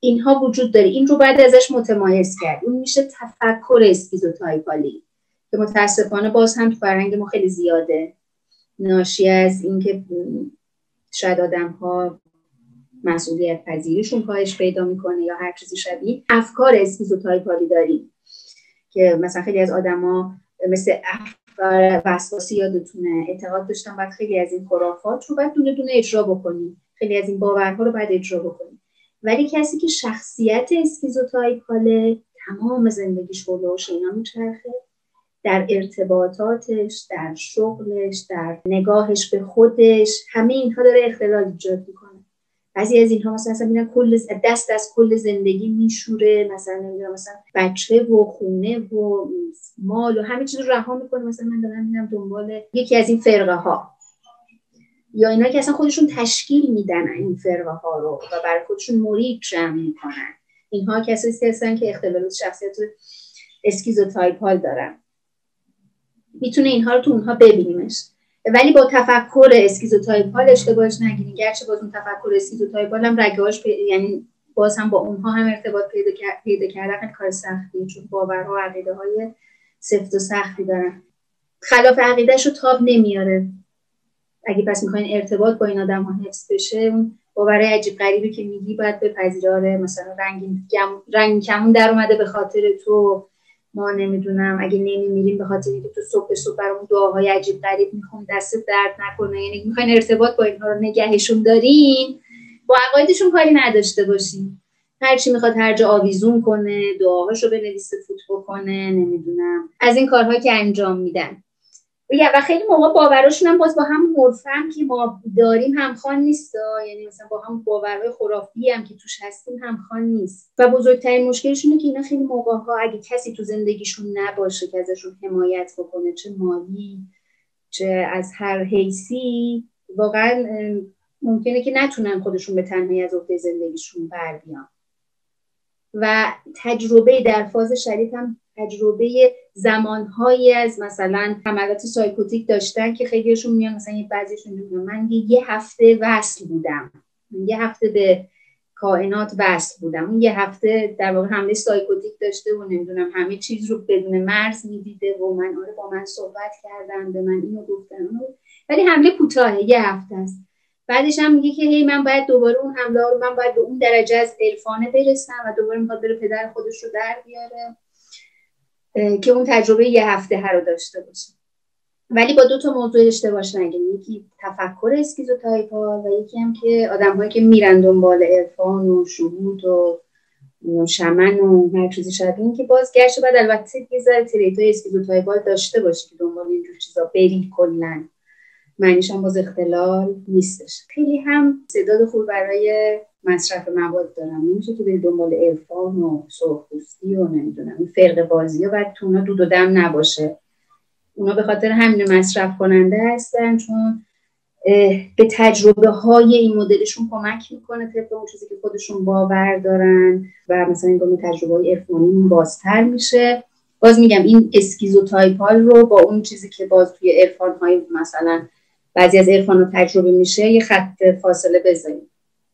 اینها وجود داره، این رو بعد ازش متمایز کرد. اون میشه تفکر اسکیزوتایپالی که متاسفانه باز هم تو فرهنگ ما خیلی زیاده، ناشی از اینکه شاید آدم‌ها مسئولیت پذیریشون کاهش پیدا میکنه یا هر چیزی شبیه. افکار اسکیزوتایپالی داریم که مثلا خیلی از آدم‌ها مثل افکار وسواسی، یادتونه اعتقاد داشتن باید خیلی از این خرافات رو باید دونه دونه اجرا بکنیم، خیلی از این باورها رو باید اجرا بکنیم. ولی کسی که شخصیت اسکیزوتایپاله تمام زندگیش هولوش اینا میچرخه، در ارتباطاتش، در شغلش، در نگاهش به خودش، همه اینها داره اختلال ایجاد میکنه. بعضی از اینها مثلا میرن کل دست از کل زندگی میشوره، مثلا بچه و خونه و مال و همه چیز رو رها میکنه. مثلا من دارم میرم دنبال یکی از این فرقه ها، یا اینا که اصلا خودشون تشکیل میدن این فرقه ها رو و برای خودشون مرید جمع میکنن. اینها کسایی هستن که اختلالات شخصیت اسکیزوتایپال دارن. میتونه اینها رو تو اونها ببینیمش، ولی با تفکر اسکیزوتایپال اشتباهش نگیرین. گرچه باز اون تفکر اسکیزوتایپال هم رگه‌هاش یعنی باز هم با اونها هم ارتباط پیدا کردن خیلی کار سختیه، چون باورها و عقیده‌های سفت و سختی دارن. خلاف عقیده‌شو تاب نمیاره. اگه پس میخواین ارتباط با این آدم‌ها حفظ بشه، اون باورهای عجیب غریبی که میگی باید بپذیره. مثلا رنگین کمون در اومده به خاطر تو، ما نمیدونم اگه نمیمیریم به خاطر اینکه تو صبح برامون دعاهای عجیب غریب میخونی، دست درد نکنه. یعنی میخواین ارتباط با اینها رو نگهشون دارین، با عقایدشون کاری نداشته باشین. هر چی میخواد هر جا آویزون کنه، دعاهاشو بنویسه، فوت بکنه، نمیدونم از این کارها که انجام میدن. و خیلی موقع باوراشون هم باز با هم مرفهم که ما داریم همخوان نیست. یعنی مثلا با هم باورهای خرافی هم که توش هستیم همخوان نیست. و بزرگترین مشکلشونه که اینا خیلی موقع‌ها اگه کسی تو زندگیشون نباشه که ازشون حمایت بکنه، چه مالی چه از هر حیثی، واقعا ممکنه که نتونن خودشون به تنهایی از عهده زندگیشون بر بیان. و تجربه در فاز شدید هم تجربه زمانهایی از مثلا حملات سایکوتیک داشتن که خیلیشون میان مثلا بعضیشون میگن من یه هفته وصل بودم، یه هفته به کائنات وصل بودم، اون یه هفته در واقع حمله سایکوتیک داشته و نمیدونم همه چیز رو بدون مرز میدیده و من با من صحبت کردن، به من اینو گفتن، ولی حمله کوتاهه، یه هفته است. بعدش هم میگه که هی من باید دوباره اون حمله رو من باید به اون درجه از عرفانه برسم و دوباره میخواد بره پدر خودش رو در بیاره که اون تجربه یه هفته ها رو داشته باشه. ولی با 2 موضوع اشتباهش نگیم، یکی تفکر اسکیزوتایپال و یکی هم که آدم‌هایی که میرن دنبال عرفان و شهود و شمن و هر چیزی شبیه این که باز گرچه بعد البته یه ذره تریتای اسکیزوتایپال داشته باشه که دنبال اینجور چیزا بری کلاً، معنیش هم باز اختلال نیستش. خیلی هم استعداد خوب برای مصرف مواد دارم، نمیشه که بری دنبال عرفان و سرخپوستی و نمیدونم این فرقه بازی ها بعد تو اونا دود و دم نباشه. اونا به خاطر همین مصرف کننده هستن، چون به تجربه های این مدلشون کمک میکنه طبق اون چیزی که خودشون باور دارن و مثلا این گونه تجربه های عرفانی بازتر میشه. باز میگم این اسکیزوتایپال رو با اون چیزی که باز توی عرفان های مثلا بعضی از عرفان رو تجربه میشه یه خط فاصله بذاریم.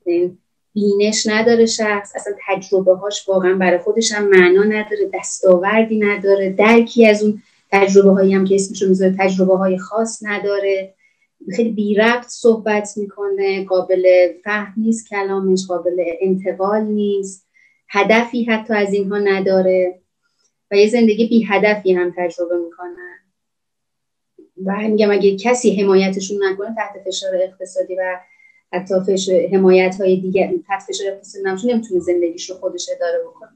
این بینش نداره شخص، اصلا تجربه هاش واقعا برای خودش هم معنا نداره، دستاوردی نداره، درکی از اون تجربه هایی هم که اسمشو میذاره تجربه های خاص نداره، خیلی بی ربط صحبت میکنه، قابل فهم نیست کلامش، قابل انتقال نیست، هدفی حتی از اینها نداره و یه زندگی بی هدفی هم تجربه میکنن. و میگم اگه کسی حمایتشون نکنه تحت فشار اقتصادی و حتی حمایت های دیگر، تحت فشار اقتصادی نمیتونه زندگیش رو خودش اداره بکنه.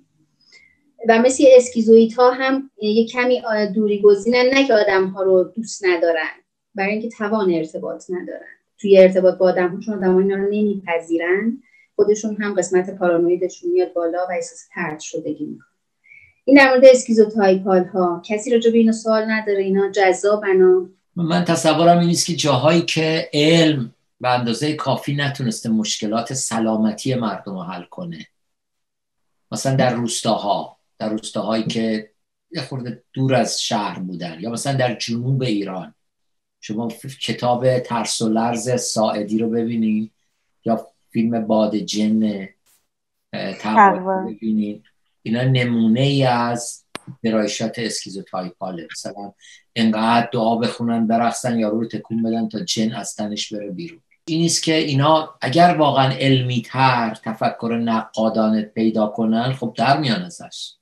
و مثل اسکیزوئید ها هم یه کمی دوری گزینن، نه که آدم ها رو دوست ندارن، برای اینکه توان ارتباط ندارن. توی ارتباط با آدم ها چون آدم ها اینا رو نمیپذیرن، خودشون هم قسمت پارانویدشون میاد بالا و احساس طرد شدگی میکنن. این در مورد اسکیزوتایپال ها. کسی راجع به اینا سوال نداره؟ اینا جذابن؟ من تصورم این است که جاهایی که علم به اندازه کافی نتونسته مشکلات سلامتی مردم رو حل کنه، مثلا در روستاهایی که یه خورده دور از شهر بودن، یا مثلا در جنوب ایران، شما کتاب ترس و لرز ساعدی رو ببینید یا فیلم باد جن رو ببینید، اینا نمونه ای از درایشات اسکیزوتایپاله. مثلا انقدر دعا بخونن برقصن یارو رو تکون بدن تا جن از تنش بره بیرون. این نیست که اینا اگر واقعا علمی تر تفکر نقادانه پیدا کنن خب در میان ازش،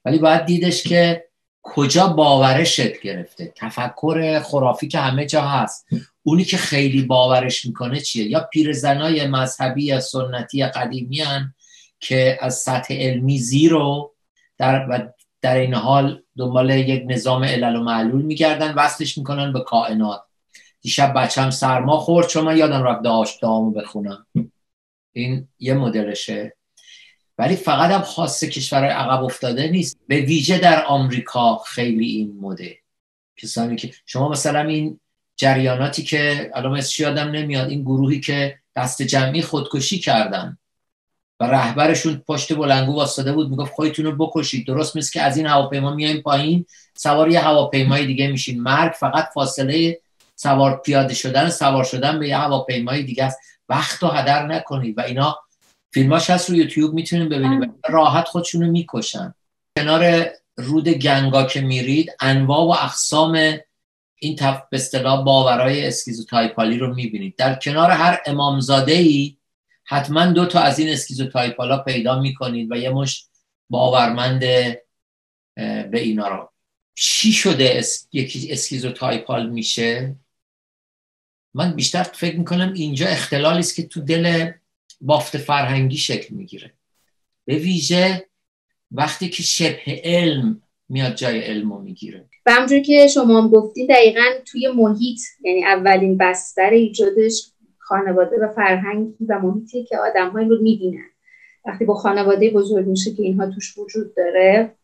ولی باید دیدش که کجا باورش شکل گرفته. تفکر خرافی که همه جا هست، اونی که خیلی باورش میکنه چیه؟ یا پیرزنای مذهبی یا سنتی قدیمی هن که از سطح علمی زیرو در این حال دنبال یک نظام علل و معلول میگردن، وصلش میکنن به کائنات. دیشب بچم سرما خورد چون من یادم رفت دعامو بخونم. این یه مدلشه، ولی فقط هم خاص کشورهای عقب افتاده نیست، به ویژه در آمریکا خیلی این مدل. کسانی که شما مثلا این جریاناتی که الان اسمش یادم نمیاد، این گروهی که دست جمعی خودکشی کردن و رهبرشون پشت بلندگو واسطه بود میگفت خودتون رو بکشید، درست مثل که از این هواپیما میایم پایین سوار یه هواپیمای دیگه میشین. مرگ فقط فاصله سوار شدن به یه هواپیمای دیگه است. وقت رو هدر نکنید. و اینا فیلماش هست رو یوتیوب میتونید ببینید، راحت خودشونو میکشن. کنار رود گنگا که میرید انواع و اقسام این به اصطلاح باورهای اسکیزوتایپالی رو میبینید. در کنار هر امامزاده‌ای حتما 2 تا از این اسکیزوتایپالا پیدا میکنید و یه مش باورمند به اینا رو. چی شده یکی اسکیزوتایپال میشه؟ من بیشتر فکر میکنم اینجا اختلالی است که تو دل بافت فرهنگی شکل میگیره، به ویژه وقتی که شبه علم میاد جای علمو میگیره. و همونجور که شما هم گفتین دقیقاً توی محیط، یعنی اولین بستر ایجادش خانواده و فرهنگی و محیطی که آدم‌ها این رو می‌بینن. وقتی با خانواده بزرگ میشه که اینها توش وجود داره،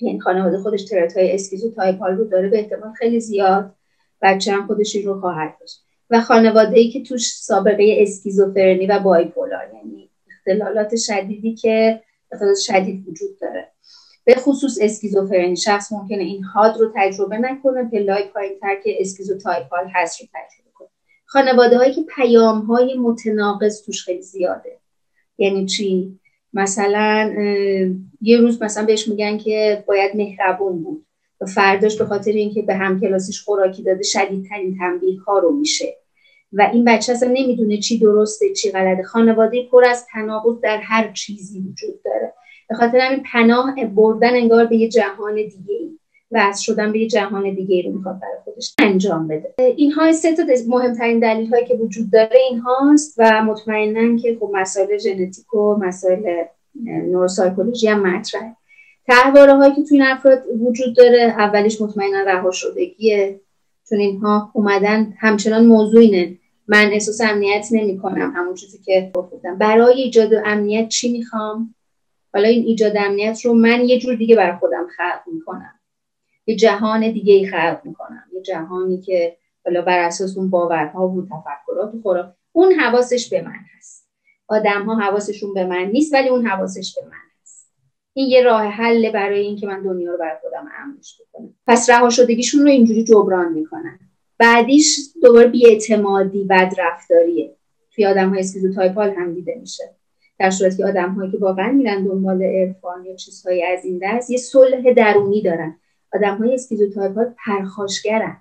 یعنی خانواده خودش ترت‌های اسکیزوتایپال رو داره، به احتمال خیلی زیاد بچه هم خودش این رو خواهد داشت. و خانواده‌ای که توش سابقه اسکیزوفرنی و بایپولار، یعنی اختلالات شدیدی که اختلالات شدید وجود داره، به خصوص اسکیزوفرنی، شخص ممکنه این حاد رو تجربه نکنه، پله‌های پایین‌تر که اسکیزوتایپال هست رو تجربه کنه. خانواده‌هایی که پیام‌های متناقض توش خیلی زیاده. یعنی چی؟ مثلا یه روز مثلا بهش میگن که باید مهربون بود و فرداش به خاطر اینکه به همکلاسیش خوراکی داده شدیدترین تنبیه‌ها رو میشه و این بچه اصلا نمیدونه چی درسته چی غلطه. خانواده پر از تناقض در هر چیزی وجود داره. به خاطر همین پناه بردن انگار به یه جهان دیگه‌ای، واسه شدن به یه جهان دیگه‌ای رو میخواد برای خودش انجام بده. اینها 3 تا مهمترین دلیل‌هایی که وجود داره این هاست و مطمئناً که خب مسائل ژنتیک و مسائل نوروسایکولوژی هم مطرحه. تحواره‌هایی که توی این افراد وجود داره، اولیش مطمئناً رها شدگیه، چون اینها اومدن همچنان موضوعینه. من احساس امنیت نمی‌کنم، همون چیزی که گفتم. برای ایجاد امنیت چی می‌خوام؟ حالا این ایجاد امنیت رو من یه جور دیگه برای خودم خلق می‌کنم. یه جهان دیگه‌ای خلق می‌کنم. یه جهانی که حالا بر اساس اون باورها و تفکرات و خرافات، اون حواسش به من هست. آدم‌ها حواسشون به من نیست ولی اون حواسش به من هست. این یه راه حل برای این که من دنیا رو برای خودم امنش بکنم. پس رها شدگیشون رو اینجوری جبران می‌کنن. بعدیش دوباره بی‌اعتمادی، بدرفتاریه. توی آدم‌های اسکیزوتایپال هم دیده میشه. در صورتی که آدم‌هایی که واقعا میرن دنبال عرفان یا چیزهای از این دست، یه صلح درونی دارن. آدم‌های اسکیزوتایپال پرخاشگرن،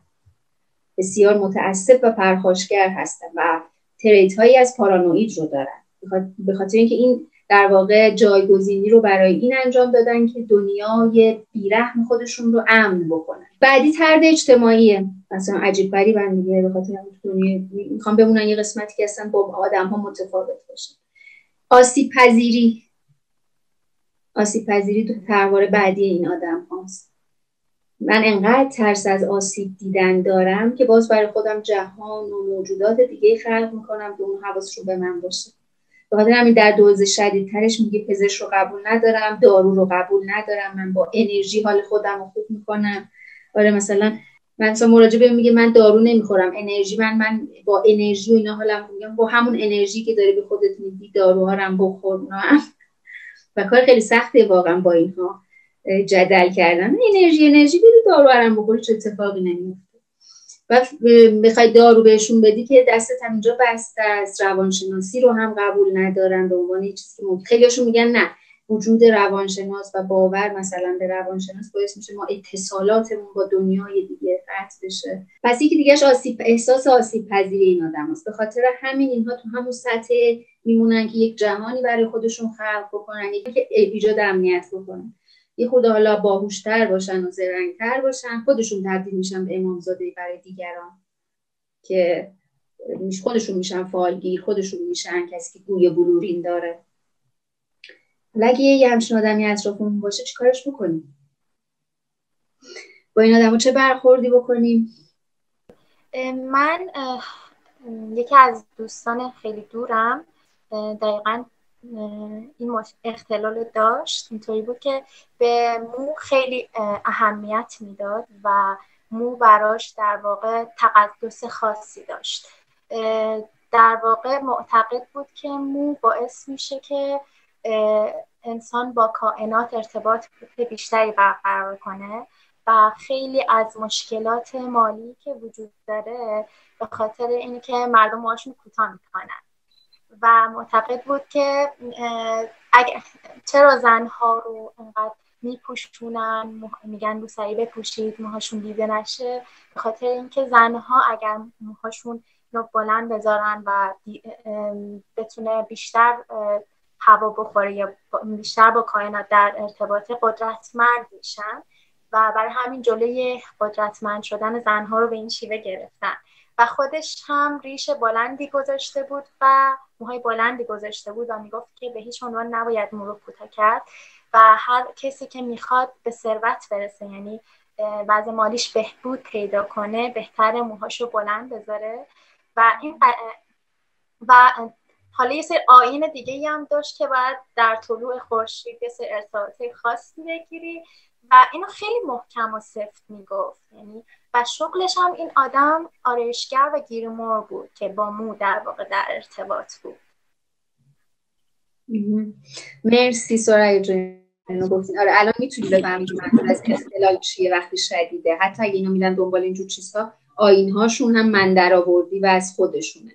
بسیار متعصب و پرخاشگر هستن و تریت‌هایی از پارانوید رو دارن، به خاطر اینکه این در واقع جایگزینی رو برای این انجام دادن که دنیای بیرحم خودشون رو امن بکنن. بعدی طرد اجتماعیه، مثلا عجیب غریبن دیگه، به خاطر دنیا میخوام بمونن یه قسمتی که اصلا با آدم‌ها متفاوت باشن. آسیب پذیری تو طرحواره بعدی این آدم هاست. من انقدر ترس از آسیب دیدن دارم که باز برای خودم جهان و موجودات دیگه خلق میکنم که اون حواسشون به من باشه. به خاطر همین در دوز شدیدترش میگه پزشک رو قبول ندارم، دارو رو قبول ندارم، من با انرژی حال خودم رو خوب میکنم. آره مثلا مراجع بهم میگه من دارو نمیخورم، انرژی من با انرژی و اینا حالم میگم با همون انرژی که داری به خودت میدی داروها رو هم بخور. و کار خیلی سخته واقعا با اینها جدل کردن. انرژی بدی دارو رو بخوری چه اتفاقی نمیفته. و میخوای دارو بهشون بدی که دستت هم اینجا بسته است. روانشناسی رو هم قبول ندارن به عنوان چیزی که خیلیاشون میگن نه، وجود روانشناس و باور مثلا به روانشناس باعث میشه ما اتصالاتمون با دنیای دیگه قطع بشه. پس یکی دیگهش احساس آسیب پذیری این آدماست. به خاطر همین اینها تو همون سطح میمونن که یک جهانی برای خودشون خلق بکنن، یکی که ایجاد امنیت بکنن، یه خود حالا باهوشتر باشن و زرنگتر باشن، خودشون تبدیل میشن به امامزاده برای دیگران که خودشون میشن فالگیر، خودشون میشن کسی که گوی بلورین داره. اگه یه همچین آدمی اطرافمون باشه چی کارش بکنیم؟ با این آدمو چه برخوردی بکنیم؟ من یکی از دوستان خیلی دورم دقیقاً این اختلال داشت. اینطوری بود که به مو خیلی اهمیت میداد و مو براش در واقع تقدس خاصی داشت. در واقع معتقد بود که مو باعث میشه که انسان با کائنات ارتباط بیشتری برقرار کنه و خیلی از مشکلات مالی که وجود داره به خاطر اینکه مردم موهاشون کوتاه میکنن و معتقد بود که چرا زنها رو انقدر میپوشونن، میگن روسری بپوشید موهاشون دیده نشه، به خاطر اینکه زنها اگر موهاشون رو بلند بذارن و بتونه بیشتر هوا بخوره یا بیشتر با کائنات در ارتباط قدرتمند میشن و برای همین جلوی قدرتمند شدن زنها رو به این شیوه گرفتن. و خودش هم ریش بلندی گذاشته بود و موهای بلندی گذاشته بود و میگفت که به هیچ عنوان نباید مو رو کوتاه کرد و هر کسی که میخواد به ثروت برسه، یعنی وضع مالیش بهبود پیدا کنه، بهتره موهاشو بلند بذاره. و حالا یه سری آیین دیگه هم داشت که باید در طلوع خورشید یه سری ارتباطات خاصی بگیری و اینو خیلی محکم و سفت میگفت. یعنی و شغلش هم این آدم آرایشگر و گیرمور بود که با مو در واقع در ارتباط بود. مرسی سرای جون اینو گفتین. آره الان میتونی بفهمی که منظور از اختلال چیه وقتی شدیده. حتی اگه اینا میرن دنبال اینجور چیزها، آیین‌هاشون هم من درآوردی و از خودشونه.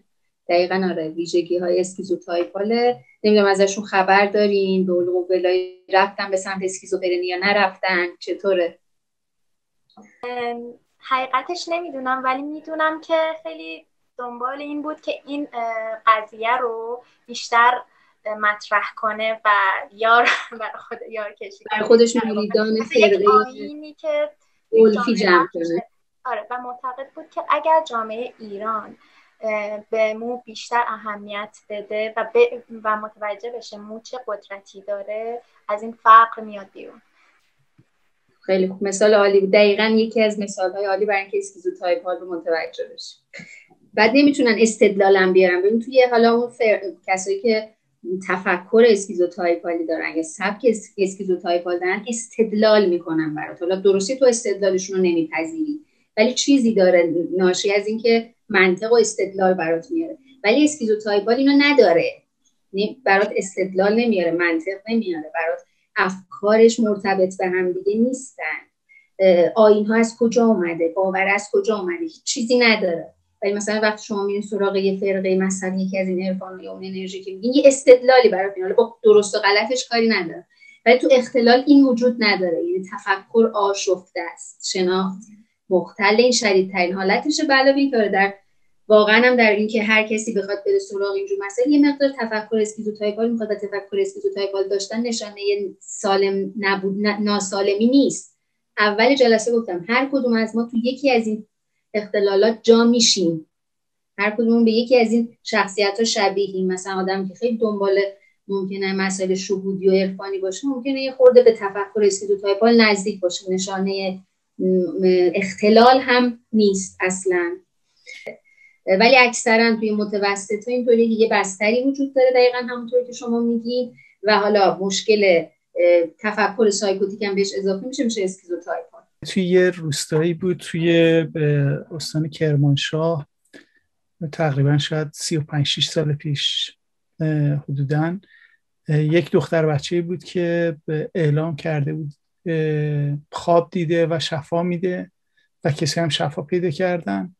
دقیقاً آره، ویژگی‌های اسکیزوتایپاله. نمیدونم ازشون خبر دارین؟ دولای رفتن به سمت اسکیزوفرنی یا نرفتن؟ چطوره؟ حقیقتش نمیدونم، ولی میدونم که خیلی دنبال این بود که این قضیه رو بیشتر مطرح کنه و یار کشی برای خودش مریدان فرقه آیینی که الفی جمع کنه. آره و معتقد بود که اگر جامعه ایران به مو بیشتر اهمیت بده و متوجه بشه مو چه قدرتی داره، از این فقر میاد بیرون. خیلی خوب، مثال عالی بود. دقیقاً یکی از مثال‌های عالی برای اینکه اسکیزوتایپ‌ها رو متوجه بشه. بعد نمیتونن استدلالم بیارن. ببین توی حالا اون کسایی که تفکر اسکیزوتایپالی دارن یا سبک اسکیزوتایپال دارن استدلال میکنن برات. حالا درستی تو استدلالشون رو نمیپذیری ولی چیزی داره ناشی از اینکه منطق و استدلال برات میاره. ولی اسکیزوتایپال اینو نداره، برات استدلال نمیاره، منطق نمیاره برات، افکارش مرتبط به هم دیگه نیستن، آیین‌ها از کجا اومده، باور از کجا اومده، هیچ چیزی نداره. ولی مثلا وقتی شما میرین سراغ یه فرقه مثلا یکی از این عرفان یا اون انرژی که میگین، یه استدلالی برات میاره، با درست و غلطش کاری نداره. ولی تو اختلال این وجود نداره، یعنی تفکر آشفته است، شناخت مختل این شدیدترین حالتشه. علاوه اینکه در واقعا هم در این که هر کسی بخواد بره سراغ اینجور مسائل یه مقدار تفکر اسکیزوتایپال میخواد و تفکر اسکیزوتایپال داشتن نشانه سالم نبود ناسالمی نیست. اول جلسه گفتم هر کدوم از ما تو یکی از این اختلالات جا میشیم، هر کدوم به یکی از این شخصیت‌ها شبیهیم. مثلا آدم که خیلی دنبال ممکنه مسائل شهودی و عرفانی باشه ممکنه یه خورده به تفکر اسکیزوتایپال نزدیک باشه، نشانه اختلال هم نیست اصلا. ولی اکثرا توی متوسطا اینطوریه که یه بستری وجود داره دقیقاً همونطوری که شما میگین و حالا مشکل تفکر سایکوتیک هم بهش اضافه میشه اسکیزوتایپال. توی یه روستایی بود توی استان کرمانشاه تقریبا شاید 35-6 سال پیش حدوداً، یک دختر بچه‌ای بود که اعلام کرده بود خواب دیده و شفا میده و کسی هم شفا پیدا کردن.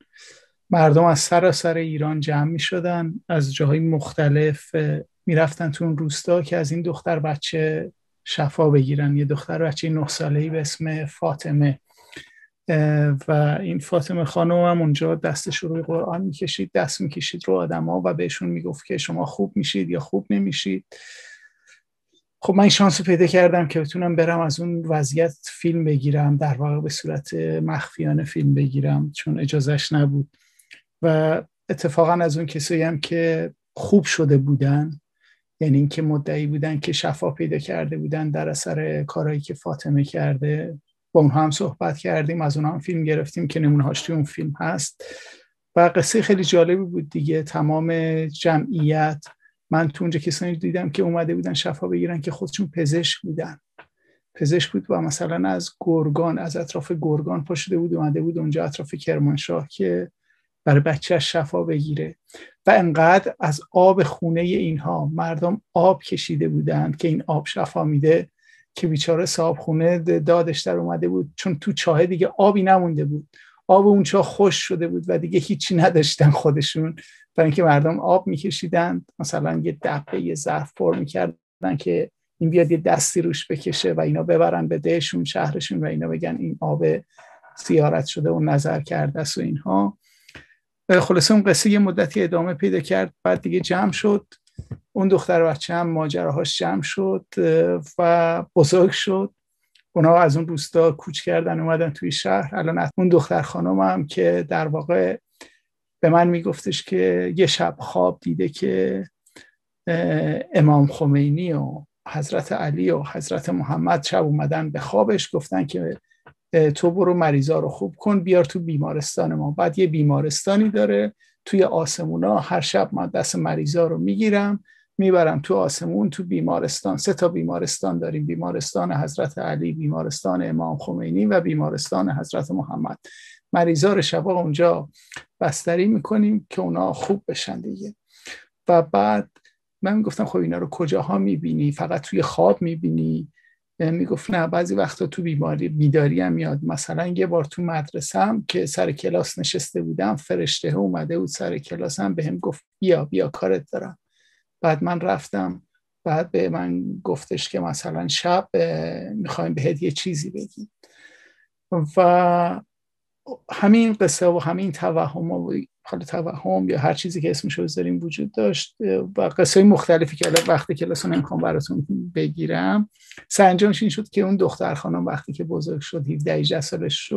مردم از سراسر ایران جمع می شدن، از جاهای مختلف می رفتن تو اون روستا که از این دختر بچه شفا بگیرن. یه دختر بچه 9 ساله‌ای به اسم فاطمه و این فاطمه خانم هم اونجا دستش روی قرآن می کشید، دست می کشید رو آدم ها و بهشون می گفت که شما خوب میشید یا خوب نمیشید. خب من شانس پیدا کردم که بتونم برم از اون وضعیت فیلم بگیرم، در واقع به صورت مخفیانه فیلم بگیرم چون اجازهش نبود. و اتفاقا از اون کسایی هم که خوب شده بودن، یعنی این که مدعی بودن که شفا پیدا کرده بودن در اثر کارهایی که فاطمه کرده، با اونها هم صحبت کردیم، از اونها هم فیلم گرفتیم که نمونه‌هاش توی اون فیلم هست و قصه خیلی جالبی بود دیگه. تمام جمعیت، من تو اونجا کسانی دیدم که اومده بودن شفا بگیرن که خودشون پزشک بودن، پزشک بود و مثلا از گرگان، از اطراف گرگان پاشده بود اومده بود اونجا اطراف کرمانشاه که برای بچه‌اش شفا بگیره. و انقدر از آب خونه اینها مردم آب کشیده بودند که این آب شفا میده که بیچاره صاحب خونه دادش در اومده بود چون تو چاه دیگه آبی نمونده بود، آب اون چاه خوش شده بود و دیگه هیچی نداشتن خودشون، برای اینکه مردم آب میکشیدن، مثلا یه دبه یه ظرف پر میکردن که این بیاد یه دستی روش بکشه و اینا ببرن به دهشون شهرشون و اینا بگن این آب زیارت شده و نظر کرده است و اینها. خلاصه اون قصه یه مدتی ادامه پیدا کرد، بعد دیگه جمع شد، اون دختر بچه هم ماجراهاش جمع شد و بزرگ شد. اونا از اون روستا کوچ کردن اومدن توی شهر. الان اون دختر خانم هم که در واقع به من میگفتش که یه شب خواب دیده که امام خمینی و حضرت علی و حضرت محمد شب اومدن به خوابش گفتن که تو برو مریضا رو خوب کن بیار تو بیمارستان ما. بعد یه بیمارستانی داره توی آسمونا، هر شب من دست مریضا رو میگیرم میبرم تو آسمون تو بیمارستان. 3 بیمارستان داریم، بیمارستان حضرت علی، بیمارستان امام خمینی و بیمارستان حضرت محمد. مریضا رو شبا اونجا بستری میکنیم که اونا خوب بشن دیگه. و بعد من گفتم خب اینا رو کجاها میبینی؟ فقط توی خواب میبینی؟ میگفت نه، بعضی وقتا تو بیداری هم میاد. مثلا یه بار تو مدرسه‌ام که سر کلاس نشسته بودم، فرشته اومده بود سر کلاسم بهم گفت بیا کارت دارم. بعد من رفتم، بعد به من گفتش که مثلا شب میخوایم بهت یه چیزی بگیم. و همین قصه و همین توهم یا هر چیزی که اسمشو بذاریم وجود داشت و قصه مختلفی که وقتی کلاس رو نمیخوام براتون بگیرم. سرانجامش این شد که اون دختر خانم وقتی که بزرگ شد 17-18 سالش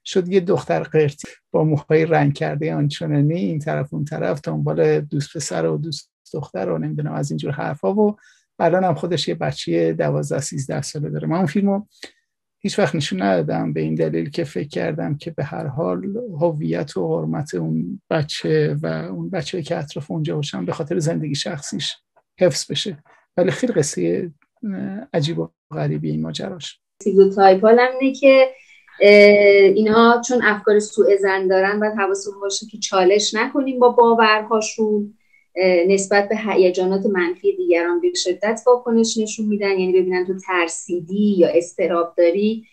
شد یه دختر قرتی با موهای رنگ کرده آنچنانی این طرف اون طرف دنبال دوست پسر و دوست دختر و نمیدونم از اینجور حرفا و الان هم خودش یه بچه 12-13 ساله داره. من اون فیلمو هیچ وقت نشون ندادم به این دلیل که فکر کردم که به هر حال هویت و حرمت اون بچه و اون بچه‌ای که اطراف اونجا باشن به خاطر زندگی شخصیش حفظ بشه. ولی خیلی قصه عجیب و غریبی این ماجراش. اسکیزوتایپال هم اینه که اینا چون افکار سوء ظن دارن باید حواسمون باشه که چالش نکنیم با باورهاشون، نسبت به هیجانات منفی دیگران به شدت واکنش نشون میدن. یعنی ببینن تو ترسیدی یا اضطراب داری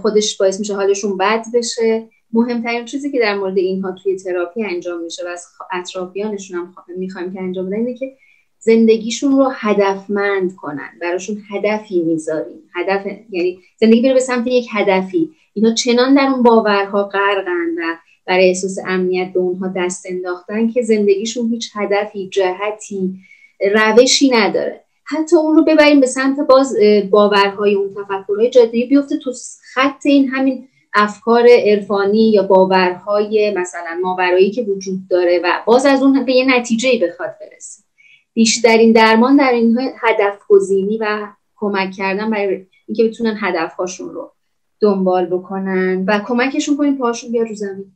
خودش باعث میشه حالشون بد بشه. مهمترین چیزی که در مورد اینها توی تراپی انجام میشه و از اطرافیانشون هم میخوایم که انجام بدن اینه که زندگیشون رو هدفمند کنن، براشون هدفی میذاریم. هدف یعنی زندگی بره به سمت یک هدفی. اینا چنان در اون باورها غرقن و برای احساس امنیت به اون اونها دست انداختن که زندگیشون هیچ هدفی، جهتی، روشی نداره. حتی اون رو ببریم به سمت باز باورهای اون تفکرهای جادویی، بیفته تو خط این همین افکار عرفانی یا باورهای مثلا ماورایی که وجود داره و باز از اون به یه نتیجه‌ای بخواد برسه. بیشترین درمان در این هدف گزینی و کمک کردن برای اینکه بتونن هدفهاشون رو دنبال بکنن و کمکشون کنیم پاهاشون بیاد رو زمین.